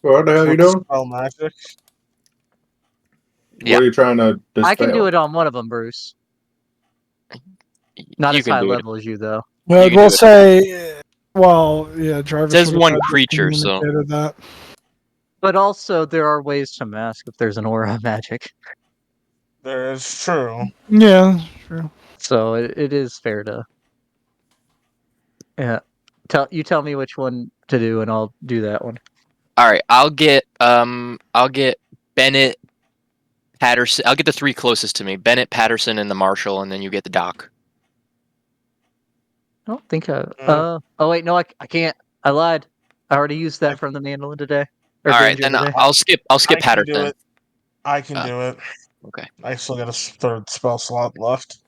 What the hell you doing? Spell magic. Yeah. What are you trying to dispel? I can do it on one of them, Bruce. Not You as can high do it. level as you, though. Well, You can we'll do it. say, well, yeah, Jarvis It says would have one had to creature, so communicated that. But also, there are ways to mask if there's an aura magic. That is true. Yeah, true. So it is fair to. Yeah. Tell me which one to do, and I'll do that one. all right. I'll get Bennett, Patterson. I'll get the 3 closest to me: Bennett, Patterson, and the marshal, and then you get the Doc. I don't think oh wait, no, I can't. I lied. I already used that from the mandolin today. Or All right, danger then today. I'll skip I can do Patterson. it. I can do it. Okay. I still got a third spell slot left.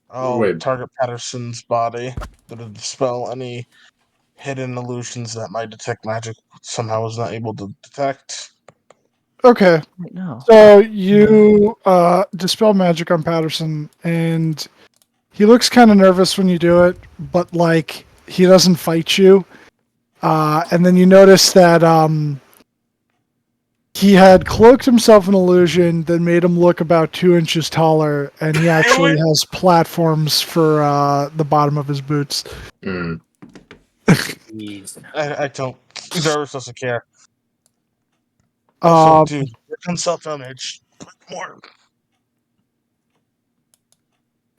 I'll Wait. target Patterson's body to dispel any hidden illusions that my detect magic somehow was not able to detect. Okay, Wait, no. so you dispel magic on Patterson, and he looks kind of nervous when you do it, but like he doesn't fight you. And then you notice that he had cloaked himself in illusion that made him look about 2 inches taller, and he actually has platforms for the bottom of his boots. Mm. I don't. Jarvis doesn't care. Also, dude, work on self-image. More.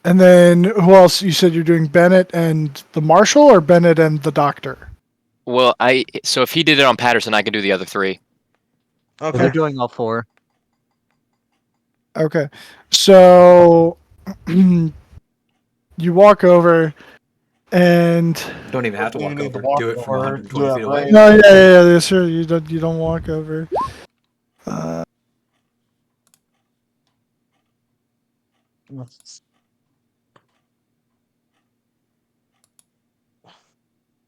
And then who else? You said you're doing Bennett and the Marshal, or Bennett and the Doctor? Well, so if he did it on Patterson, I can do the other 3. They're Okay. doing all 4. Okay, so you walk over, and Don't even have to You walk need to over. walk Do it from over, 120 do feet that away. right. no, yeah, sure. You don't walk over.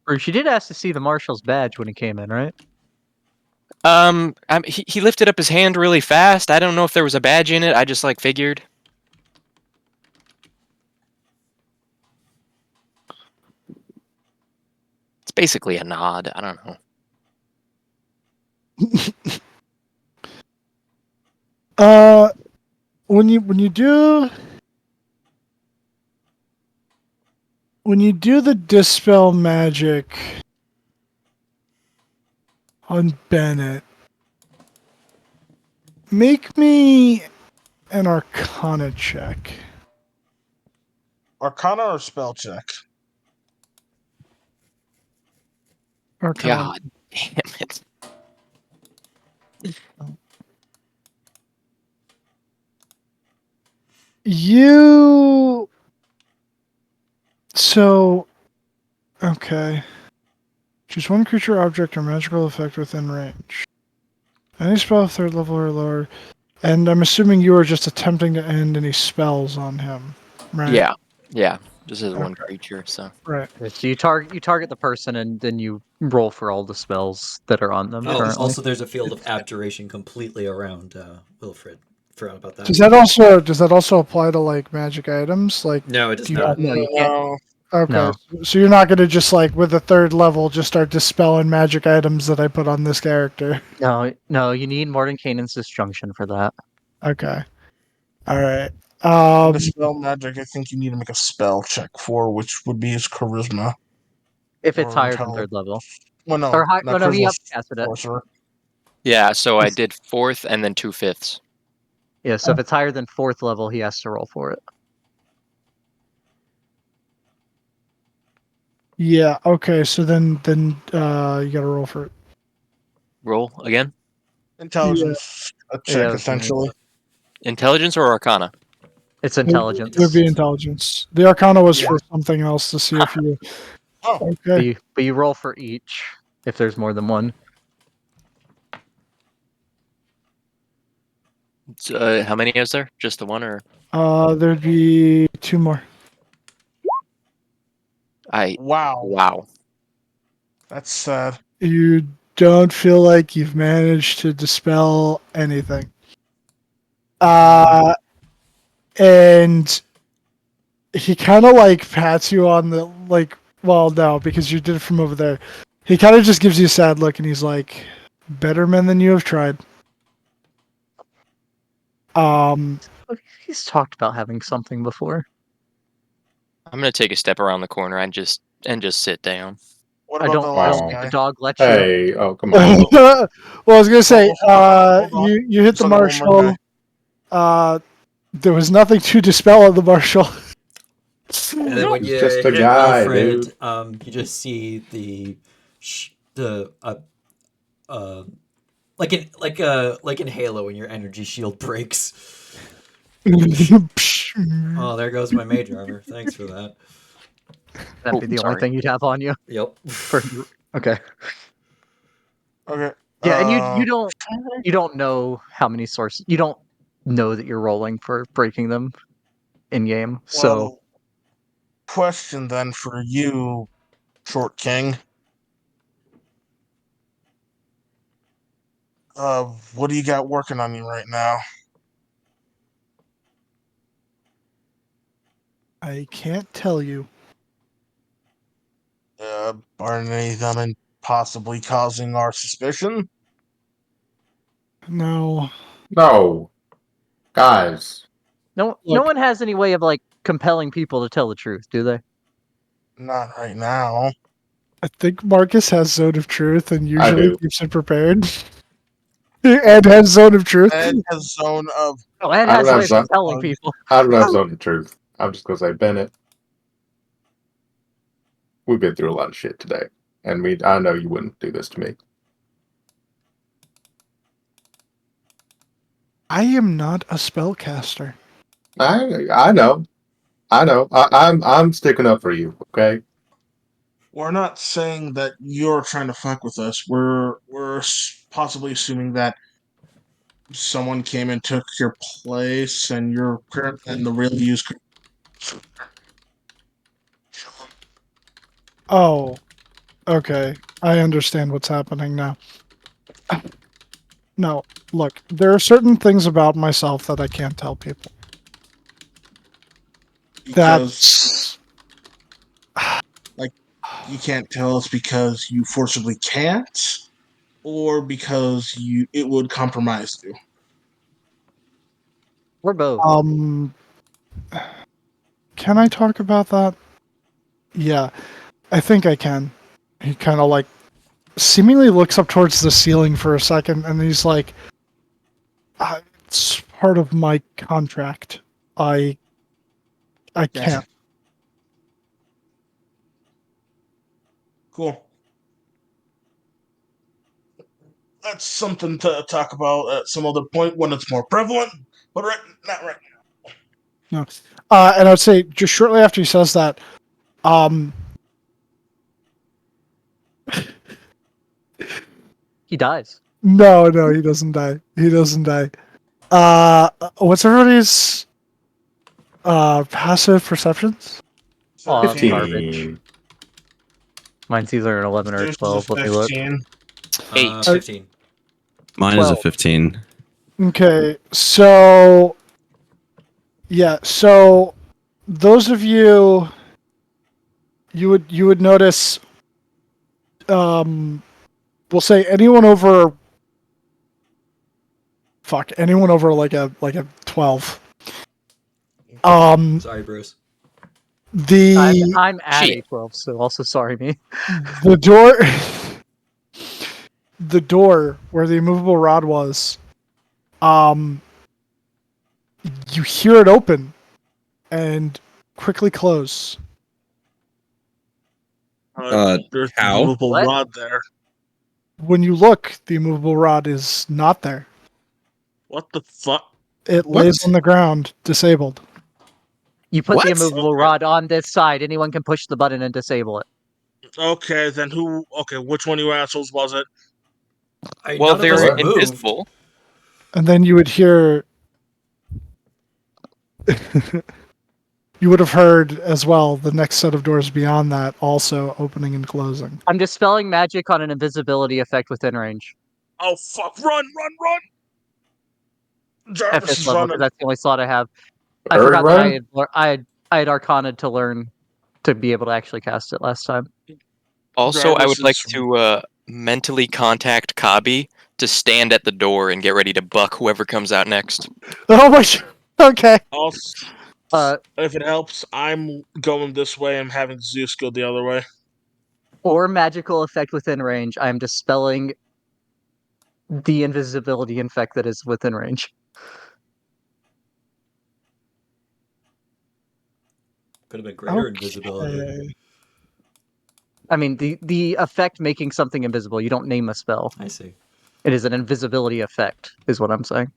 Bruce, you did ask to see the marshal's badge when he came in, right? He lifted up his hand really fast. I don't know if there was a badge in it. I just figured. It's basically a nod. I don't know. When you do the dispel magic on Bennett, make me an Arcana check. Arcana or spell check? Arcana. God damn it. Okay. Choose one creature, object, or magical effect within range. Any spell of 3rd level or lower. And I'm assuming you were just attempting to end any spells on him, right? Yeah. This is one Okay. creature, so. Right. So you target the person, and then you roll for all the spells that are on them currently. Also, there's a field of abjuration completely around Wilfred. Forgot about that. Does that also apply to like magic items? Like, No, it does do you- not. No, you can't. okay, No. so you're not gonna just like with the 3rd level just start dispelling magic items that I put on this character. No, you need Mordenkainen's disjunction for that. Okay. All right. For Um, dispel magic, I think you need to make a spell check for, which would be his charisma If it's or higher than intelligence. third level. Well, no, Or high, not no, he charisma. upcasted it. Sorcerer. Yeah, so I did 4th and then 2/5. Yeah, so if it's higher than 4th level, he has to roll for it. yeah. Okay. So then you gotta roll for it. Roll again. Intelligence a Yeah, check, that's the name. essentially. Intelligence or Arcana? It's intelligence. It would be intelligence. The Arcana was Yeah. for something else to see if you. Oh, But Okay. you roll for each if there's more than one. So, how many is there? Just the one, or There'd be 2 more. wow. Wow. That's sad. You don't feel like you've managed to dispel anything. And he kind of like pats you on the like. Well, no, because you did it from over there. He kind of just gives you a sad look, and he's like, "Better men than you have tried." He's talked about having something before. I'm gonna take a step around the corner and just sit down. What I about don't, the I last don't think guy? the dog lets you. Hey, oh come Well, on. I was gonna say, Hold on. you hit the There's only one more marshal. There was nothing to dispel on the marshal. And then when He's you just a hit guy, Alfred, dude. you just see like in Halo when your energy shield breaks. Oh, there goes my mage armor. Thanks for that. That'd be the only sorry. thing you'd have on you. Yep. Okay. Okay. Yeah, and you don't know how many sources. You don't know that you're rolling for breaking them in game. So Well, question then for you, Short King. What do you got working on you right now? I can't tell you. Are any of them possibly causing our suspicion? No. No. Guys. no Look. one has any way of like compelling people to tell the truth, do they? Not right now. I think Marcus has Zone of Truth and I usually do. keeps it prepared. And has Zone of Truth. Ed has zone of. Oh, Ed I has don't a way have of zone. compelling people. I don't have zone of truth. I'm just gonna say, Bennett, we've been through a lot of shit today. And I know you wouldn't do this to me. I am not a spellcaster. I know. I'm sticking up for you, okay? We're not saying that you're trying to fuck with us. We're possibly assuming that someone came and took your place, and you're and the real use. Oh, okay. I understand what's happening now. No, look, there are certain things about myself that I can't tell people. Because That's you can't tell us because you forcibly can't, or because it would compromise you. We're both. Can I talk about that? Yeah, I think I can. He kind of like seemingly looks up towards the ceiling for a second, and he's like, "It's part of my contract. I can't." Cool. That's something to talk about at some other point when it's more prevalent, but not right No. And I'd say just shortly after he says that, He dies. no, he doesn't die. He doesn't die. What's everybody's passive perceptions? now. Garbage. 15. Mine's either an 11 or a Zeus is 12. a Let me look. 15. 8. 15. Mine is a 12. 15. Okay, so yeah, so those of you would notice, we'll say anyone over anyone over like a 12. Sorry, Bruce. The I'm at Shit. A12, so also sorry me. the door the door where the immovable rod was, you hear it open and quickly close. There's a How? movable What? rod there. When you look, the immovable rod is not there. What the fuck? It What? lays on the ground, disabled. You put the What? immovable Okay. rod on this side. Anyone can push the button and disable it. Okay, then who? Okay, which one of you assholes was it? Well, None of us they're What? moved. invisible. And then you would hear you would have heard as well the next set of doors beyond that also opening and closing. I'm dispelling magic on an invisibility effect within range Oh fuck! Run! at Jarvis fifth is level running. because that's the only slot I have. I Hurry, forgot that run. I had Arcana to learn to be able to actually cast it last time. Also, I Jarvis would like is- to mentally contact Kabi to stand at the door and get ready to buck whoever comes out next. Oh my god. Okay. Also, Uh, if it helps, I'm going this way. I'm having Zeus go the other way. or magical effect within range. I am dispelling the invisibility effect that is within range. Could have been greater invisibility. Okay. I mean, the effect making something invisible. You don't name a spell. I see. It is an invisibility effect, is what I'm saying.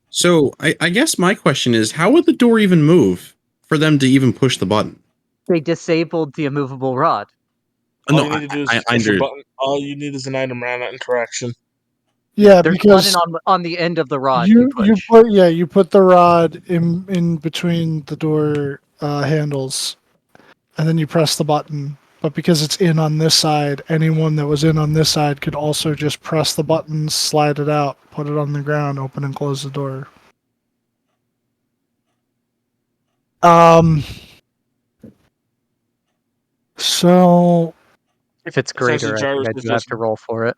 So I guess my question is, how would the door even move for them to even push the button? They disabled the immovable rod. All No, you need to do is I just push a under. button. All you need is an item around that interaction. Yeah, There's a because button on the end of the rod you push. you put the rod in between the door handles, and then you press the button. But because it's in on this side, anyone that was in on this side could also just press the button, slide it out, put it on the ground, open and close the door. So If it's Essentially, greater, I think I do have to roll for it.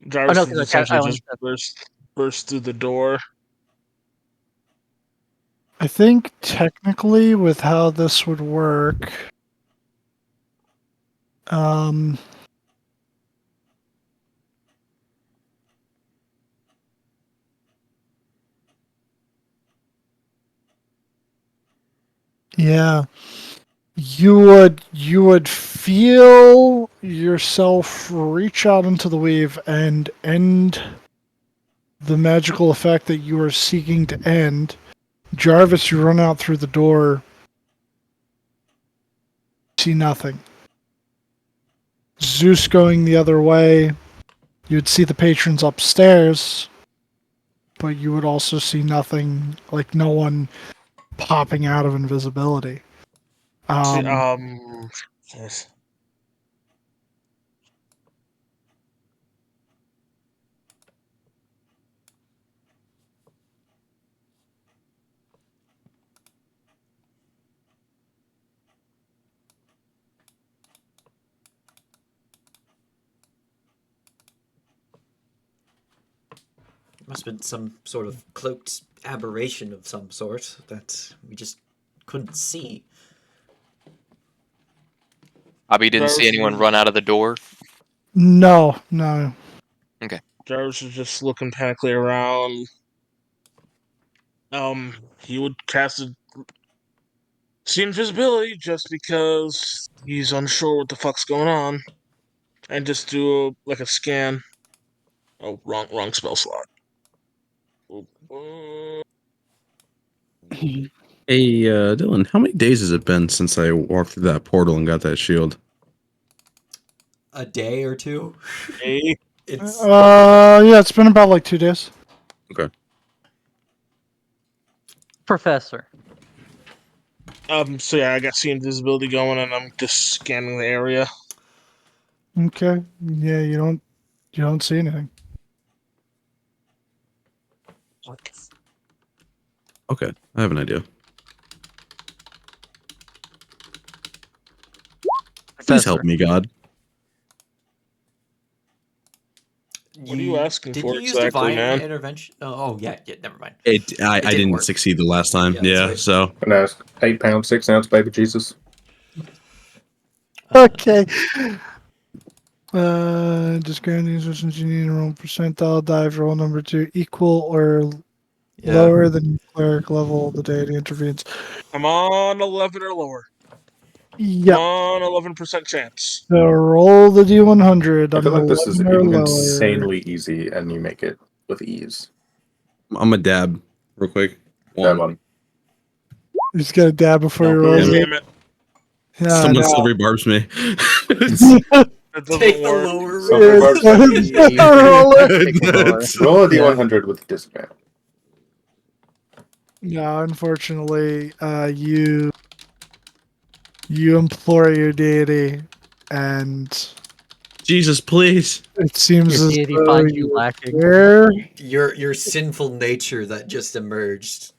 Jarvis no, is 'cause I essentially only just burst through the door. I think technically with how this would work, um, yeah, you would feel yourself reach out into the weave and end the magical effect that you are seeking to end. Jarvis, you run out through the door, see nothing. Zeus going the other way, you'd see the patrons upstairs, but you would also see nothing, like no one popping out of invisibility. See, Um, yes. Must have been some sort of cloaked aberration of some sort that we just couldn't see. Kabi didn't see anyone run out of the door. no. Jarvis was just looking panically around. He would see invisibility just because he's unsure what the fuck's going on, and just do a scan. Oh, wrong spell slot. Hey, Dylan, how many days has it been since I walked through that portal and got that shield? A day or two? Hey, It's Yeah, it's been about like 2 days. Okay. Professor. so yeah, I got see invisibility going, and I'm just scanning the area. Okay. Yeah, you don't see anything. Okay, I have an idea. Please help Professor. me, God. What are you asking Did for you use exactly, divine man? intervention? Oh yeah, never mind. I didn't didn't work. succeed the last time. Yeah, that's Yeah, right. so And ask 8 pound 6 ounce baby Jesus. Okay. Just grant these since you need to roll percentile dive roll number 2 equal or Yeah. lower than cleric level. The deity intervenes. I'm on 11 or lower. Yep. On 11% chance. So roll the d100 I on feel like this is 11 or lower. insanely easy, and you make it with ease. I'm a dab real quick. That One. one. You just gotta dab before No, you roll damn it. Damn it. Yeah, Someone no. silvery barbs me. That doesn't Take the work. lower Silver roll. barbs Yeah, me. just roll it. Take the lower. Roll a d100 with disadvantage. No, unfortunately, you implore your deity, and Jesus, please. it seems Your as deity though finds you you're lacking. there. Your sinful nature that just emerged.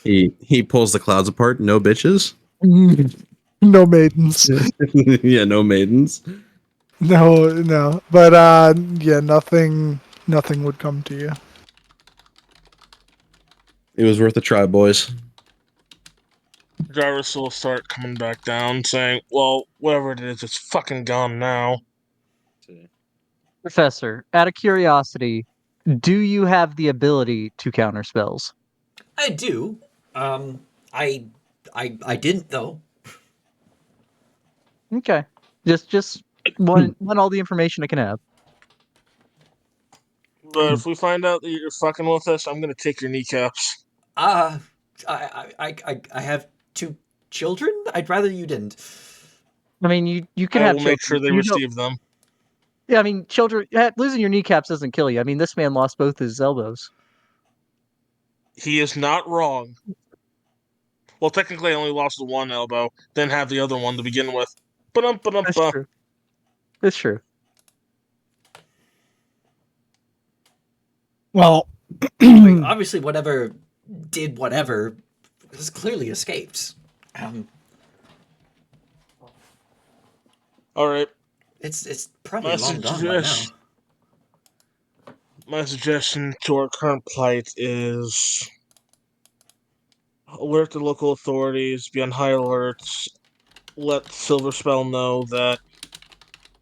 He pulls the clouds apart. No bitches. No maidens. Yeah, no maidens. No. But yeah, nothing would come to you. It was worth a try, boys. Jarvis will start coming back down, saying, well, whatever it is, it's fucking gone now. Professor, out of curiosity, do you have the ability to counter spells? I do. I didn't though. Okay. Just want all the information I can have. But if we find out that you're fucking with us, I'm gonna take your kneecaps. I have 2 children. I'd rather you didn't. I mean, you can I have will children. make sure they You know, receive them. yeah, I mean, children losing your kneecaps doesn't kill you. I mean, this man lost both his elbows. He is not wrong. Well, technically, I only lost the one elbow, then have the other one to begin with. That's true. That's true. Well, Like, obviously, whatever did whatever has clearly escaped. All right. It's probably long gone by now. My suggestion to our current plight is alert the local authorities, be on high alert, let Silverspell know that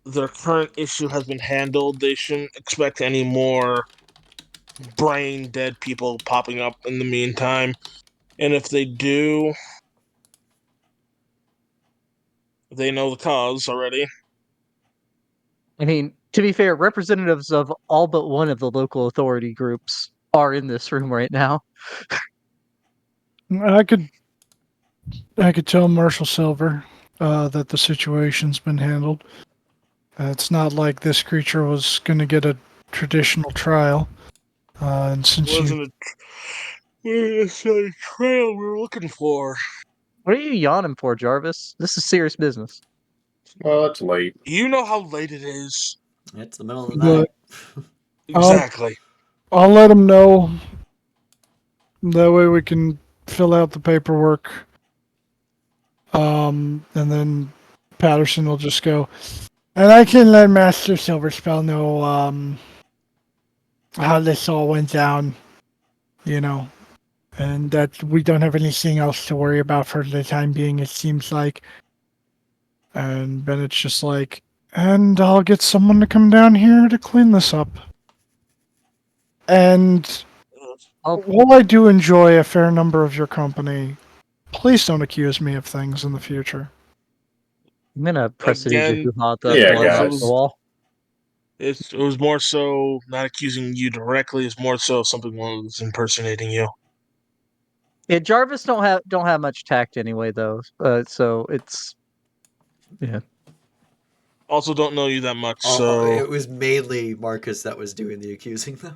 their current issue has been handled. They shouldn't expect any more brain dead people popping up in the meantime. And if they do, they know the cause already. I mean, to be fair, representatives of all but one of the local authority groups are in this room right now. I could tell Marshal Silver that the situation's been handled. It's not like this creature was going to get a traditional trial. And It since you wasn't a trail we were looking for. What are you yawning for, Jarvis? This is serious business. Well, it's late. You know how late it is. It's the middle of the But- night. Exactly. I'll let him know. That way we can fill out the paperwork. And then Patterson will just go. And I can let Master Silverspell know how this all went down. And that we don't have anything else to worry about for the time being, it seems like. And Bennett's just like, and I'll get someone to come down here to clean this up. And while I do enjoy a fair number of your company, please don't accuse me of things in the future. I'm gonna prestige Again, who hot the Yeah, blood off guys. the wall. it was more so not accusing you directly. It's more so something was impersonating you. Yeah, Jarvis don't have much tact anyway, though. So it's Also, don't know you that much, Oh, so it was mainly Marcus that was doing the accusing, though.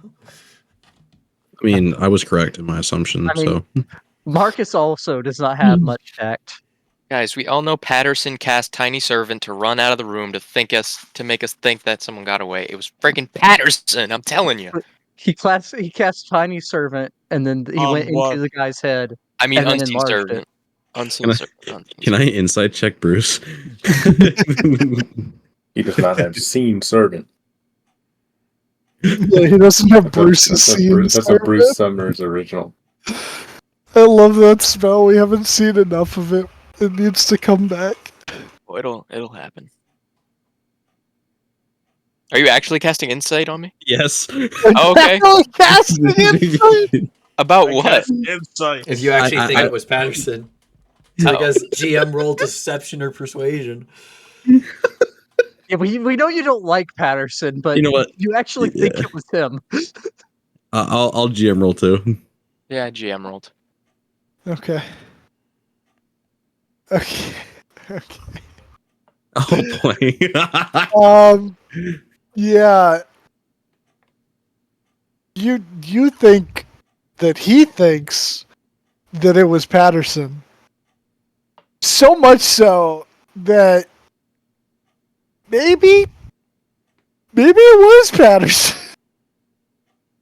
I mean, I was correct in my assumption. I mean- So Marcus also does not have much tact. Guys, we all know Patterson cast Tiny Servant to run out of the room to make us think that someone got away. It was freaking Patterson, I'm telling you. He cast Tiny Servant, and then he went what? into the guy's head. I mean And then Unseen enlarged Servant. it. Unseen Can I- Servant. can I insight check Bruce? He does not have seen servant. Yeah, he doesn't have Bruce's scenes. That's a Bruce Summers original. I love that spell. We haven't seen enough of it. It needs to come back. Well, it'll happen. Are you actually casting insight on me? Yes. Oh, okay. Actually casting it. About I what? cast insight. If you actually think I- it was Patterson. Oh. Because GM rolled deception or persuasion. Yeah, we know you don't like Patterson, but You know what? you actually think Yeah. it was him. I'll GM roll too. Yeah, GM rolled. Okay. Okay. Oh boy. Yeah. You think that he thinks that it was Patterson. So much so that maybe it was Patterson.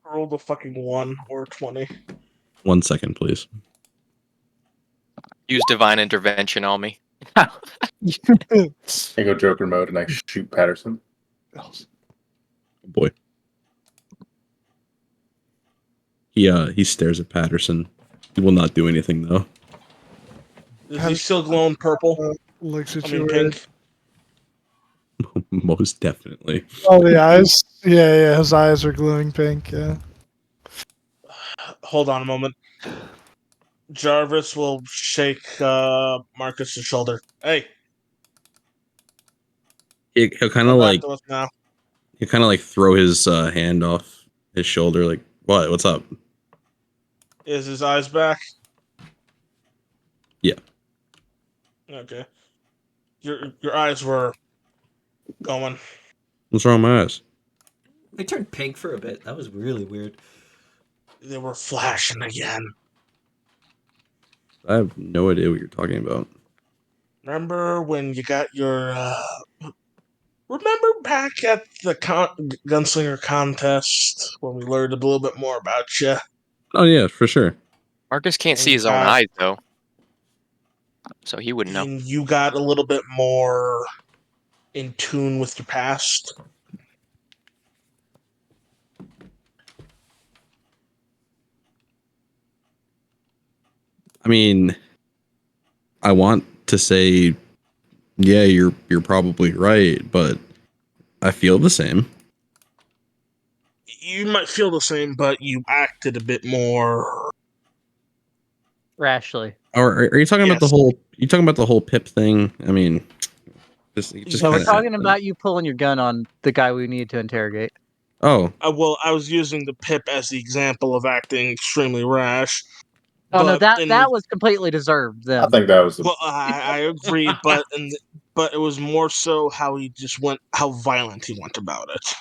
Roll the fucking 1 or 20. 1 second, please. Use divine intervention on me. I go Joker mode and I shoot Patterson. Oh boy. He stares at Patterson. He will not do anything though. Is he still glowing purple? Looks at I you. mean weird. pink. Most definitely. Oh, the eyes. Yeah, his eyes are glowing pink. Yeah. Hold on a moment. Jarvis will shake Marcus's shoulder. Hey, He'll kind of come back like to us now. throw his hand off his shoulder. Like, what? What's up? Is his eyes back? Yeah. Okay. Your eyes were going. What's wrong with my eyes? They turned pink for a bit. That was really weird. They were flashing again. I have no idea what you're talking about. Remember when you got your remember back at the gunslinger contest when we learned a little bit more about you? Oh yeah, for sure. Marcus can't And see his own got- eyes though, so he wouldn't know. And you got a little bit more in tune with your past. I mean, I want to say, yeah, you're probably right, but I feel the same. You might feel the same, but you acted a bit more. Rashly. Or are you talking about the Yes. whole? You talking about the whole Pip thing? I mean, just So we're kinda- talking about you pulling your gun on the guy we need to interrogate. Oh, Well, I was using the pip as the example of acting extremely rash. Oh no, But that was completely deserved I then. think that was. Well, I agree, but it was more so how he just went, how violent he went about it.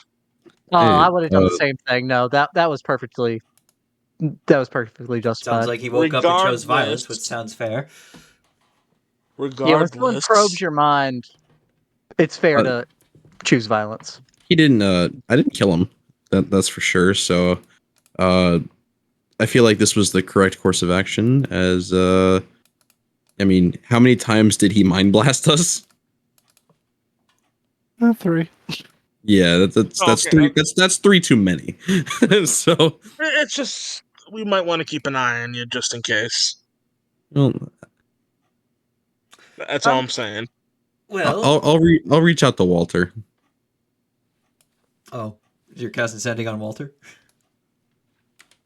Oh, Hey, I would have done the same thing. No, that was perfectly justified. Sounds like he woke up and chose violence, Regardless- which sounds fair. Yeah, when someone Regardless, probes your mind, it's fair Uh, to choose violence. he didn't. I didn't kill him. That's for sure. So, I feel like this was the correct course of action. As I mean, how many times did he mind blast us? 3. Yeah, that's Okay. three. That's three too many. So, it's just we might want to keep an eye on you just in case. well, That's all I'm saying. Well, I'll reach out to Walter. oh, you're casting sending on Walter?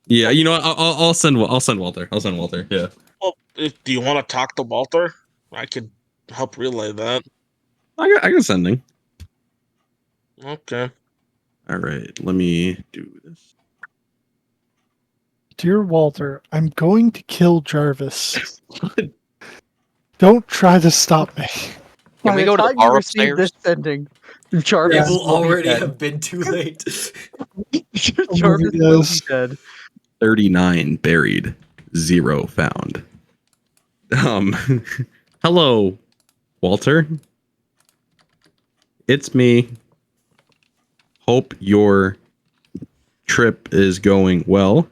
Yeah, you know what? I'll send Walter. I'll send Walter. Yeah. Well, do you want to talk to Walter? I could help relay that. I got sending. Okay. All right, let me do this. Dear Walter, I'm going to kill Jarvis. Don't try to stop me. Can we go to the bar upstairs? This sending, Jarvis It will will be already dead. have been too late. Jarvis he will be does. dead. 39 buried, 0 found. Hello, Walter. It's me. Hope your trip is going well.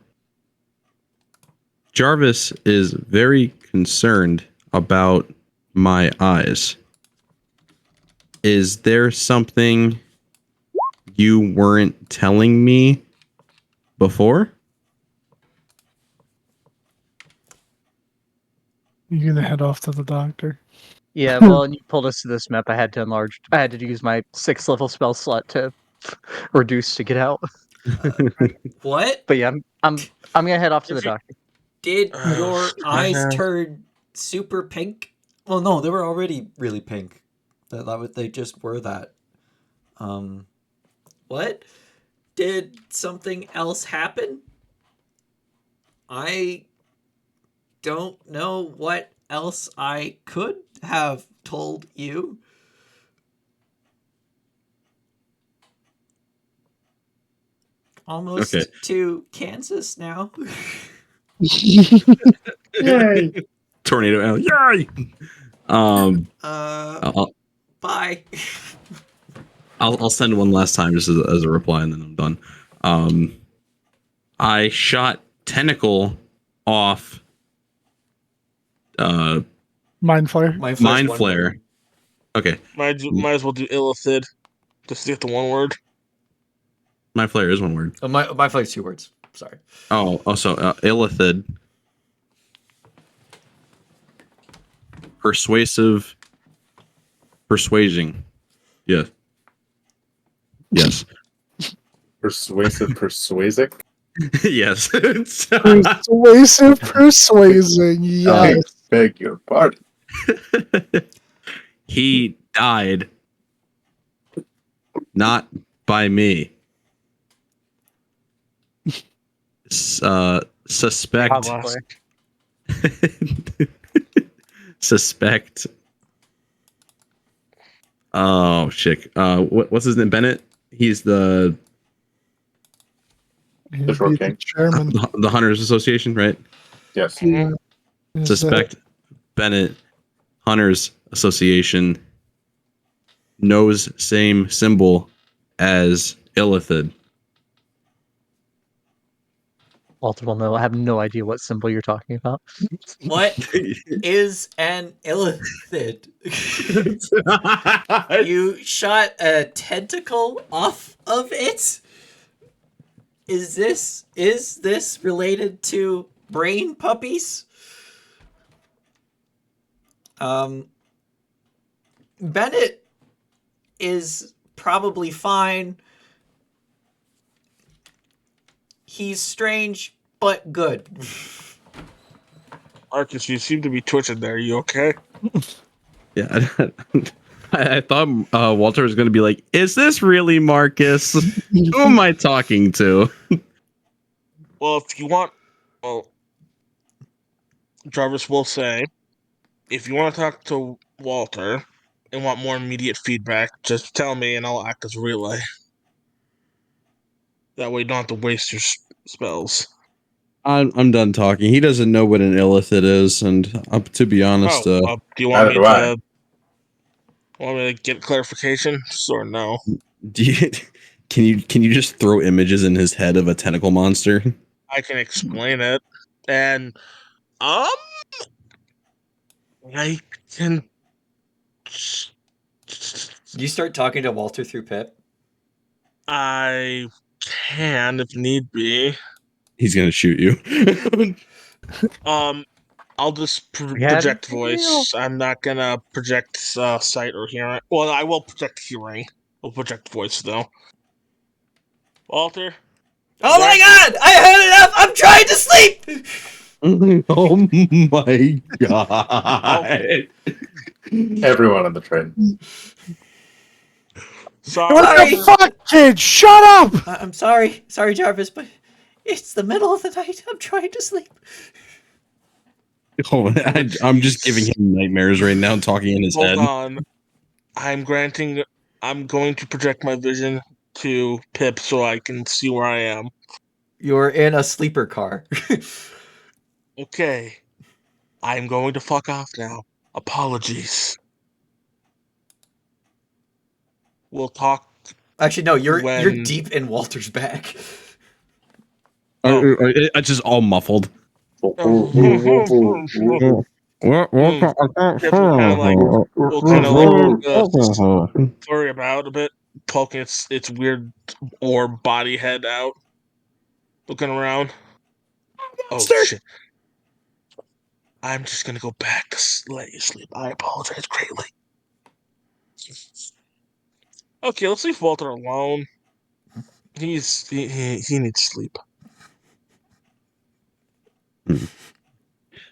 Jarvis is very concerned about my eyes. Is there something you weren't telling me before? You're gonna head off to the doctor. Yeah, well, and you pulled us to this map. I had to use my 6th level spell slot to reduce to get out. What? But yeah, I'm gonna head off to the If you- doctor. Did Oh, your eyes man. turn super pink? Well, no, they were already really pink. They just were that. What? Did something else happen? I don't know what else I could have told you. Almost Okay. to Kansas now. Yay! Tornado Alley. Yay! I'll, Bye. I'll send one last time just as a reply, and then I'm done. I shot Tentacle off Mind Flayer. Mind Flayer. Okay. Might as well do Illithid. Just to get the one word. Mind Flayer is one word. Oh, my flight's 2 words. Sorry. Oh, also Illithid. Persuasing. Yeah. Yes. Persuasive. Yes. Persuasing, yes. I beg your pardon. He died. Not by me. Suspect. Suspect. Oh shit. What's his name? Bennett? He's the Short King. Chairman. the Hunters Association, right? Yes. Yeah. Suspect Bennett, Hunters Association, knows same symbol as Illithid. Walter will know. I have no idea what symbol you're talking about. What is an illithid? You shot a tentacle off of it? Is this related to brain puppies? Bennett is probably fine. He's strange, but good. Arcus, you seem to be twitching there. You okay? Yeah, I thought Walter was going to be like, "Is this really Marcus? Who am I talking to?" Well, if you want, Jarvis will say, if you want to talk to Walter and want more immediate feedback, just tell me and I'll act as relay. That way you don't have to waste your spells. I'm done talking. He doesn't know what an illithid is, and to be honest, Do you want me Neither do to get clarification? Or no? can you just throw images in his head of a tentacle monster? I can explain it, and I can. You start talking to Walter through Pip? I can if need be. He's gonna shoot you. I'll just project voice. I'm not gonna project sight or hearing. Well, I will project hearing. I'll project voice though. Walter. Oh my god! I heard enough! I'm trying to sleep! Oh my god! Everyone on the train. Sorry. What the fuck, kid? Shut up! I'm sorry. Sorry, Jarvis, but it's the middle of the night. I'm trying to sleep. Oh, I'm just giving him nightmares right now, talking in his head. Hold on. I'm going to project my vision to Pip so I can see where I am. You're in a sleeper car. Okay. I'm going to fuck off now. Apologies. We'll talk. Actually, no. You're When- deep in Walter's back. It's just all muffled. Pip will kind of like flurry about a bit. poking its weird orb body head out, looking around. Oh shit! I'm just gonna go back to let you sleep. I apologize greatly. Okay, let's leave Walter alone. He needs sleep.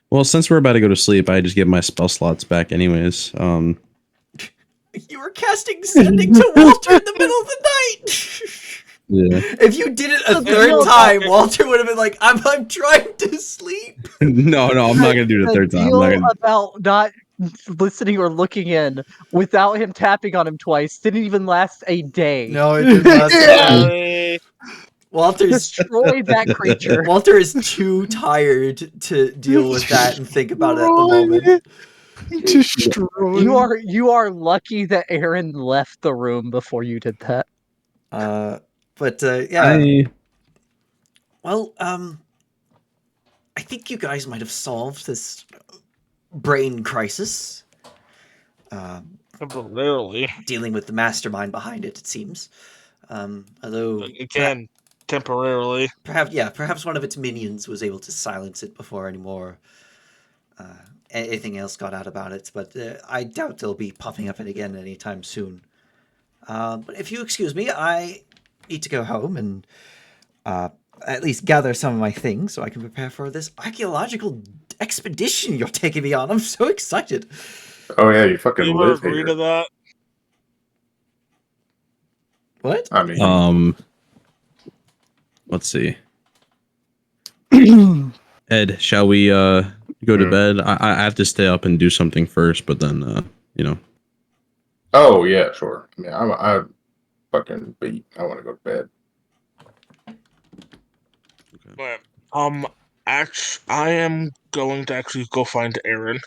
Well, since we're about to go to sleep, I just get my spell slots back, anyways. You were casting sending to Walter in the middle of the night. Yeah. If you did it a The third deal- time, Walter would have been like, "I'm trying to sleep." No, I'm not gonna do it a third time. I'm deal not gonna. about not listening or looking in without him tapping on him twice didn't even last a day. No, it didn't last. Sorry. Walter Destroy that creature. is too tired to deal with that and think about it at the moment. Destroyed. You are lucky that Aaron left the room before you did that. Yeah. Well, I think you guys might have solved this brain crisis. Temporarily. Dealing with the mastermind behind it, it seems. Although Again, temporarily. perhaps one of its minions was able to silence it before anything else got out about it. But I doubt they'll be popping up it again anytime soon. But if you excuse me, I need to go home and at least gather some of my things so I can prepare for this archaeological expedition you're taking me on. I'm so excited. Oh yeah, you fucking You would live agree here. to that? What? I mean, Let's see. Ed, shall we go to bed? I have to stay up and do something first, but then oh yeah, sure. I mean, I fucking beat. I want to go to bed. But I am going to actually go find Aaron.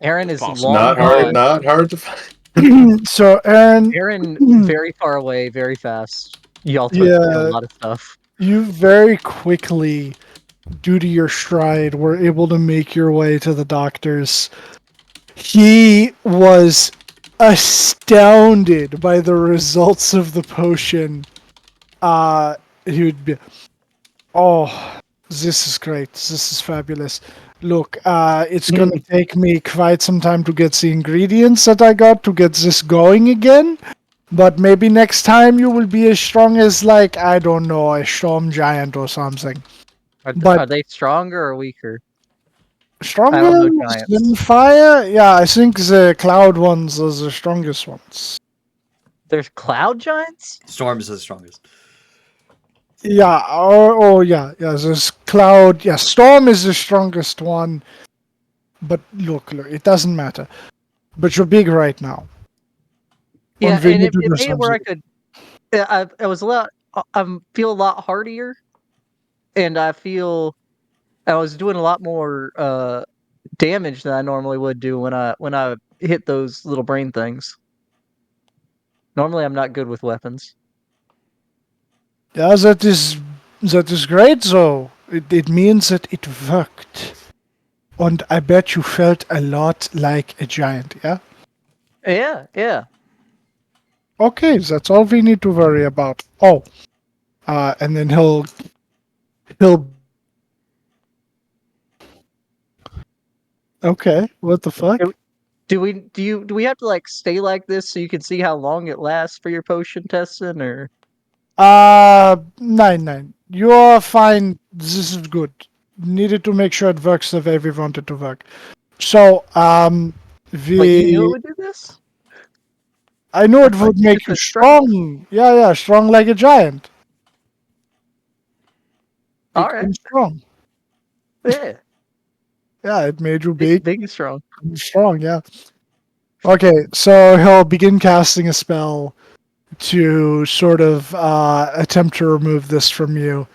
Aaron If is possible. long gone. Not hard to find. So, Aaron, Aaron very far away, very fast. Y'all took Yeah. a lot of stuff. you very quickly, due to your stride, were able to make your way to the doctor's. He was astounded by the results of the potion. He would be, oh, this is great. This is fabulous. Look, it's going to take me quite some time to get the ingredients that I got to get this going again. But maybe next time you will be as strong as, like, I don't know, a storm giant or something. But- Are they stronger or weaker? Stronger I don't know giants. than fire? Yeah, I think the cloud ones are the strongest ones. There's cloud giants? Storm is the strongest. Yeah, yeah, there's cloud. Yeah, storm is the strongest one. But look, it doesn't matter. But you're big right now. Yeah, And we and need it to do made it where I something. could. I was a lot. I feel a lot hardier, and I feel I was doing a lot more damage than I normally would do when I hit those little brain things. Normally, I'm not good with weapons. Yeah, that is great though. It means that it worked. And I bet you felt a lot like a giant, yeah? Yeah. Okay, that's all we need to worry about. Oh. And then he'll Okay, what the fuck? Do we have to like stay like this so you can see how long it lasts for your potion testing, or 9. You're fine. This is good. Needed to make sure it works the way we want it to work. So, Wait, you knew it we. would do this? I know it I thought would you make just you said strength. strong. Yeah, strong like a giant. Big All right. and strong. Yeah, Yeah, it made you big big and strong. and strong. Yeah. Okay, so he'll begin casting a spell to sort of attempt to remove this from you.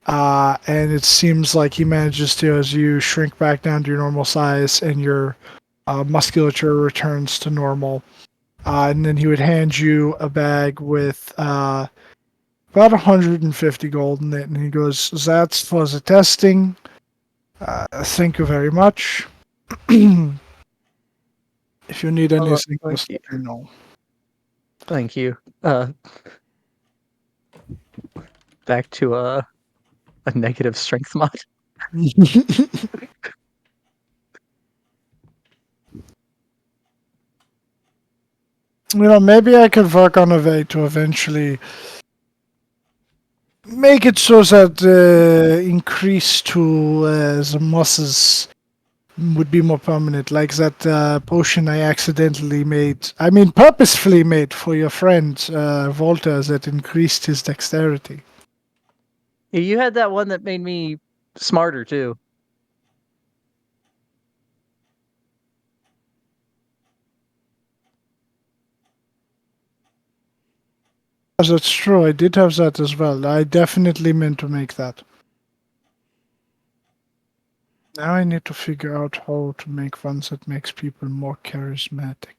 And it seems like he manages to, as you shrink back down to your normal size and your musculature returns to normal. And then he would hand you a bag with about 150 gold in it. And he goes, "That's for the testing. Thank you very much. If you need Oh, anything, thank just you. let me know." Thank you. Back to a negative strength mod. Maybe I could work on a way to eventually make it so that increase to the muscles would be more permanent, like that potion I accidentally made. I mean, purposefully made for your friend Volta that increased his dexterity. Yeah, you had that one that made me smarter too. Yes, that's true. I did have that as well. I definitely meant to make that. Now I need to figure out how to make ones that makes people more charismatic.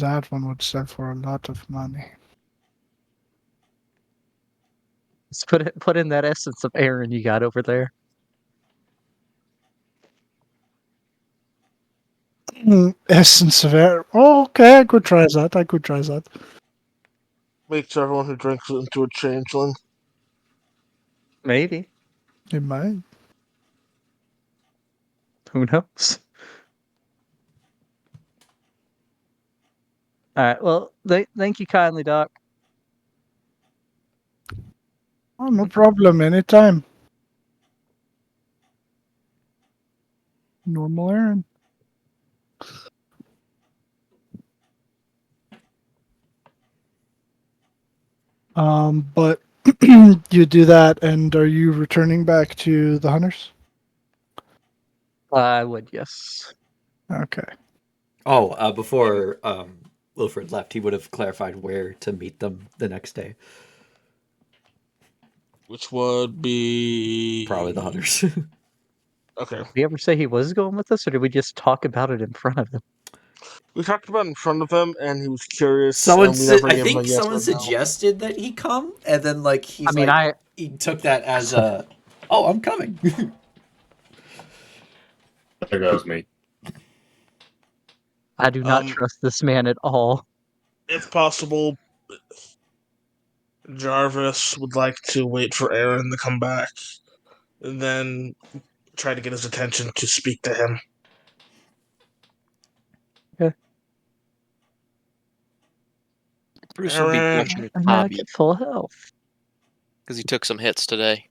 That one would sell for a lot of money. Let's put in that essence of Aaron you got over there. Essence of air. Oh, okay, I could try that. Makes everyone who drinks it into a changeling. Maybe. It might. Who knows? All right. Well, thank you kindly, Doc. Oh, no problem. Anytime. Normal Aaron. But you do that, and are you returning back to the hunters? I would, yes. Okay. Oh, before Wilfred left, he would have clarified where to meet them the next day. Which would be Probably the hunters. Okay. Did he ever say he was going with us, or did we just talk about it in front of him? We talked about it in front of him, and he was curious, Someone and we never I gave him a think yes someone or no. suggested that he come, and then like he's I mean, like he took that as a, oh, I'm coming. There goes me. I do not trust this man at all. If possible, Jarvis would like to wait for Aaron to come back, and then try to get his attention to speak to him. Bruce will be Aaron, brushing his I'm back hobby at full health. because he took some hits today.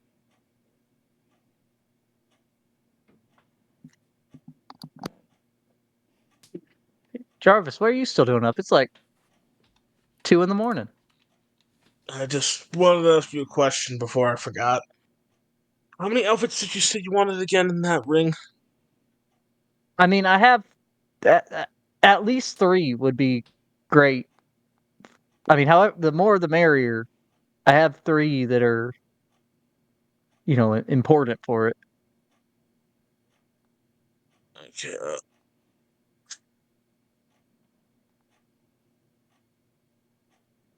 Jarvis, what are you still doing up? It's like 2 in the morning. I just wanted to ask you a question before I forgot. How many outfits did you say you wanted again in that ring? I mean, I have at least 3 would be great. I mean, however, the more the merrier. I have 3 that are, important for it. Okay.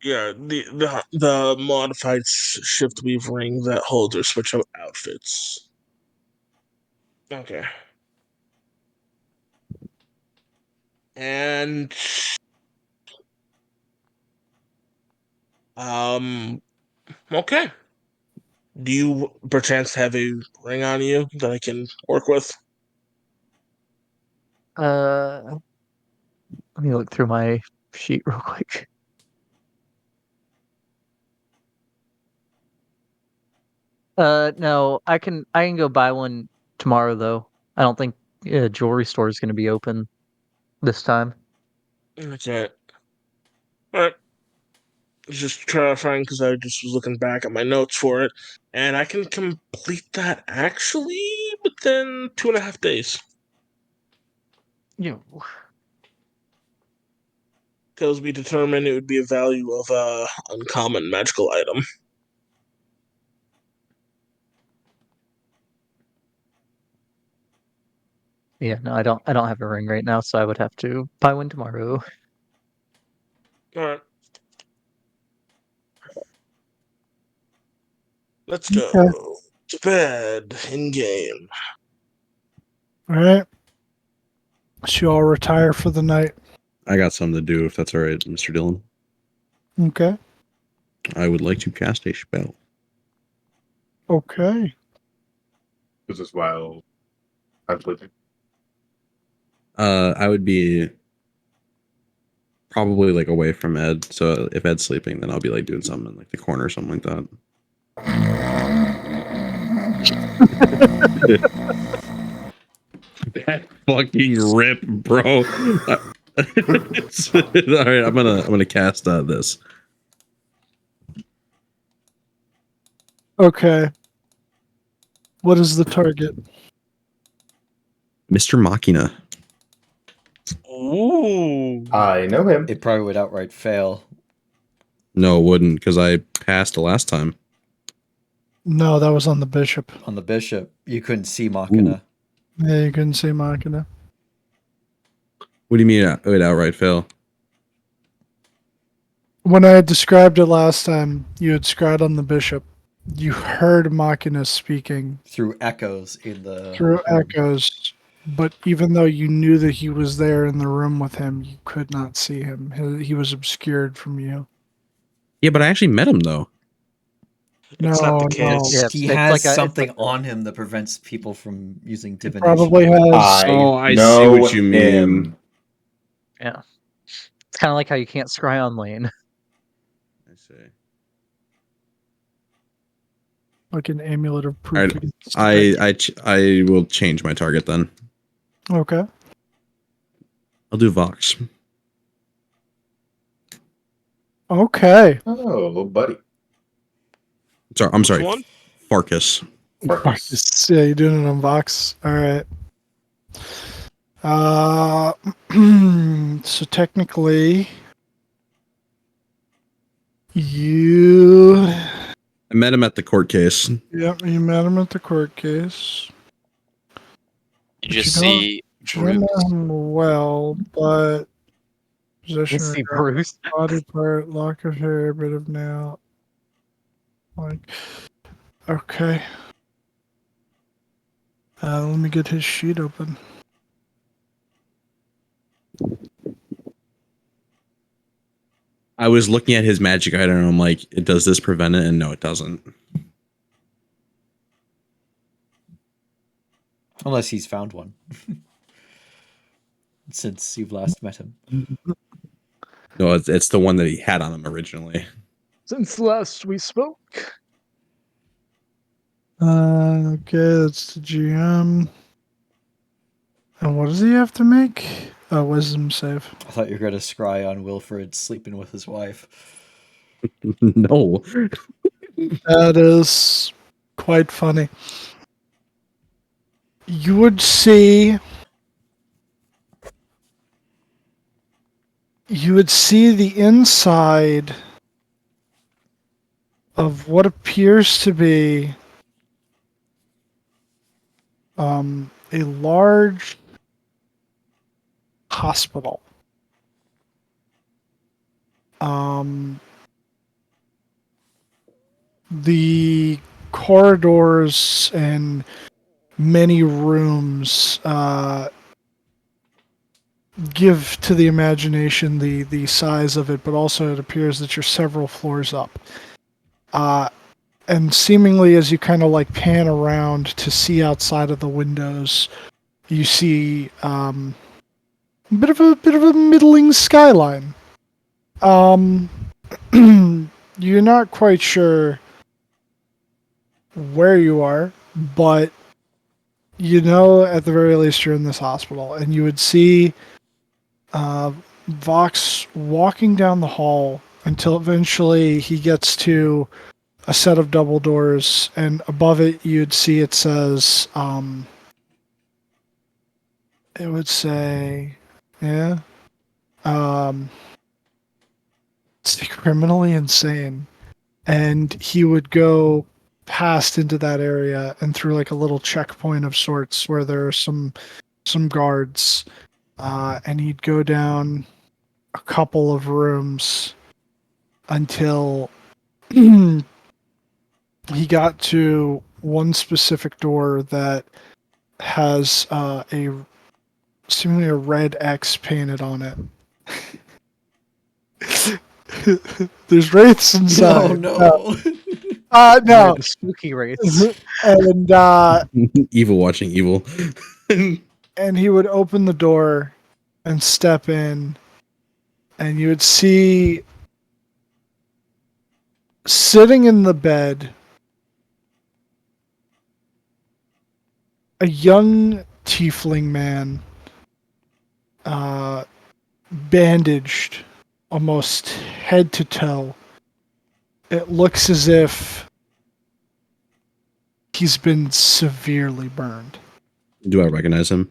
Yeah, the modified shift weave ring that holds or switch out outfits. Okay. And okay. Do you perchance have a ring on you that I can work with? Let me look through my sheet real quick. No, I can go buy one tomorrow though. I don't think jewelry store is going to be open this time. Okay. Alright. Just clarifying because I just was looking back at my notes for it, and I can complete that actually within 2.5 days. You Because we determined it would be a value of a uncommon magical item. Yeah, no, I don't have a ring right now, so I would have to buy one tomorrow. Alright. Let's Okay. go to bed in game. All right. So you all retire for the night. I got something to do if that's all right, Mr. Dillon. Okay. I would like to cast a spell. Okay. Is this while I'm sleeping? I would be probably like away from Ed. So if Ed's sleeping, then I'll be like doing something in like the corner or something like that. That fucking rip, bro. All right, I'm gonna cast this. Okay. What is the target? Mr. Machina. Ooh. I know him. It probably would outright fail. No, it wouldn't, because I passed the last time. No, that was on the bishop. On the bishop, you couldn't see Machina. Yeah, you couldn't say Machina. What do you mean it would outright fail? When I had described it last time, you had scryed on the bishop. You heard Machina speaking Through echoes in the through room. echoes, but even though you knew that he was there in the room with him, you could not see him. He was obscured from you. Yeah, but I actually met him though. It's not the No. kids. Yeah, He it's has like something it's like on him that prevents people from using He divination. probably has. I see what you mean. Yeah. It's kind of like how you can't scry on Lane. I see. Like an amulet of All proof. right, against detection. I will change my target then. Okay. I'll do Vox. Okay. Oh, buddy. I'm sorry. one? Farkas. Marcus. Yeah, you're doing it on Vox. All right. So technically, you. I met him at the court case. Yep, you met him at the court case. You But just you don't- see You don't know Bruce. him well, but You possession see of Bruce. body part, lock of hair, bit of nail. Like, okay. Let me get his sheet open. I was looking at his magic item and I'm like, does this prevent it? And no, it doesn't. Unless he's found one. Since you've last met him. No, it's the one that he had on him originally. Since last we spoke. Okay, that's the GM. And what does he have to make? A wisdom save. I thought you were going to scry on Wilfred sleeping with his wife. No. That is quite funny. You would see the inside of what appears to be a large hospital. The corridors and many rooms give to the imagination the size of it, but also it appears that you're several floors up. And seemingly as you kind of like pan around to see outside of the windows, you see a bit of a middling skyline. You're not quite sure where you are, but you know at the very least you're in this hospital, and you would see Vox walking down the hall until eventually he gets to a set of double doors, and above it you'd see it says, it would say, yeah, it's criminally insane. And he would go past into that area and through like a little checkpoint of sorts where there are some guards, and he'd go down a couple of rooms until he got to one specific door that has seemingly a red X painted on it. There's wraiths inside. no. Right, No. the spooky wraiths. And Evil watching evil. and he would open the door and step in, and you would see sitting in the bed a young tiefling man, bandaged almost head to toe. It looks as if he's been severely burned. Do I recognize him?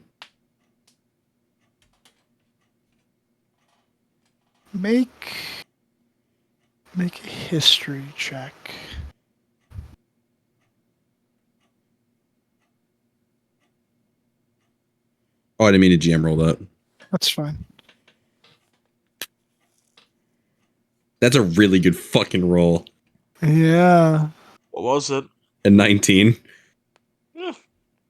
Make a history check. Oh, I didn't mean to GM roll that. That's fine. That's a really good fucking roll. Yeah. What was it? A 19.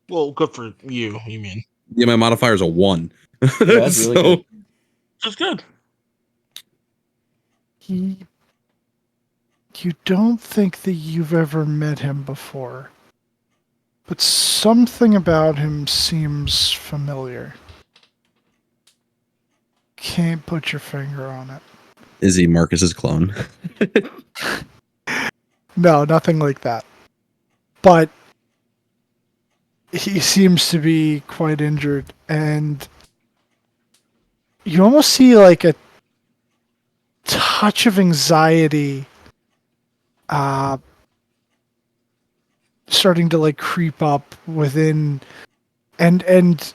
Well, good for you. You mean? Yeah, my modifier is a 1. that's really good. Just good. You don't think that you've ever met him before, but something about him seems familiar. Can't put your finger on it. Is he Marcus's clone? No, nothing like that. But he seems to be quite injured, and you almost see like a touch of anxiety starting to like creep up within, and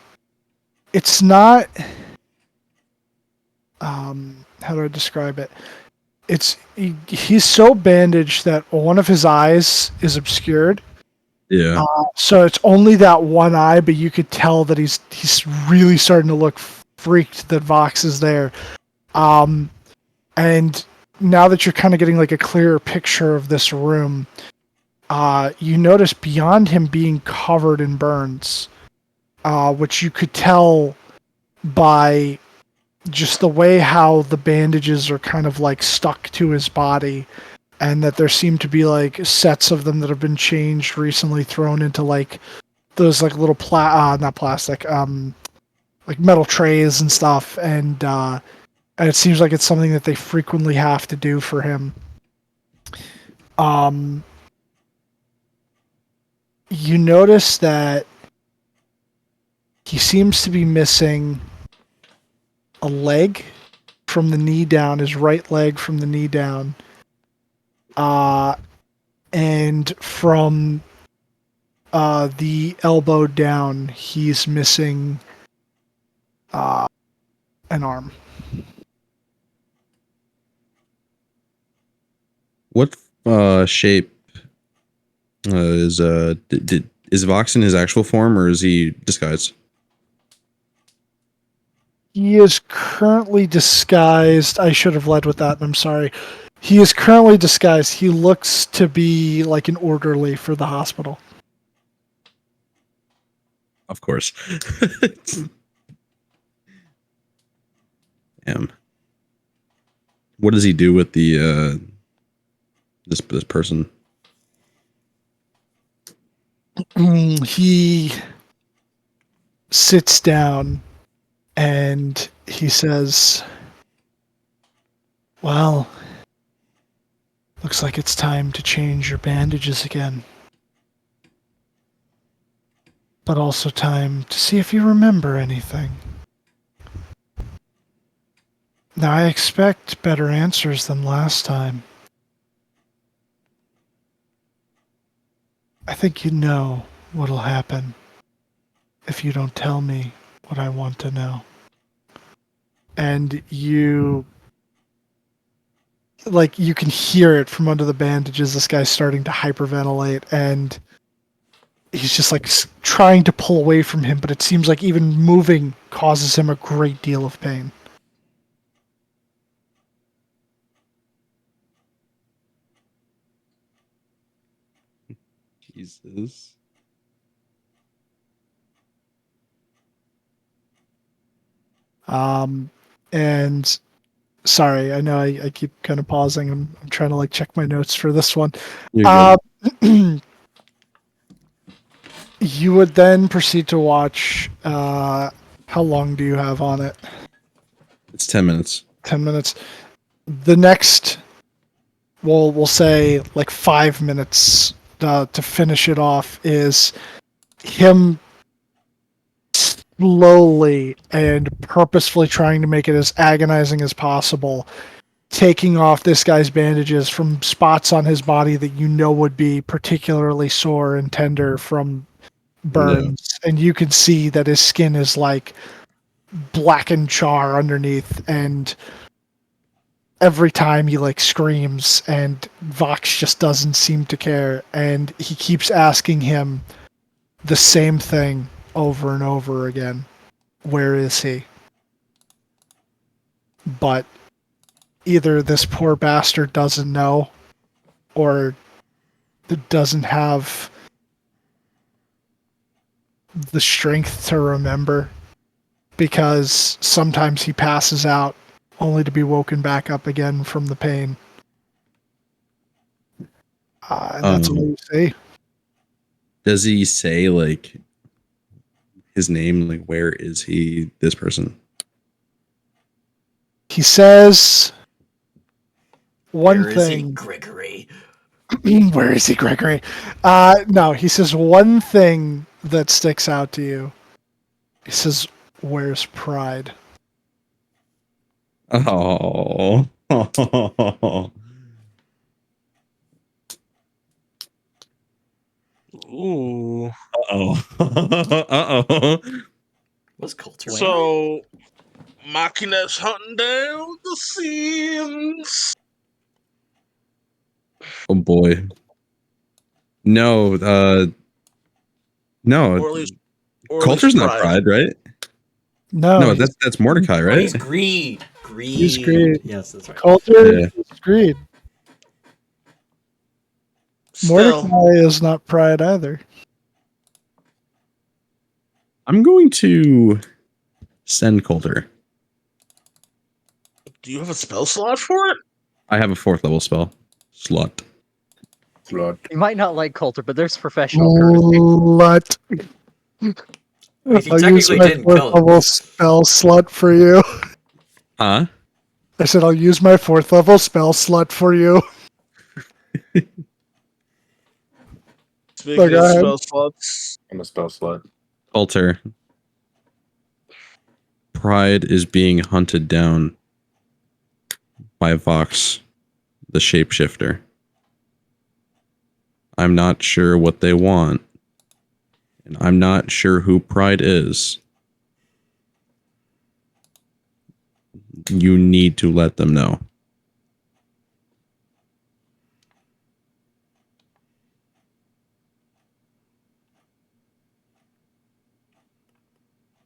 it's not how do I describe it? He's so bandaged that one of his eyes is obscured. Yeah. So it's only that one eye, but you could tell that he's really starting to look freaked that Vox is there. And now that you're kind of getting like a clearer picture of this room, you notice beyond him being covered in burns, which you could tell by just the way how the bandages are kind of like stuck to his body, and that there seem to be like sets of them that have been changed recently, thrown into like those like little not plastic, like metal trays and stuff, and it seems like it's something that they frequently have to do for him. You notice that he seems to be missing a leg from the knee down, his right leg from the knee down, and from the elbow down, he's missing an arm. What shape is Vox in his actual form, or is he disguised? He is currently disguised. I should have led with that. I'm sorry. He is currently disguised. He looks to be like an orderly for the hospital. Of course. Damn. What does he do with the this person? He sits down and he says, "Well, looks like it's time to change your bandages again. But also time to see if you remember anything. Now, I expect better answers than last time. I think you know what'll happen if you don't tell me what I want to know." And you can hear it from under the bandages. This guy's starting to hyperventilate, and he's just like trying to pull away from him, but it seems like even moving causes him a great deal of pain. Jesus. And Sorry, I know I keep kind of pausing. I'm trying to like check my notes for this one. You're good. You would then proceed to watch. How long do you have on it? It's 10 minutes. 10 minutes. The next, we'll say like 5 minutes to finish it off is him slowly and purposefully trying to make it as agonizing as possible, taking off this guy's bandages from spots on his body that you know would be particularly sore and tender from burns. And you can see that his skin is like blackened char underneath, and every time he like screams, and Vox just doesn't seem to care, and he keeps asking him the same thing over and over again. Where is he? But either this poor bastard doesn't know, or doesn't have the strength to remember, because sometimes he passes out only to be woken back up again from the pain. And that's all you see. Does he say like his name? Like, where is he? This person. He says one Where is he, thing. Gregory? Where is he, Gregory? No, he says one thing that sticks out to you. He says, "Where's Pride?" Oh. Ooh. Uh-oh. Uh-oh. What's Coulter? So, Machina's hunting down the scenes. Oh boy. No, no. Or at least Coulter's not Pride, right? No, No, that's Mordecai, Oh, right? he's Greed. Greed. He's Greed. Yes, that's right. Coulter Yeah. is Greed. Still, Mordecai is not Pride either. I'm going to send Coulter. do you have a spell slot for it? I have a 4th level spell slot. Blood. You might not like Coulter, but there's professional courtesy. Slut. If he I'll use technically my didn't fourth kill him. level spell slut for you. Huh? I said I'll use my 4th level spell slut for you. Speaking Go of ahead. spell slots, I'm a spell slut. Coulter. Pride is being hunted down by Vox, the shapeshifter. I'm not sure what they want, and I'm not sure who Pride is. You need to let them know.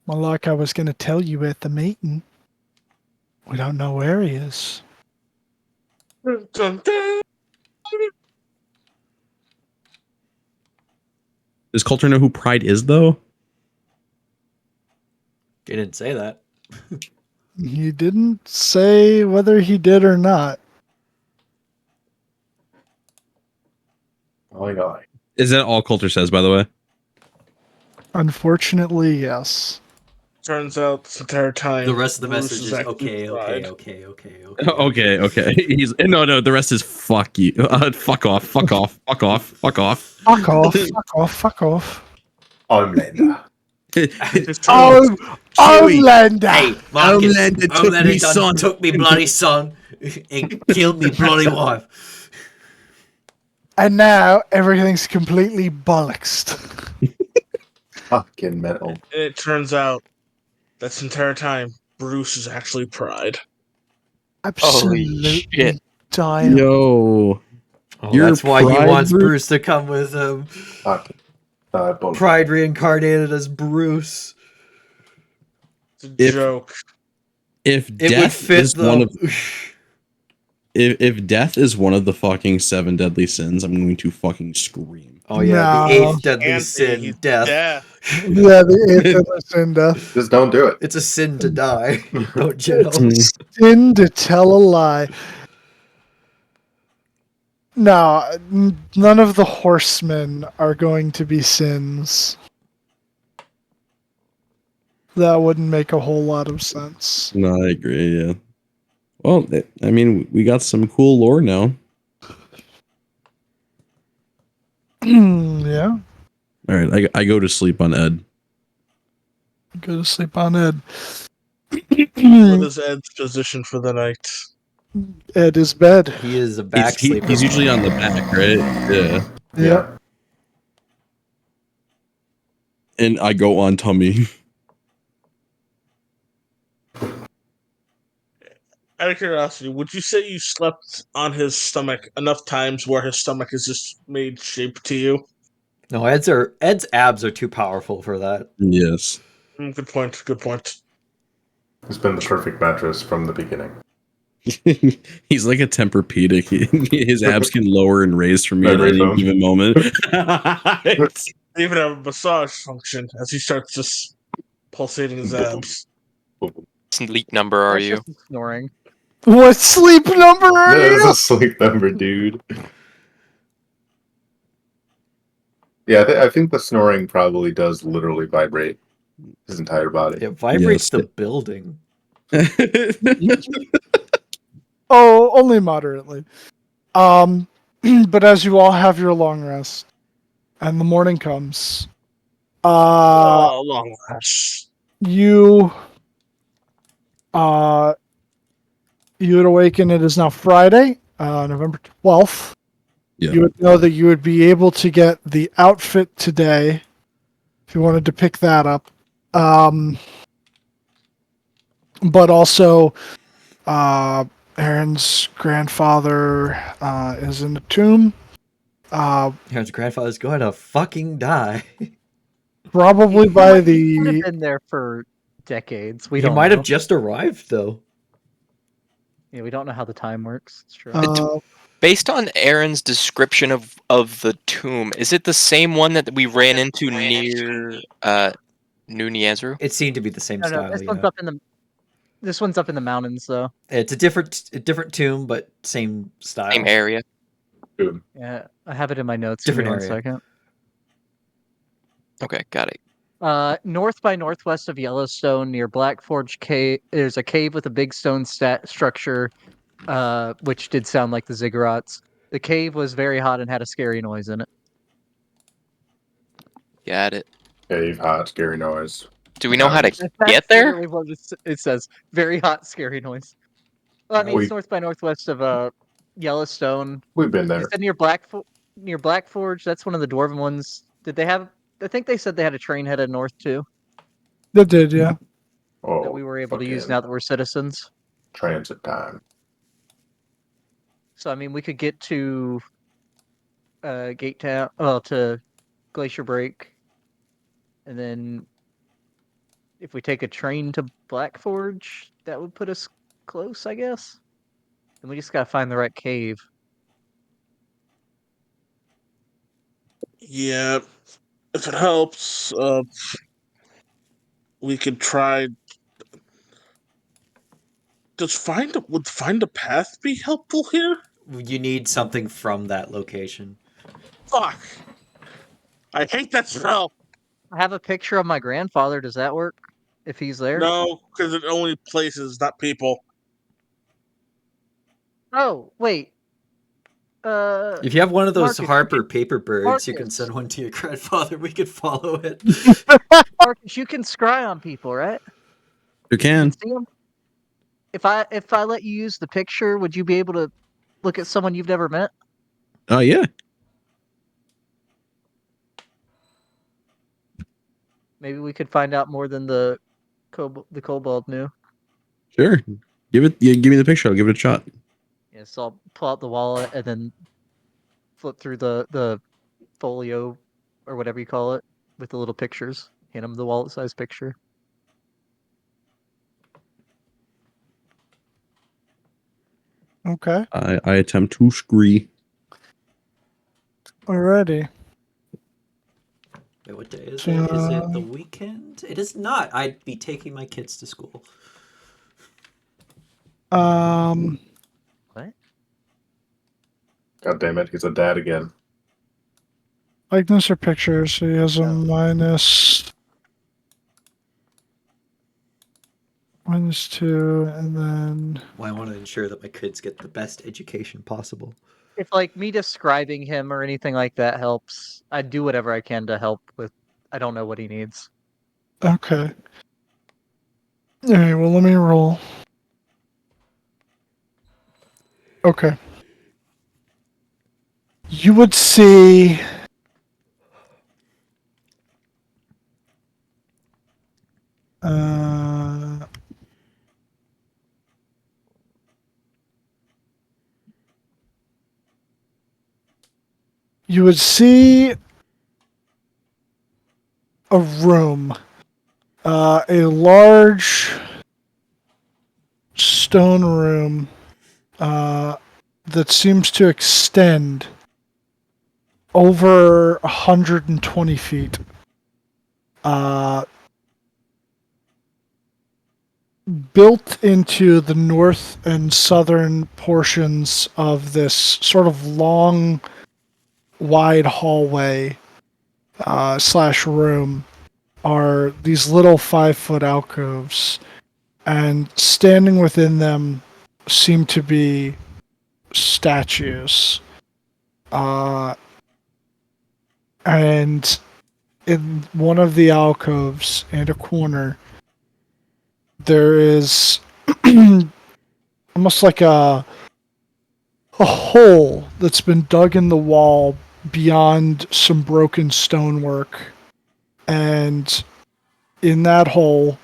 Well, like I was going to tell you at the meeting, we don't know where he is. dun, dun. Does Coulter know who Pride is, though? He didn't say that. He didn't say whether he did or not. Oh my god. Is that all Coulter says, by the way? Unfortunately, yes. Turns out this entire time, The rest of the Bruce message is actually okay. Pride. Okay. He's no. The rest is fuck you. Fuck off. Fuck off. Fuck off. Fuck off. Fuck off, fuck off, fuck off. Homelander. Oh, Chewie. Homelander! Hey, Marcus, Homelander took me son. took me bloody son and killed me bloody wife. And now everything's completely bollocksed. Fucking metal. And it turns out this entire time, Bruce is actually Pride. Absolutely shit. diabolical. Yo. Oh, You're that's why he Pride, wants Bruce? Bruce to come with him. Fucking diabolical. Pride reincarnated as Bruce. It's a If- joke. If It would death fit is though. one of if death is one of the fucking 7 deadly sins, I'm going to fucking scream. Oh yeah, No. the 8th deadly Anthony, sin, he's death. death. Yeah, the eighth and Lucinda. Just don't do it. It's a sin to die. Don't you know? It's a sin to tell a lie. No, none of the horsemen are going to be sins. That wouldn't make a whole lot of sense. No, I agree. Yeah. Well, I mean, we got some cool lore now. Yeah, All right, I go to sleep on Ed. go to sleep on Ed. What is Ed's position for the night? Ed is bed. He is a back He's sleeper. usually on the back, right? Yeah. Yeah. And I go on tummy. Out of curiosity, would you say you slept on his stomach enough times where his stomach is just made shape to you? No, Ed's abs are too powerful for that. Yes. Good point. Good point. It's been the perfect mattress from the beginning. He's like a Tempur-Pedic. His abs can lower and raise for me at Memory any foam. given moment. They even have a massage function as he starts just pulsating his abs. Sleep number are That's you? just snoring. What sleep number are That's you? a sleep number, dude. Yeah, I think the snoring probably does literally vibrate his entire body. It vibrates Yes. the building. Oh, only moderately. But as you all have your long rest, and the morning comes, Long last. you you would awaken. It is now Friday, November 12th. Yeah. You would know that you would be able to get the outfit today if you wanted to pick that up. But also, Aaron's grandfather is in the tomb. Aaron's grandfather's going to fucking die. Probably He by might have the been there for decades. We He don't might know. have just arrived, though. Yeah, we don't know how the time works. It's true. Based on Aaron's description of the tomb, is it the same one that we ran into near New Niazru? It seemed to be the same No, style, this yeah. one's up in the. This one's up in the mountains, though. It's a different tomb, but same style. Same area. Dude. Yeah, I have it in my notes. Different Give me area. 1 second. Okay, got it. North by northwest of Yellowstone, near Black Forge Cave, there's a cave with a big stone structure, which did sound like the ziggurats. The cave was very hot and had a scary noise in it. Got it. Cave, hot, scary noise. Do we know how to That's get there? literally what it says. Very hot, scary noise. Well, I mean, it's north by northwest of Yellowstone. We've been You there. said near Black Forge. That's one of the dwarven ones. Did they have? I think they said they had a train headed north too They did, yeah. Oh, that we were able to use fucking now that we're citizens. transit time. So I mean, we could get to Gate Town, well, to Glacier Break, and then if we take a train to Black Forge, that would put us close, I guess. And we just gotta find the right cave. Yeah, if it helps, we could try. Would find a path be helpful here? You need something from that location. Fuck! I hate that smell. I have a picture of my grandfather. Does that work? If he's there? No, because it only places, not people. Oh, wait. If you have one of those Marcus, Harper paper birds, you can Marcus. send one to your grandfather. We could follow it. Marcus, you can scry on people, right? You You can. can see them. If I let you use the picture, would you be able to look at someone you've never met? Oh, yeah. Maybe we could find out more than the kobold knew. Sure. Give me the picture. I'll give it a shot. Yeah, so I'll pull out the wallet and then flip through the folio or whatever you call it with the little pictures. Hand him the wallet size picture. Okay. I attempt to scree. Alrighty. Wait, what day is So- it? Is it the weekend? It is not. I'd be taking my kids to school. What? God damn it, he's a dad again. Likeness or pictures. So he has a Oh. -2, and then Well, I want to ensure that my kids get the best education possible. If like me describing him or anything like that helps, I'd do whatever I can to help with. I don't know what he needs. okay. All right. Well, let me roll. Okay. You would see. You would see a room, a large stone room that seems to extend over 120 feet. Built into the north and southern portions of this sort of long, wide hallway slash room are these little 5-foot alcoves, and standing within them seem to be statues. And in one of the alcoves and a corner, there is almost like a hole that's been dug in the wall beyond some broken stonework, and in that hole,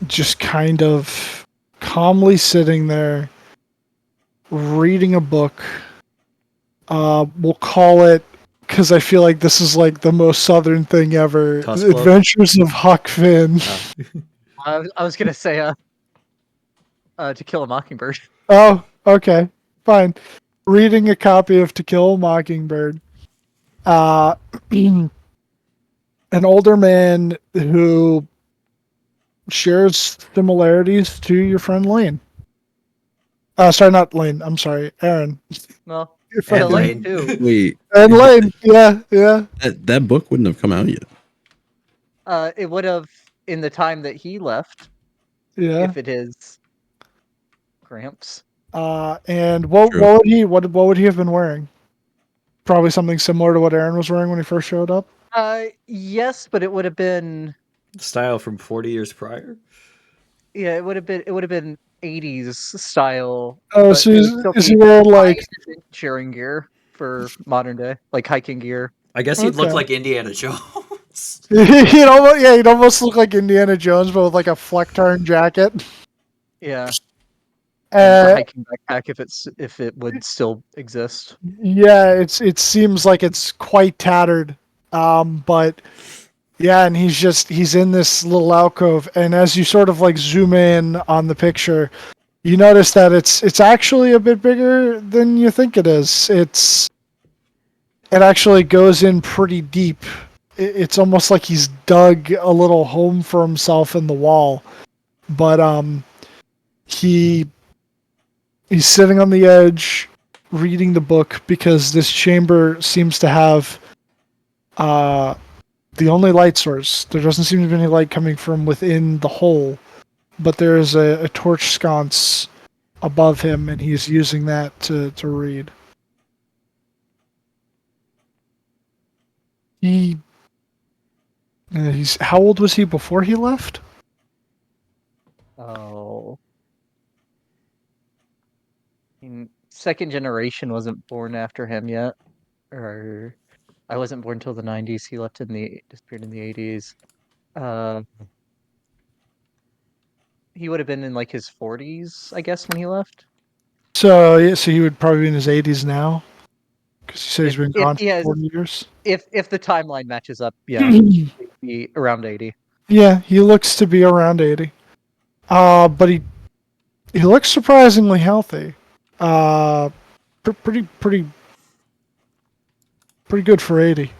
just kind of calmly sitting there, reading a book. We'll call it, because I feel like this is like the most southern thing ever. Tusk The Club? Adventures of Huck Finn. I was gonna say To Kill a Mockingbird. Oh, okay, fine. Reading a copy of To Kill a Mockingbird. An older man who shares similarities to your friend Lane. Sorry, not Lane. I'm sorry, Aaron. Well, If And to Lane Lane. too. Wait, And Lane, yeah. that book wouldn't have come out yet. It would have in the time that he left, Yeah. if it is Gramps. And what True. would he have been wearing? Probably something similar to what Aaron was wearing when he first showed up. Yes, but it would have been Style from 40 years prior? it would have been 80s style. Oh, But so it would still is he be wearing like? sharing gear for modern day, like hiking gear. I guess he'd look Okay. like Indiana Jones. He'd almost look like Indiana Jones, but with like a fleck-tarn jacket. Yeah. And the Uh, hiking backpack if it would still exist. yeah, it seems like it's quite tattered. But yeah, and he's in this little alcove, and as you sort of like zoom in on the picture, you notice that it's actually a bit bigger than you think it is. It actually goes in pretty deep. It's almost like he's dug a little home for himself in the wall. But he's sitting on the edge reading the book because this chamber seems to have the only light source. There doesn't seem to be any light coming from within the hole, but there is a torch sconce above him, and he's using that to read. He's how old was he before he left? Oh. Second generation wasn't born after him yet. Or I wasn't born till the 90s. He left disappeared in the 80s. He would have been in like his 40s, I guess, when he left. So yeah, so he would probably be in his 80s now, because he said he's been gone If he for has 40 years. if the timeline matches up, yeah, he'd be around 80. Yeah, he looks to be around 80. But he looks surprisingly healthy. Pretty Pretty good for 80.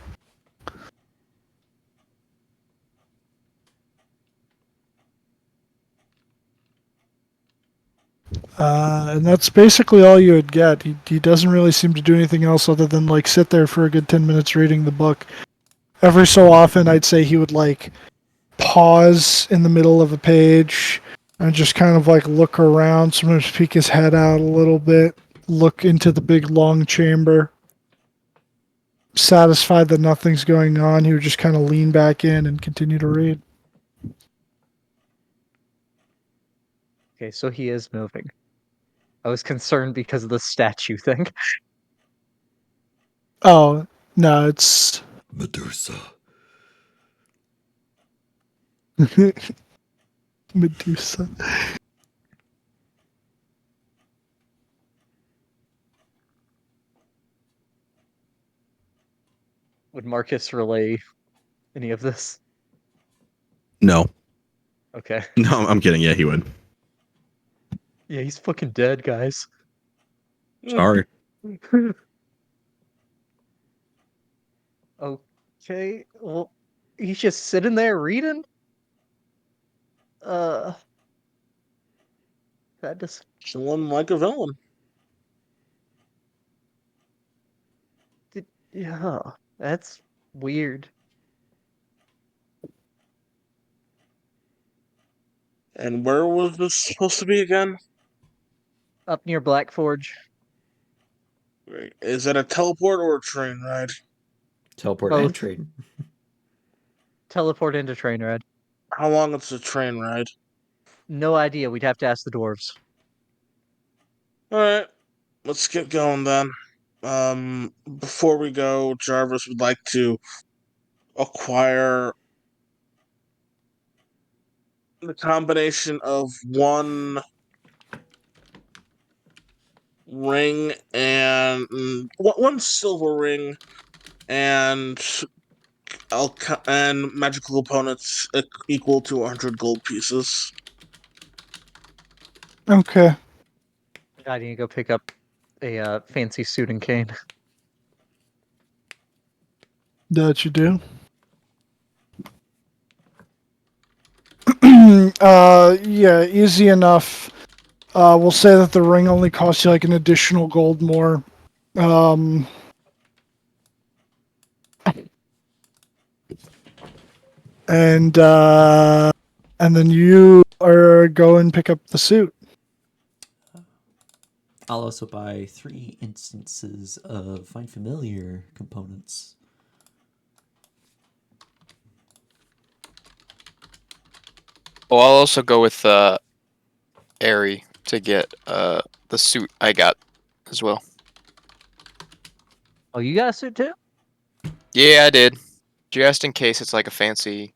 And that's basically all you would get. He doesn't really seem to do anything else other than like sit there for a good 10 minutes reading the book. Every so often, I'd say he would like pause in the middle of a page and just kind of like look around, sometimes peek his head out a little bit, look into the big long chamber. Satisfied that nothing's going on, he would just kind of lean back in and continue to read. Okay, so he is moving. I was concerned because of the statue thing. Oh, no, it's Medusa. Medusa. Would Marcus relay any of this? No. Okay. No, I'm kidding. Yeah, he would. Yeah, he's fucking dead, guys. Sorry. Okay, well, he's just sitting there reading? That just... Chilling like a villain. Yeah, that's weird. And where was this supposed to be again? Up near Black Forge. Wait, is it a teleport or a train ride? Teleport Both. and trade. Teleport into train ride. How long is the train ride? No idea. We'd have to ask the dwarves. Alright, let's get going then. Before we go, Jarvis would like to acquire the combination of one ring and one silver ring and and magical components equal to 100 gold pieces. Okay. I need to go pick up a fancy suit and cane. That you do. Yeah, easy enough. We'll say that the ring only costs you like an additional gold more. And then you are go and pick up the suit. I'll also buy 3 instances of Find Familiar components. Oh, I'll also go with Airy to get the suit I got as well. Oh, you got a suit too? Yeah, I did. Just in case it's like a fancy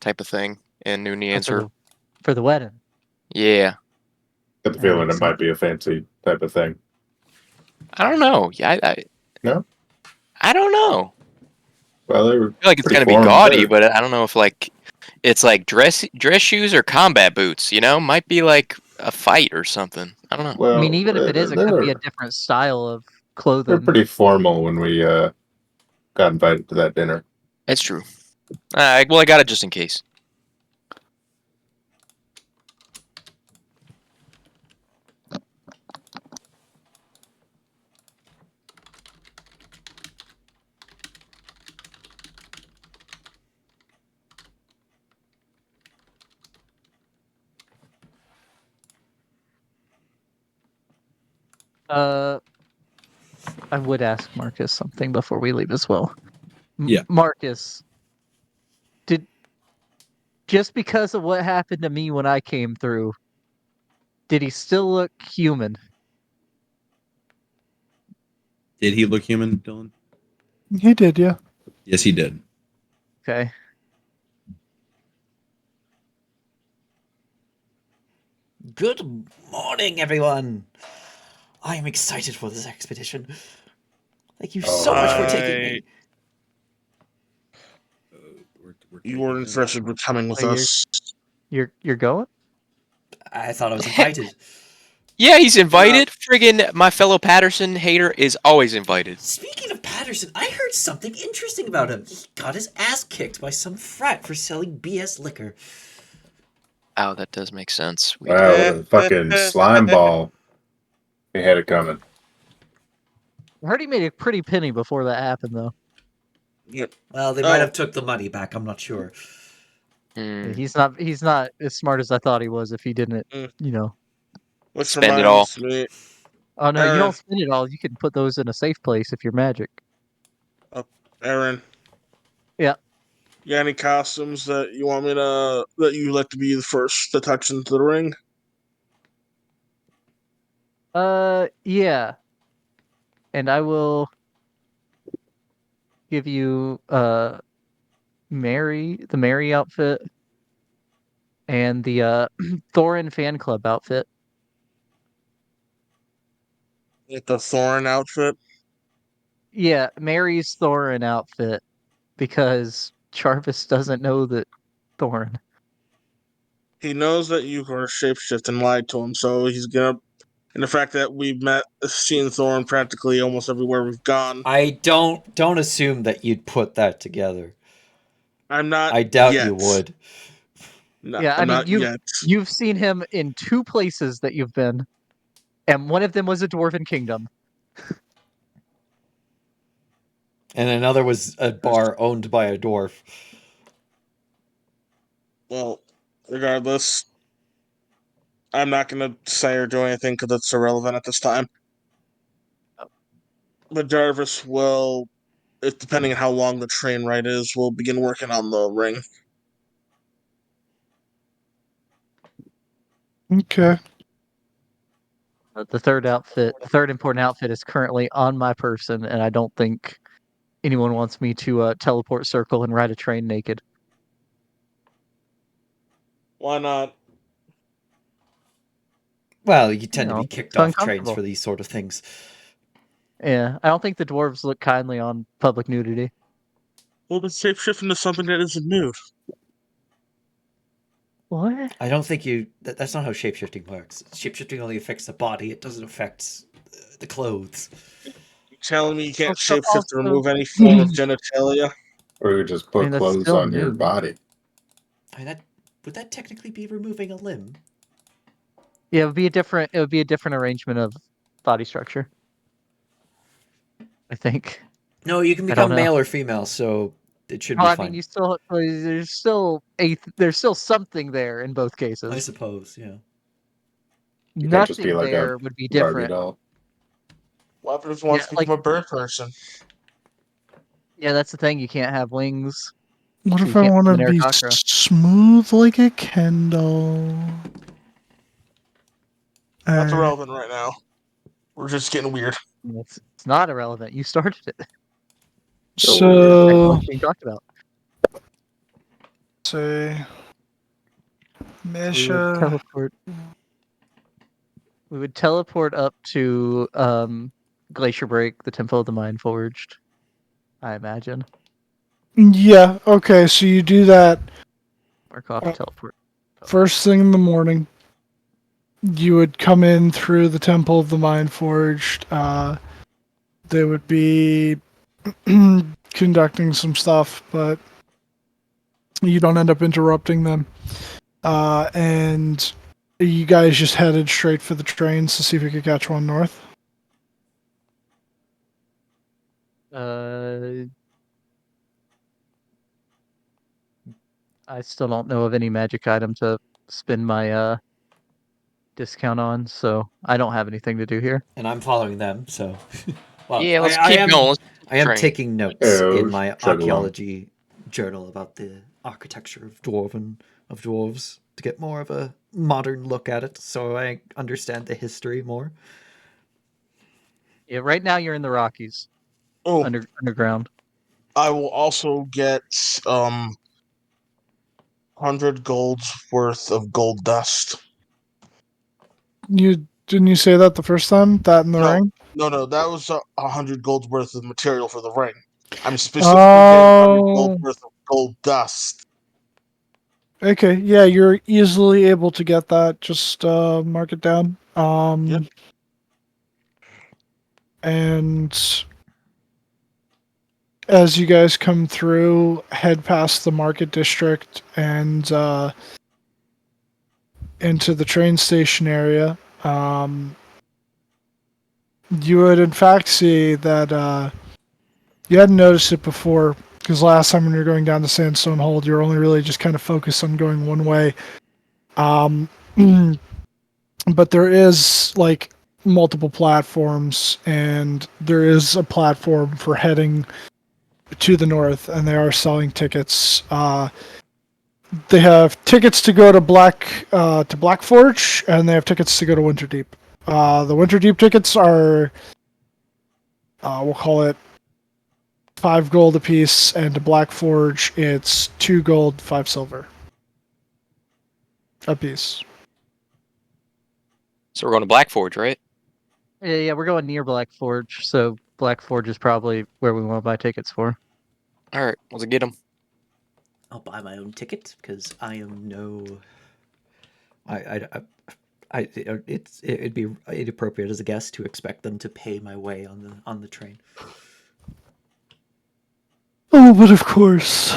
type of thing in New Oh, Answer. for the wedding. Yeah. Got the That feeling it makes might be a fancy type of thing. I don't know. Yeah, No? I don't know. Well, they were I feel like it's pretty gonna be formal gaudy, there. but I don't know if like it's like dress shoes or combat boots. You know, might be like a fight or something. I don't know. Well, I mean, even if it is, it they could be a were different style of they're clothing. pretty formal when we got invited to that dinner. It's true. Well, I got it just in case. I would ask Marcus something before we leave as well. Yeah. Marcus, just because of what happened to me when I came through, did he still look human? Did he look human, Dylan? He did, yeah. Yes, he did. Okay. Good morning, everyone. I am excited for this expedition. Thank you so much for taking me. You were interested in coming with Oh, us. You're going? I thought I was invited. Yeah, he's invited. Friggin' my fellow Patterson hater is always invited. Speaking of Patterson, Patterson, I heard something interesting about him. He got his ass kicked by some frat for selling BS liquor. Oh, that does make sense. We Wow, what a fucking slime ball. He had it coming. I heard he made a pretty penny before that happened, though. Well, they might have took the money back. I'm not sure. Hmm. He's not as smart as I thought he was if he didn't, Mm. you know. Which Spend it all. reminds me, Oh no, you Aaron. don't spend it all. You can put those in a safe place if you're magic. Aaron. Yeah. You got any costumes that you want me to that you like to be the first to touch into the ring? Yeah. And I will give you the Mary outfit and the Thorin fan club outfit. Like the Thorin outfit? Yeah, Mary's Thorin outfit because Jarvis doesn't know that Thorin. He knows that you are shapeshift and lied to him, so he's gonna. And the fact that we've seen Thorin practically almost everywhere we've gone. I don't assume that you'd put that together. I'm not. I doubt yet. you would. No, Yeah, I I'm mean not yet. you've seen him in 2 places that you've been, and one of them was a dwarven kingdom. And another was a bar owned by a dwarf. Well, regardless, I'm not gonna say or do anything because it's irrelevant at this time. But Jarvis will, if depending on how long the train ride is, will begin working on the ring. Okay. The third important outfit is currently on my person, and I don't think anyone wants me to teleport circle and ride a train naked. Why not? Well, you tend to be It's kicked off trains uncomfortable. for these sort of things. Yeah, I don't think the dwarves look kindly on public nudity. Well, the shapeshift into something that isn't nude. What? I don't think that's not how shapeshifting works. Shapeshifting only affects the body. It doesn't affect the clothes. You telling me you can't Also, shapeshift to also, remove any form of genitalia? Or you just I put mean, that's clothes still on your nude. body. I mean, would that technically be removing a limb? Yeah, it would be a different arrangement of body structure. I think. No, you can I don't become know. male or female, so it should Well, be I fine. mean, there's still something there in both I cases. suppose, yeah. You can't just be Nothing like a there would be Barbie different. doll. What happens Yeah, once become a bird person? yeah, that's the thing. You can't have wings. What So if you I can't want become to an be Aarakocra. smooth like a Kendall? That's Alright. irrelevant right now. We're just getting weird. It's not irrelevant. You started it. So, What's being talked about? say, We would Misha. teleport. We would teleport up to Glacier Break, the Temple of the Mind Forged. I imagine. Yeah, okay, so you do that Mark off teleport. first thing in the morning. You would come in through the Temple of the Mind Forged. They would be conducting some stuff, but you don't end up interrupting them. And you guys just headed straight for the trains to see if you could catch one north. I still don't know of any magic item to spend my discount on, so I don't have anything to do here. And I'm following them, so. Well, Yeah, let's I keep am. going. Let's I am train. taking notes Yeah, in let's my chug along. archaeology journal about the architecture of dwarves to get more of a modern look at it, so I understand the history more. Yeah, right now you're in the Rockies, Oh, underground. I will also get 100 gold's worth of gold dust. You didn't you say that the first time? That in the ring? No, that was 100 gold's worth of material for the ring. I'm specifically getting 100 gold Oh, worth of gold dust. okay. Yeah, you're easily able to get that. Just mark it down. Yep. And as you guys come through, head past the market district and into the train station area, you would in fact see that you hadn't noticed it before, because last time when you were going down the Sandstone Hold, you were only really just kind of focused on going one way. But there is like multiple platforms, and there is a platform for heading to the north, and they are selling tickets. They have tickets to go to Black Forge, and they have tickets to go to Winterdeep. The Winterdeep tickets are, we'll call it 5 gold apiece, and to Black Forge, it's 2 gold, 5 silver apiece. So we're going to Black Forge, right? Yeah, we're going near Black Forge, so Black Forge is probably where we want to buy tickets for. All right, let's get them. I'll buy my own ticket because I am no. It'd be inappropriate as a guest to expect them to pay my way on the train. Oh, but of course.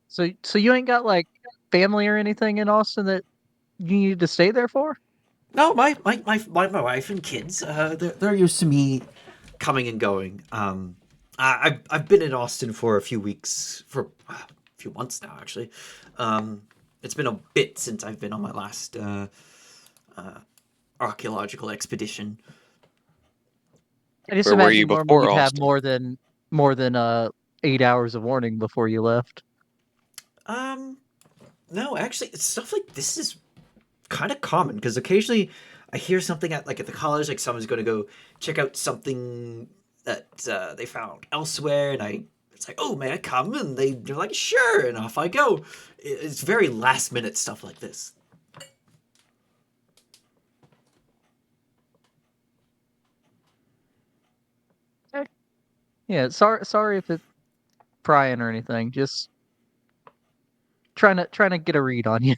So you ain't got like family or anything in Austin that you need to stay there for? No, my wife and kids, they're used to me coming and going. I've been in Austin for a few weeks, for a few months now, actually. It's been a bit since I've been on my last archaeological expedition. I just Where were you imagine normally before you'd have Austin? more than 8 hours of warning before you left. No, actually, stuff like this is kind of common because occasionally I hear something at the college, like someone's going to go check out something that they found elsewhere, and it's like, oh, may I come? And they're like, sure, and off I go. It's very last minute stuff like this. Yeah, sorry if it's prying or anything. Just trying to get a read on you.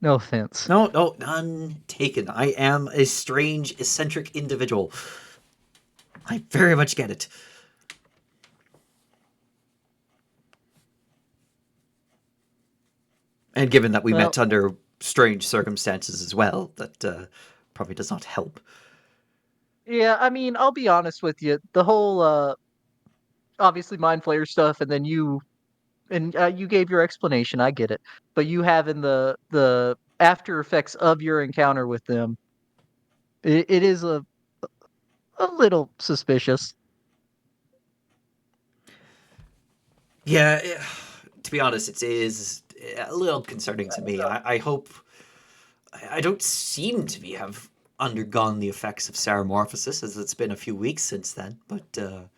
No offense. No, none taken. I am a strange, eccentric individual. I very much get it. And given that we Well, met under strange circumstances as well, that probably does not help. yeah, I mean, I'll be honest with you. The whole obviously Mind Flayer stuff, and then you gave your explanation. I get it, but you having the after effects of your encounter with them, it is a little suspicious. Yeah, to be honest, it is a little concerning to me. I hope I don't seem to have undergone the effects of ceramorphosis, as it's been a few weeks since then. But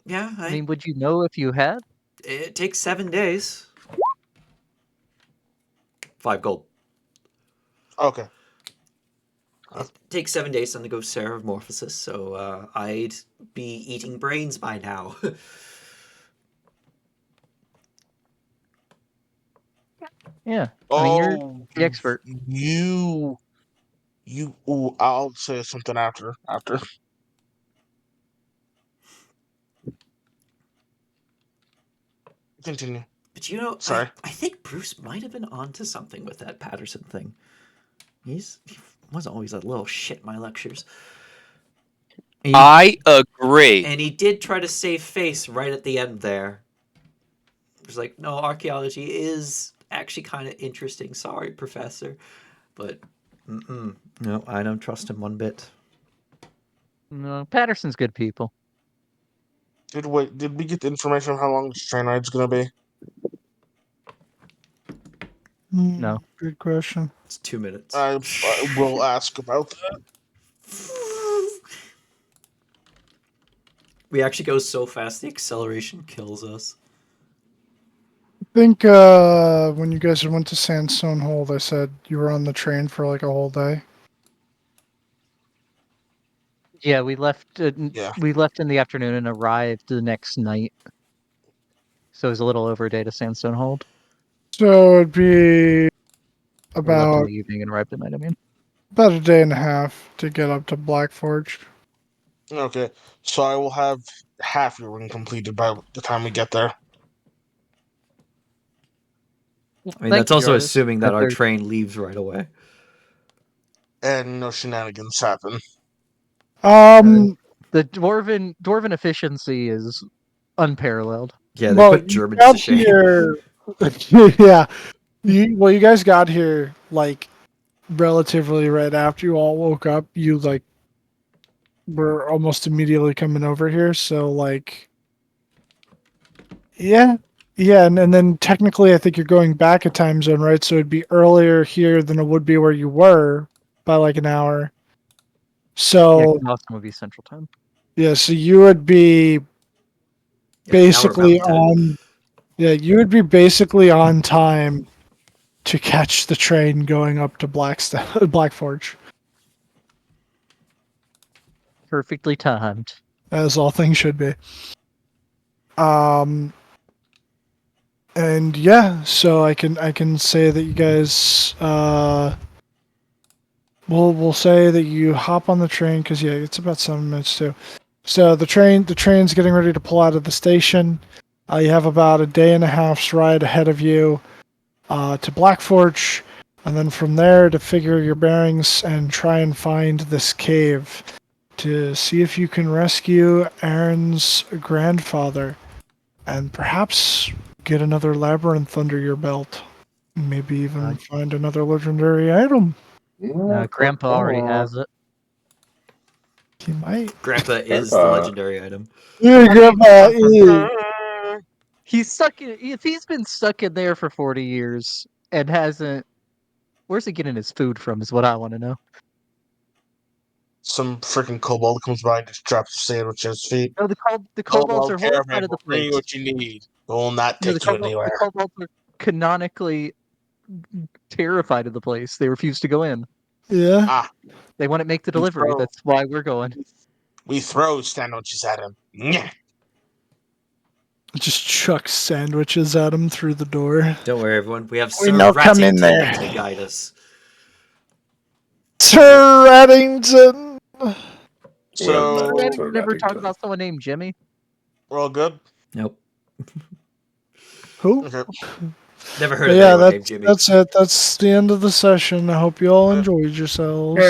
yeah, I mean, would you know if you had? it takes 7 days. 5 gold. Okay. It takes 7 days to undergo ceramorphosis, so I'd be eating brains by now. Yeah, I mean, you're Oh, the expert. you. Ooh, I'll say something after. Continue. But you know, Sorry. I think Bruce might have been onto something with that Patterson thing. He was always a little shit in my lectures. I agree. And he did try to save face right at the end there. It was like, no, archaeology is actually kind of interesting. Sorry, Professor. But, no, I don't trust him one bit. No, Patterson's good people. Did we get the information on how long this train ride's gonna be? No. Good question. It's 2 minutes. I will ask about that. We actually go so fast the acceleration kills us. I think when you guys went to Sandstone Hold, I said you were on the train for like a whole day. Yeah, we left. Yeah. We left in the afternoon and arrived the next night. So it was a little over a day to Sandstone Hold. So it'd be Or left in about the evening and arrived at night. I mean, about a day and a half to get up to Black Forge. Okay, so I will have half your ring completed by the time we get there. I mean, thank that's you, also artist. assuming that But our there's- train leaves right away. And no shenanigans happen. the dwarven efficiency is unparalleled. Yeah, they well, put you Germans got to shame. here. Yeah, you guys got here like relatively right after you all woke up. You like were almost immediately coming over here, so like, yeah, and then technically, I think you're going back a time zone, right? So it'd be earlier here than it would be where you were by like an hour. Yeah, So 'cause Boston would be Central Time. yeah, so you would be Yeah, basically now we're Mountain Time. on. Yeah, you would be basically on time to catch the train going up to Black Forge, Perfectly timed. as all things should be. Um, and yeah, so I can say that you guys we'll say that you hop on the train because yeah, it's about 7 minutes too. So the train's getting ready to pull out of the station. You have about a day and a half's ride ahead of you to Black Forge, and then from there to figure your bearings and try and find this cave to see if you can rescue Aaron's grandfather and perhaps get another labyrinth under your belt. Maybe even find another legendary item. Grandpa already has it. He might. Grandpa is the Grandpa. legendary item. Your grandpa is. He's stuck in. If he's been stuck in there for 40 years and hasn't, where's he getting his food from? Is what I want to know. Some freaking kobold comes by and just drops a sandwich at his feet. No, the kobolds are horrified of the Bring you place. what you need. It will not No, take you anywhere. the kobolds are canonically terrified of the place. They refuse to go in. Yeah. Ah, They want to make the delivery. throw- That's why we're going. we throw sandwiches at him. Nyeh. Just chuck sandwiches at him through the door. Don't worry, everyone. We have We Sir know, come in Rattington there. to guide us. Sir Reddington! So Did never talk about someone named Jimmy? we're all good. Nope. Who? Okay. Never heard But of yeah, anyone named Jimmy. that's it. That's the end of the session. I hope you all enjoyed yourselves.